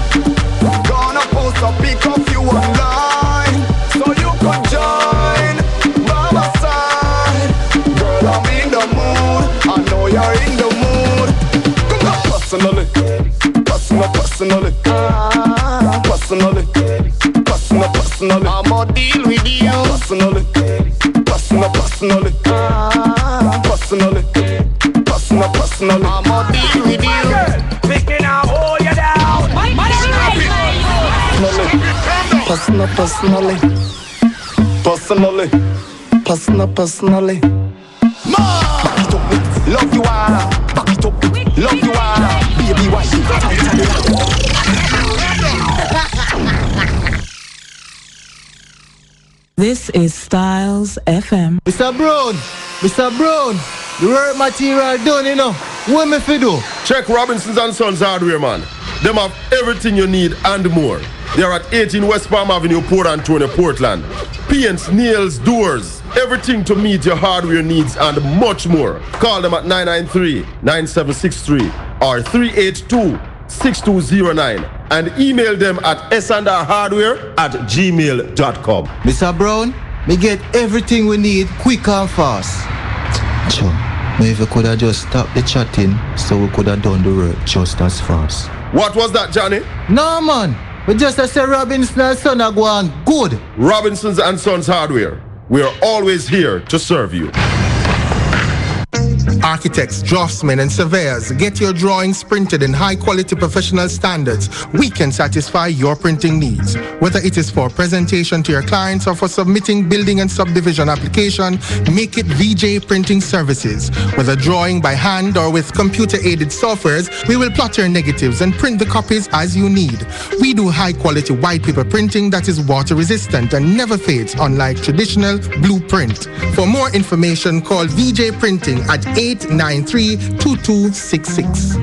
Gonna post a pic of you online, so you could join by my side. Girl, I'm in the mood. personally. Personally. Personally. Back it up, love you all. Back it up, love you all. Baby, why you tight? This is Styles FM. Mr. Brown, the work material done, you know. What me fi do? Check Robinson's and Sons Hardware, man. Them have everything you need and more. They are at 18 West Palm Avenue, Port Antonio, Portland. Paints, nails, doors, everything to meet your hardware needs and much more. Call them at 993-9763 or 382-6209 and email them at sandrhardware@gmail.com. Mr. Brown, me get everything we need quick and fast. Sure, maybe we could have just stopped the chatting so we could have done the work just as fast. What was that, Johnny? No, man. We just say Robinson and Son are going good. Robinson's and Sons Hardware. We are always here to serve you. Architects, draftsmen, and surveyors, get your drawings printed in high-quality professional standards. We can satisfy your printing needs. Whether it is for presentation to your clients or for submitting building and subdivision application, make it VJ Printing Services. Whether drawing by hand or with computer-aided softwares, we will plot your negatives and print the copies as you need. We do high-quality white paper printing that is water-resistant and never fades, unlike traditional blueprint. For more information, call VJ Printing at 893-2266.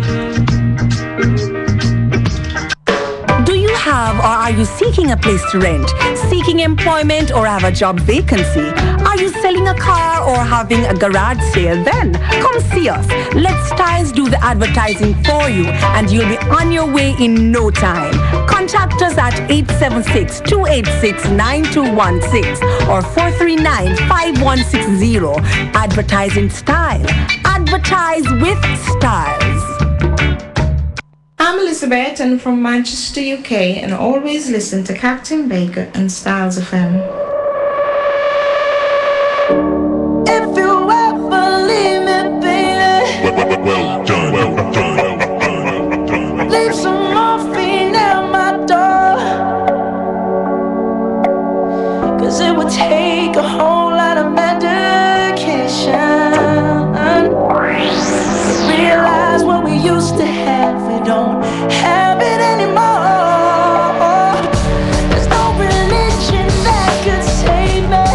Do you have or are you seeking a place to rent, seeking employment or have a job vacancy? Are you selling a car or having a garage sale? Then come see us. Let Styles do the advertising for you and you'll be on your way in no time. Contact us at 876-286-9216 or 439-5160. Advertising Style. Advertise with Styles. I'm Elizabeth and from Manchester, UK, and always listen to Captain Baker and Styles FM. If you ever leave me, baby, Well done. leave some morphine at my door. 'Cause it would take a whole lot of medication to realize what we used to have. We don't have it anymore. There's no religion that could save me.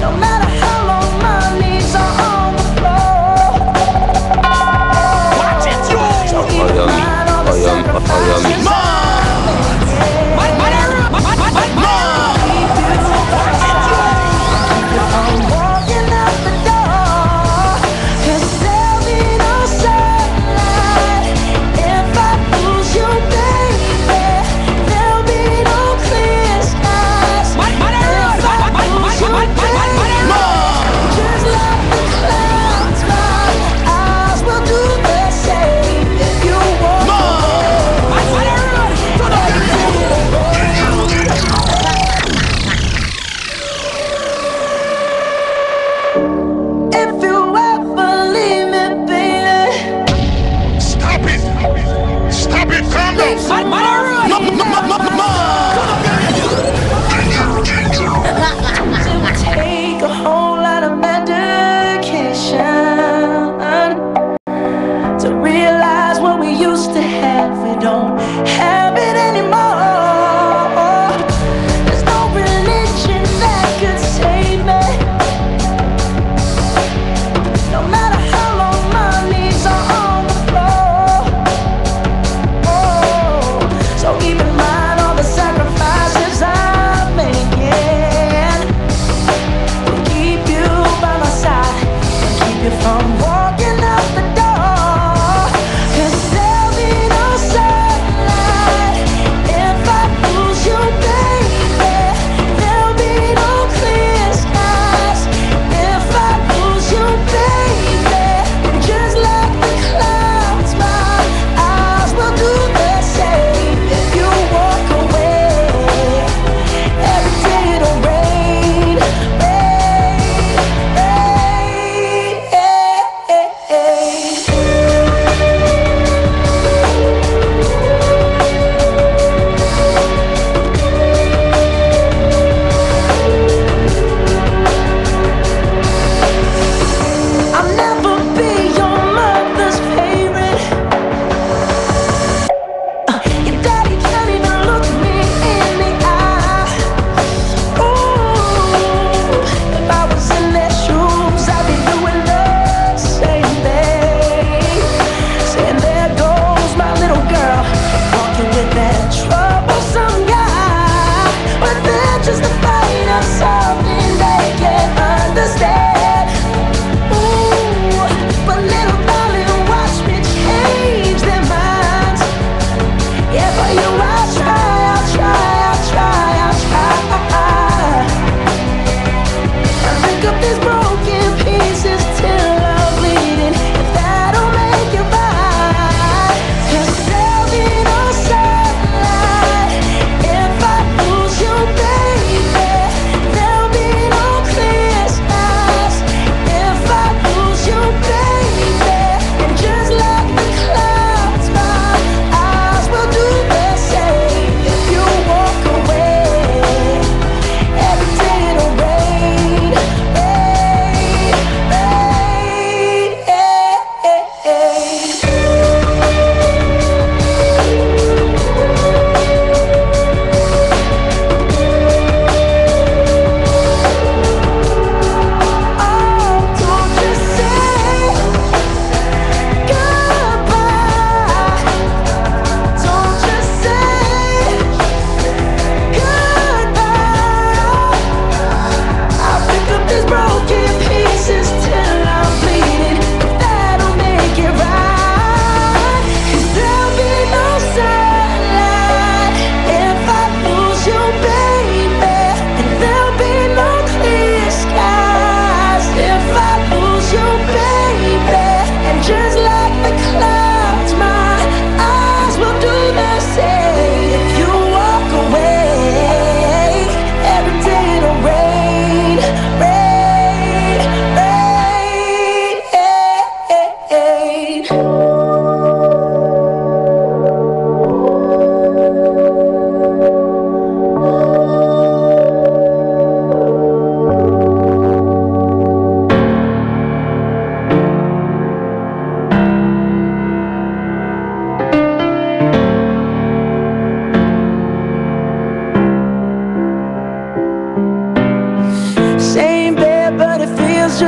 No matter how long my knees are on the floor. Watch it, you! I'm walking out the door. 'Cause there'll be no sunlight if I lose you, baby. There'll be no clear skies if I lose you, baby. Just like the clouds, my eyes will do the same if you want more. If you ever leave me, baby, Stop it! Stop it! Calm down! it would take a whole lot of medication to realize what we used to have. We don't have it anymore. There's no religion that could save me. No matter how long my knees are on the floor. Oh.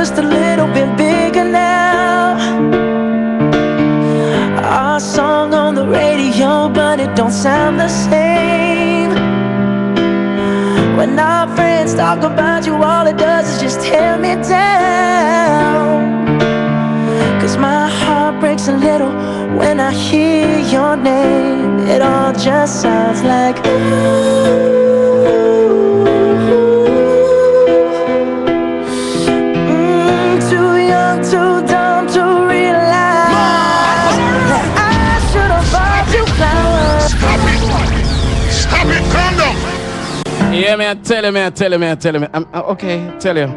just a little bit bigger now. Our song on the radio, but it don't sound the same. When our friends talk about you, all it does is just tear me down. Cause my heart breaks a little when I hear your name. It all just sounds like ooh. Too young, too dumb to realize that I should have bought you flowers. Stop it! Stop it! Calm down! Yeah, man, tell you. Okay, tell you.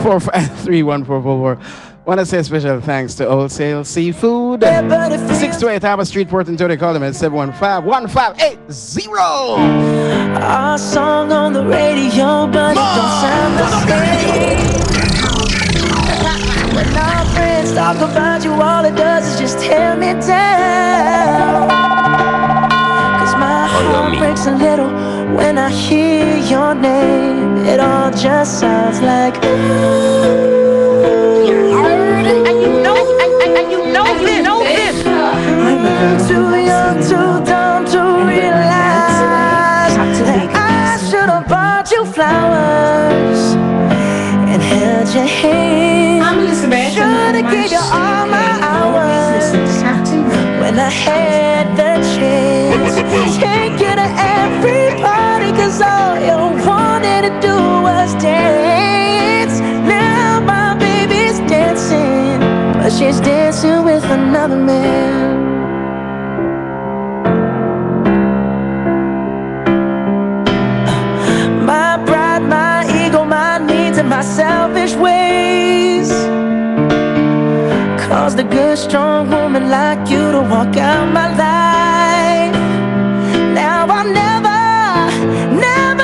4531444. Want to say special thanks to Wholesale Seafood. 628 Harbour Street, Port and Tony. Call them at 715-1580. Our song on the radio, but it don't sound the same. When our friends talk about you, all it does is just tear me down. Cause my heart breaks a little when I hear your name. It all just sounds like ooh. Too young, too dumb to realize that I should have bought you flowers and held your hand. I'm Elizabeth. Should have gave you all my hours when I had the chance. Take you to every party, cause all you wanted to do was dance. Now my baby's dancing, but she's dancing with another man. My pride, my ego, my needs, and my selfish ways caused a good, strong woman like you to walk out my life. Now I'll never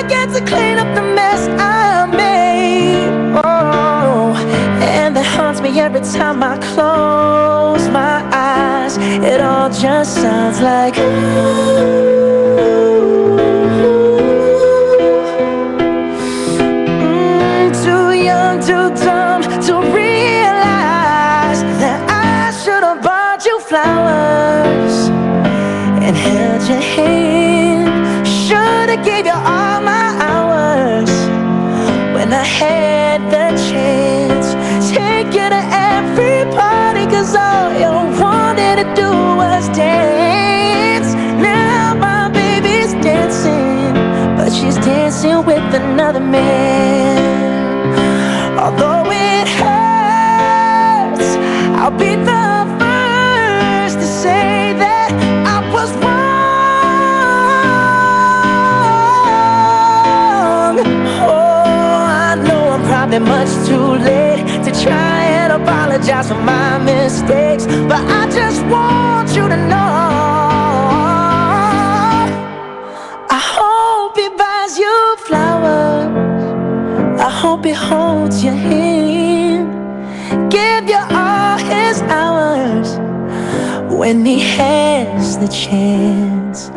get to clean up the mess I made. Oh, and that haunts me every time I close my eyes. It all just sounds like ooh. Too young, too dumb to realize that I should have bought you flowers and held your hand. Should have gave you all my hours when I had the chance. Take you to every party, cause all you wanted to do was dance. Now my baby's dancing, but she's dancing with another man. Although it hurts, I'll be the first to say that I was wrong. Oh, I know I'm probably much too late to try and apologize for my mistakes, but I just want you to know I hope he buys you flowers. I hope he holds your hand, give you all his hours when he has the chance.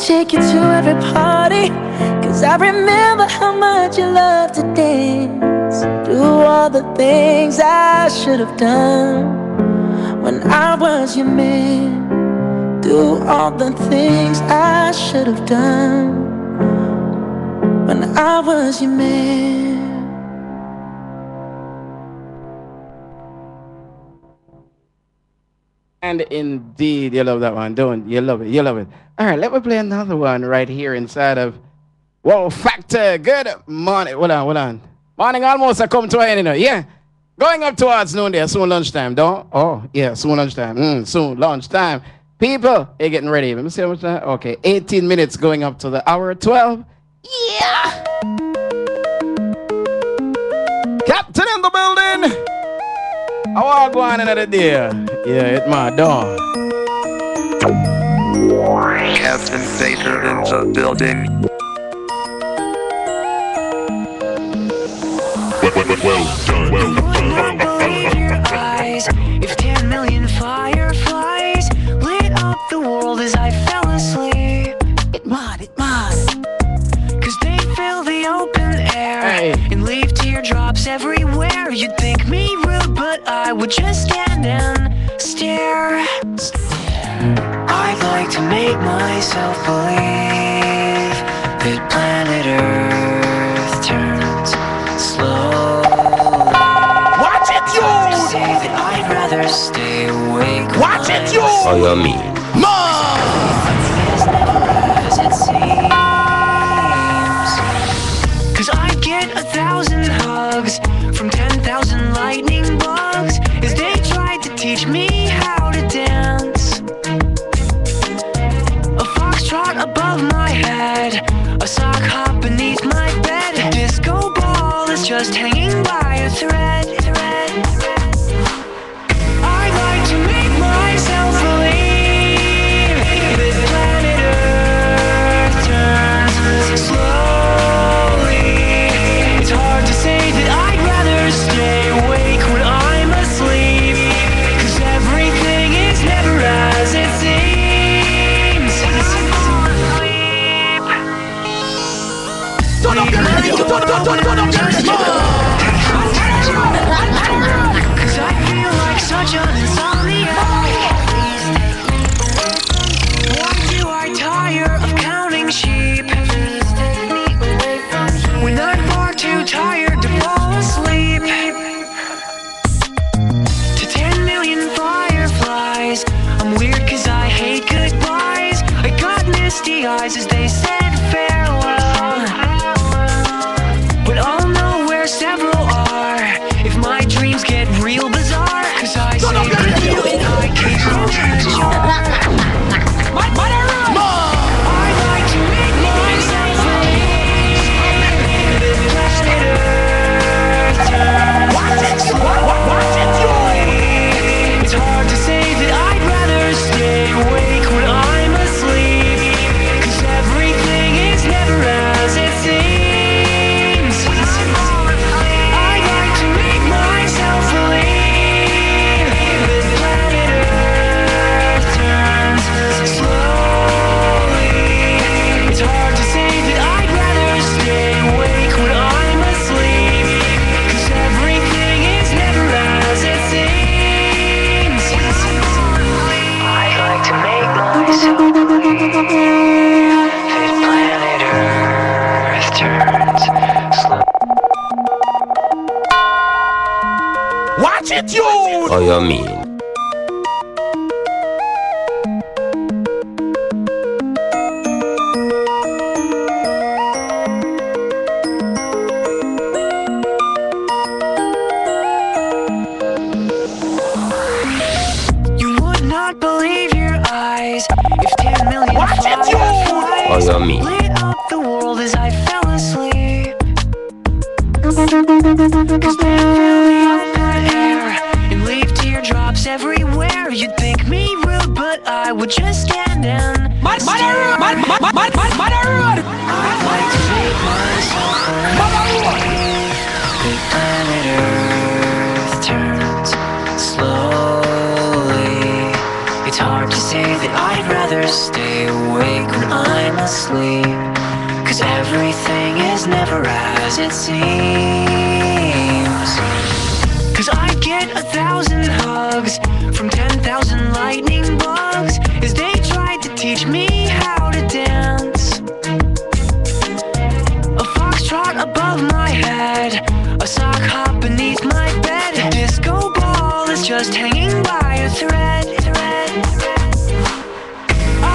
Take you to every party, cause I remember how much you love to dance. Do all the things I should have done when I was your man. Do all the things I should have done when I was your man. And indeed, you love that one, don't you? Love it, you love it. All right, let me play another one right here inside of Wow Factor. Good morning. Hold on. Morning almost, I come to an end, you know. Yeah, going up towards noon there, soon lunchtime, don't? Oh, yeah, soon lunchtime. Soon lunchtime. People, you're getting ready. Let me see how much time. Okay, 18 minutes going up to the hour 12. Yeah! Captain in the building! How are you going another day? Yeah, it's my dawn. Captain Baker in the building. Well done. If 10 million fireflies lit up the world as I fell asleep, it must. Cause they fill the open air and leave teardrops teardrops everywhere. You'd think me rude, but I would just stand and stare. I'd like to make myself believe that planet Earth turns slowly. Watch it, you! To say that I'd rather stay awake. Watch it, you! Oh, you mean? As never as it seems. 'Cause I get 1,000 hugs from 10,000 lightning bugs as they tried to teach me how to dance. A foxtrot above my head, a sock hop beneath my bed. A disco ball is just hanging by a thread. I'd like to make myself believe that planet Earth turns slowly. It's hard to say that I'd rather stay awake when I'm asleep, 'cause everything is never as it seems. Turn up your radio, turn up your radio. 'Cause I feel like such an insomniac. Why do I tire of counting sheep when I'm far too tired to fall asleep? To 10 million fireflies, I'm weird 'cause I hate goodbyes. I got misty eyes as they said farewell, but I'll know where several are if my dreams get real bizarre. 'Cause I say radio and I keep no treasure. I'd like to make myself believe that planet Earth turns slowly. It's hard to say that I'd rather stay awake when I'm asleep, 'cause everything is never as it seems. I'd like to make myself believe that planet Earth turns slowly. It's hard to say that I'd rather stay awake when I'm asleep, 'cause everything is never as it seems. I'd like to make myself believe that planet Earth turns slowly. Watch it, you! Oh, you mean? You would not believe your eyes if 10 million fireflies lit up the world as I fell asleep. 'Cause they fill the open air and leave teardrops everywhere. You'd think me rude, but I would just stand and stare. I'd like to make myself believe that planet Earth turns slowly. It's hard to say that I'd rather stay awake when I'm asleep, 'cause everything is never as it seems. 'Cause I get 1,000 hugs from 10,000 lightning bugs as they tried to teach me how to dance. A foxtrot above my head, a sock hop beneath my bed. A disco ball is just hanging by a thread.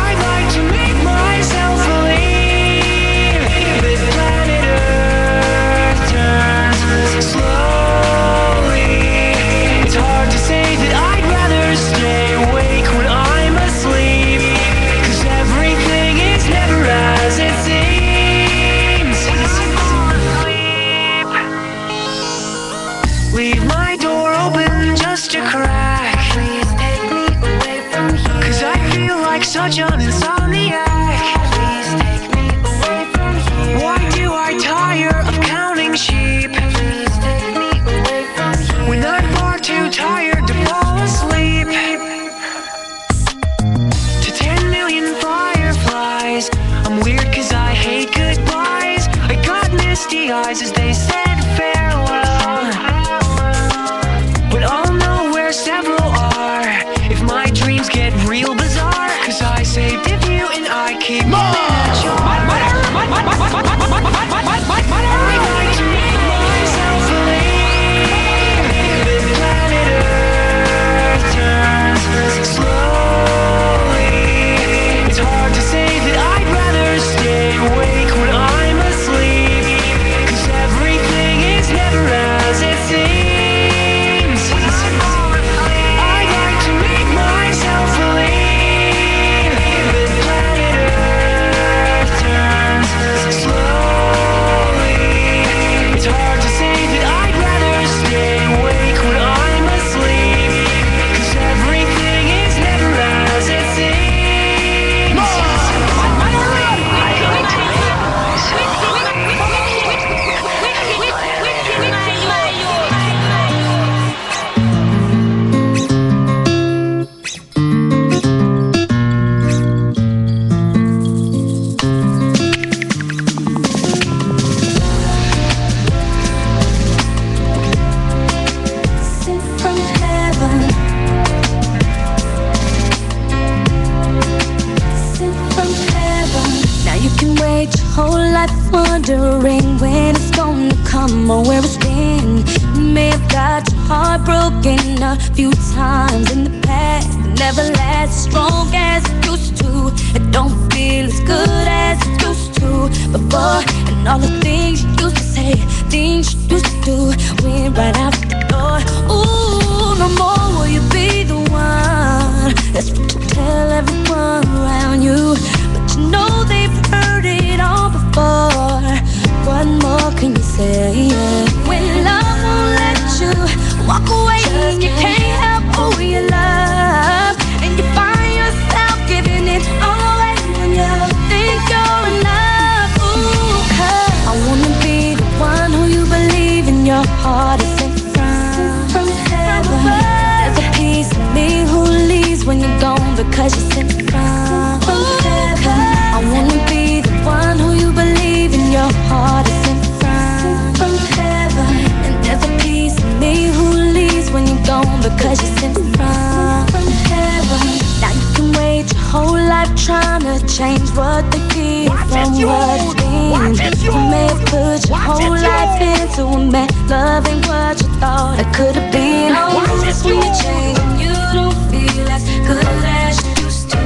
I'd like to make myself believe that planet Earth turns slowly. It's hard to say that I'd rather stay awake when I'm asleep, 'cause everything is never as it seems. Leave my door open just a crack. Please take me away from here, 'cause I feel like such an insomniac. Please take me away from here. Why do I tire of counting sheep? Please take me away from here when I'm far too tired to fall asleep. To 10 million fireflies, I'm weird 'cause I hate goodbyes. I got misty eyes as they said farewell, come or where it's been. You may have got your heart broken a few times in the past. It never lasts as strong as it used to. It don't feel as good as it used to before. And all the things you used to say, things you used to do, went right out the door. Ooh, no more will you be the one. That's what you tell everyone around you. But you know they've heard it all before. What more can you say? When love won't let you walk away and you can't help who you love, and you find yourself giving it all away when you think you're enough. Ooh, 'cause I wanna be the one who you believe in your heart is sent from heaven. There's a piece of me who leaves when you're gone because you're sent from heaven. I wanna be the one who you believe in your heart is sent from heaven. And there's a piece of me who leaves when you're gone because you're sent from heaven. Now you can wait your whole life trying to change what they feel from what it's been. You may have put your whole life into a man, loving what you thought it could have been. Oh, just when you change, you don't feel as good as you used to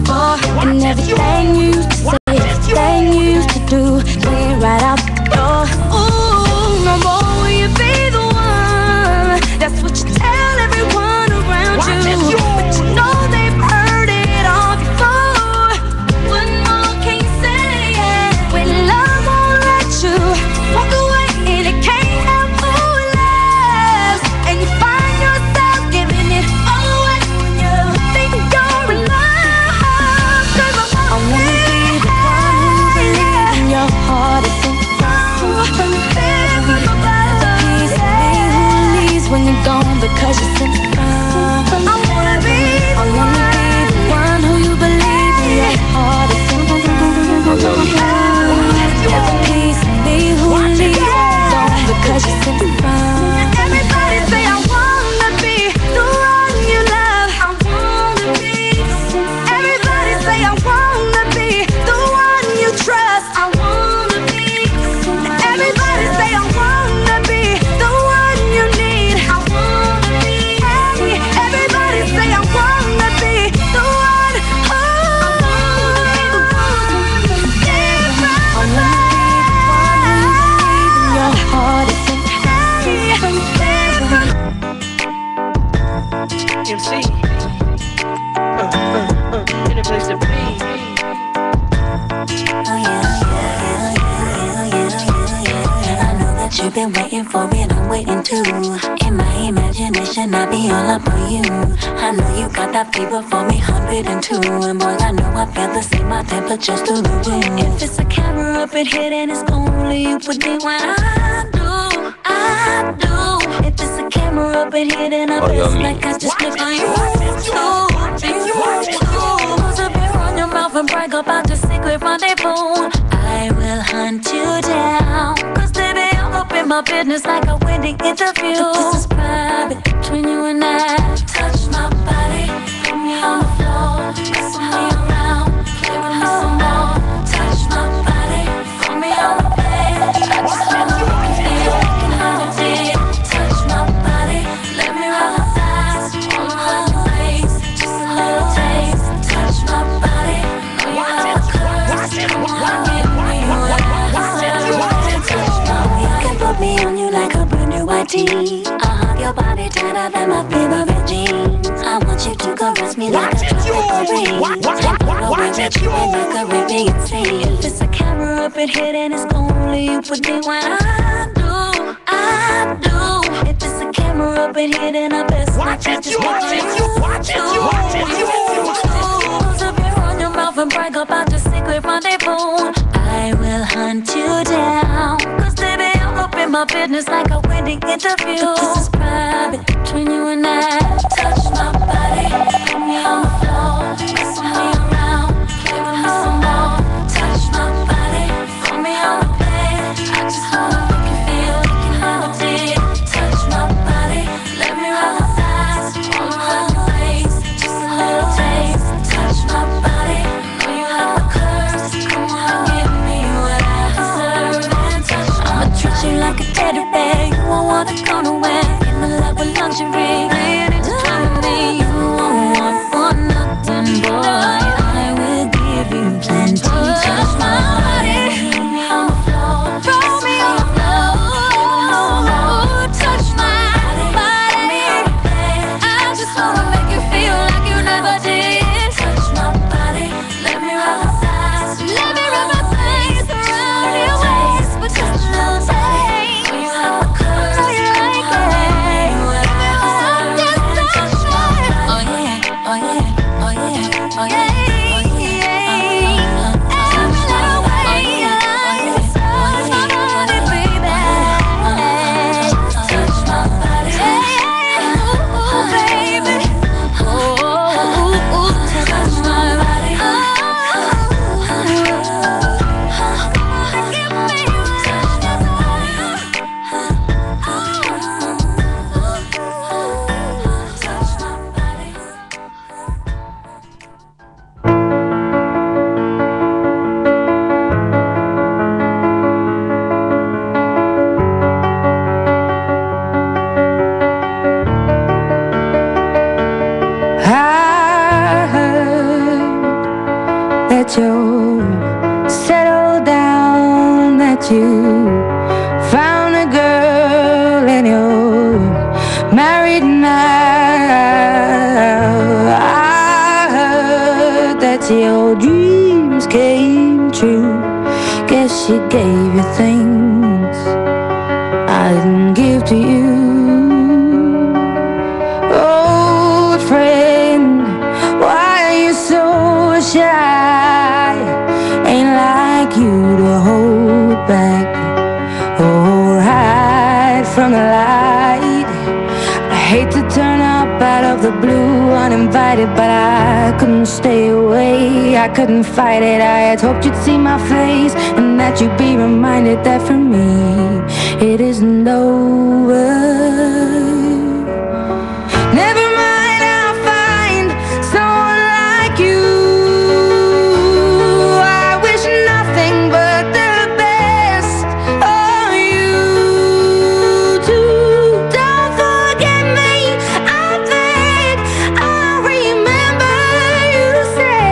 before. And everything you used to say, everything you used to do, went right out the door. Ooh, no more will you be the one. That's what you tell everyone around you. But you know they've heard it all before. What more can you say? When love won't let you walk away and it can't help who it loves, and you find yourself giving it all away when you think you're in love. 'Cause I wanna be the one who believes in your heart is sent from heaven. There's a piece of me who leaves when you're gone because you're sent from heaven. I wanna be the one who you believe in your heart is sent from heaven. There's a piece of me who leaves when you're gone because you're sent from. Everybody say I wanna be the one you love. I wanna be. Everybody say I wanna be the one you trust. I wanna be. Everybody say I wanna be the one you need. I wanna be. Hey, everybody say I wanna be the one. Oh, I wanna be the one. Yeah, I wanna be the one who you believe in your heart is sent from heaven. MC, in a place to be. You've been waiting for it, I'm waiting too. In my imagination, I'll be all up on you. I know you got that fever for me, 102. And boy, I know I feel the same, my temperature's through the roof. If it's a camera up in here, then it's only you put me when I do. If it's a camera up in here, then I best like I just look on you. Close up here on your mouth and brag about your secret rendezvous. I will hunt you down, 'cause baby, I'm up in my business like a wedding interview. But this is private between you and I. Touch my body, put me on the floor, wrestle me around, play with me some more. Touch my body, put me on the bed. I just wanna make you feel like an holiday. Touch my body, let me roll my thighs, all my waist, just a little taste. Touch my body, know you have a curse. Come on, give me what I deserve. Touch my body, you can put me on you like a brand new white tee. I'll hug your body tighter than my favorite jeans. I want you to caress me like a tropical breeze. And pull away with you in the Caribbean sea. If it's a camera up in here, then it's only you put me when I do. If it's a camera up in here, then I best watch it. Just watch it. Close up here on your mouth and brag about your secret rendezvous. I will hunt you down, 'cause baby, I'm up in my business like a wedding interview. But this is private between you and I. Touch my body, put me on the floor, wrestle me around, play with me some more. Touch my body, put me on the bed. I just wanna make you feel like an holiday. Touch my body, let me roll my thighs, all my waist, just a little taste. Touch my body, know you have a curse. Come on, give me what I deserve and touch. I'ma treat you like a gonna wear. In the love with luxury, laying into time with me. You won't want for nothing, boy. I will give you plenty. Touch my body, roll me on the floor, roll me on the floor. Touch my body, I just wanna make you feel like you never did. Touch my body, let me rub my thighs, let me rub my face around your waist for just a little taste. You have the curves, know you like it. Just touch me. Oh yeah, oh yeah, oh yeah, oh yeah. That you settled down, that you found a girl and you're married now. I heard that your dreams came true. Guess she gave you things I didn't give to you. Old friend, why are you so shy? Ain't like you to hold back or hide from the light. I hate to turn up out of the blue uninvited, but I couldn't stay away, I couldn't fight it. I had hoped you'd see my face and that you'd be reminded that for me it isn't over. Never mind, I'll find someone like you. I wish nothing but the best of you too. Don't forget me, I think I remember you say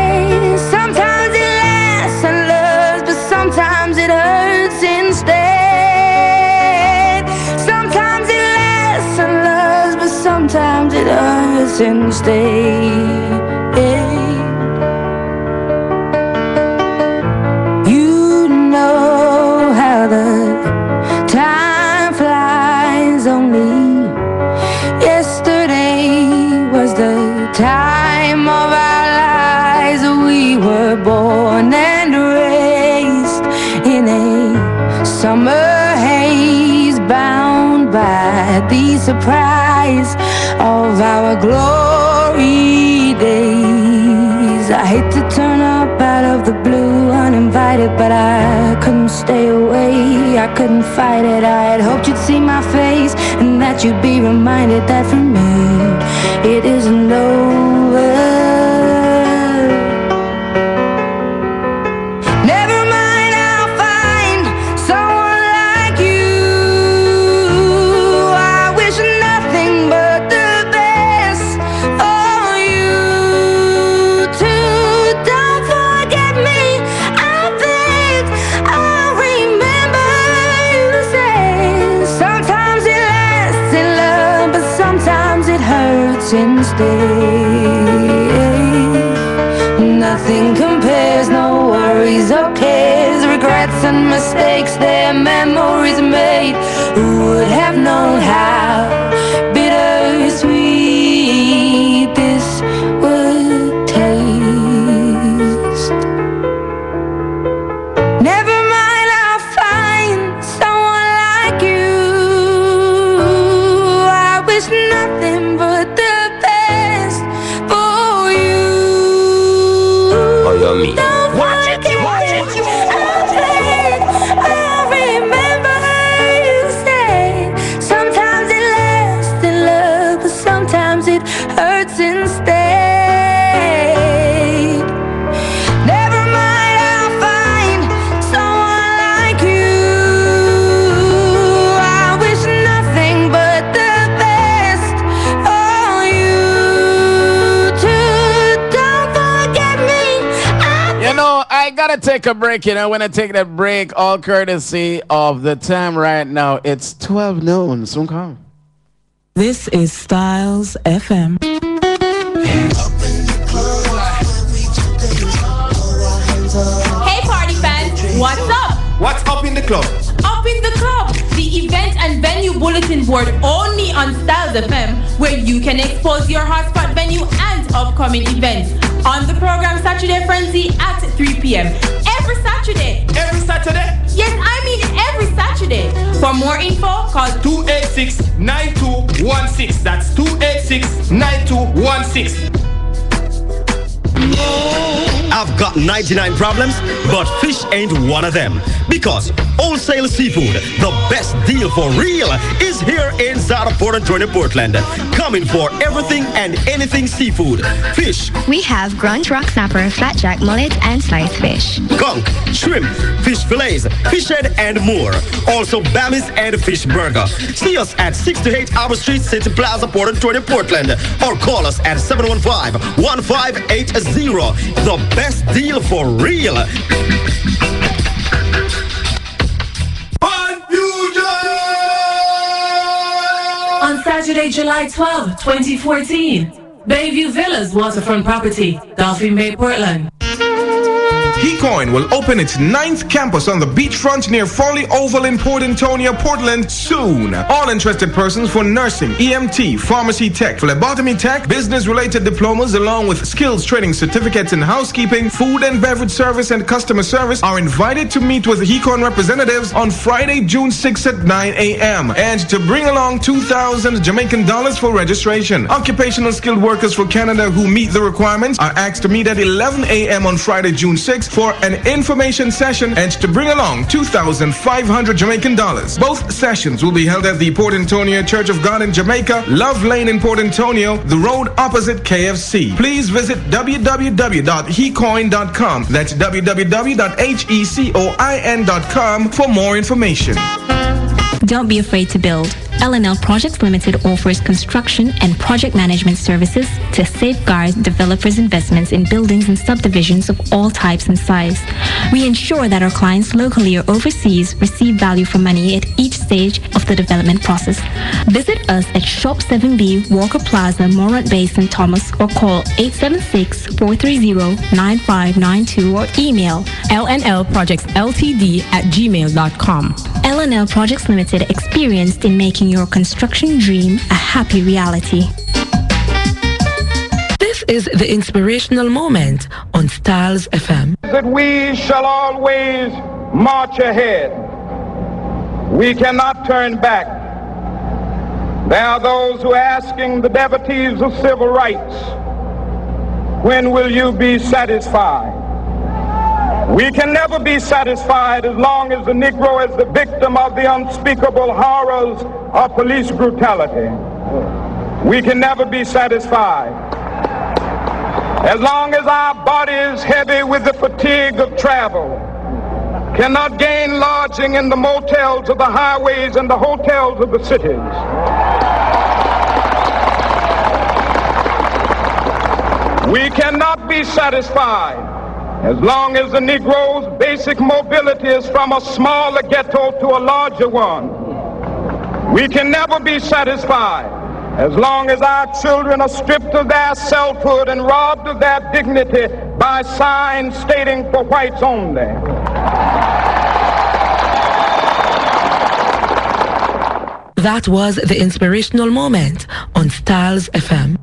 sometimes it lasts and loves, but sometimes it hurts instead. Sometimes it lasts and loves, but sometimes it hurts instead. You know how the time flies. Only yesterday was the time of our lives. We were born and raised in a summer haze, bound by the surprise of our glory days. I hate to turn up out of the blue uninvited, but I couldn't stay away, I couldn't fight it. I had hoped you'd see my face and that you'd be reminded that for me it isn't over. Never mind, I'll find someone like you. I wish nothing but the best for you too. Don't forget me, I think I remember you say sometimes it lasts in love, but sometimes it hurts instead. Nothing compares, no worries or cares, regrets and mistakes, their memories made. Who would have known how bittersweet this would taste? Never mind, I'll find someone like you. I wish nothing but the best for you. Oh, you're me. Watch it, watch it. I remember you say to take a break. You know, when I take that break, all courtesy of the time right now. It's 12 noon. Soon come. This is Styles FM. Hey party fans, what's up? What's up in the club? Up in the club, the event and venue bulletin board only on Styles FM, where you can expose your hotspot venue and upcoming events. On the program Saturday Frenzy at 3 p.m. Every Saturday. Every Saturday? Yes, I mean every Saturday. For more info, call 286-9216. That's 286-9216. I've got 99 problems, but fish ain't one of them. Because Wholesale Seafood, the best deal for real, is here inside of Port Antonio, Portland. Coming for everything and anything seafood. Fish. We have grunt, rock snapper, flatjack, mullet, and sliced fish. Conch, shrimp, fish fillets, fish head, and more. Also, Bammies and fish burger. See us at 6 to 8 Albert Street, City Plaza, Port Antonio, Portland. Or call us at 715-1580. The best deal for real. On Saturday, July 12, 2014, Bayview Villas Waterfront Property, Dolphin Bay, Portland. HeCoin will open its 9th campus on the beachfront near Foley Oval in Port Antonio, Portland soon. All interested persons for nursing, EMT, pharmacy tech, phlebotomy tech, business-related diplomas along with skills training certificates in housekeeping, food and beverage service and customer service are invited to meet with HeCoin representatives on Friday, June 6 at 9 a.m. and to bring along $2,000 Jamaican dollars for registration. Occupational skilled workers for Canada who meet the requirements are asked to meet at 11 a.m. on Friday, June 6 for an information session and to bring along $2,500 Jamaican dollars. Both sessions will be held at the Port Antonio Church of God in Jamaica, Love Lane in Port Antonio, the road opposite KFC. Please visit www.hecoin.com. That's www.hecoin.com for more information. Don't be afraid to build. L&L Projects Limited offers construction and project management services to safeguard developers' investments in buildings and subdivisions of all types and size. We ensure that our clients locally or overseas receive value for money at each stage of the development process. Visit us at Shop 7B, Walker Plaza, Morant Bay, St. Thomas, or call 876-430-9592 or email lnlprojectsltd@gmail.com. L&L Projects Limited, experienced in making your construction dream a happy reality. This is the inspirational moment on Styles FM. That we shall always march ahead. We cannot turn back. There are those who are asking the devotees of civil rights, when will you be satisfied? We can never be satisfied as long as the Negro is the victim of the unspeakable horrors of police brutality. We can never be satisfied as long as our body is heavy with the fatigue of travel, cannot gain lodging in the motels of the highways and the hotels of the cities. We cannot be satisfied as long as the Negro's basic mobility is from a smaller ghetto to a larger one. We can never be satisfied as long as our children are stripped of their selfhood and robbed of their dignity by signs stating for whites only. That was the inspirational moment on Styles FM.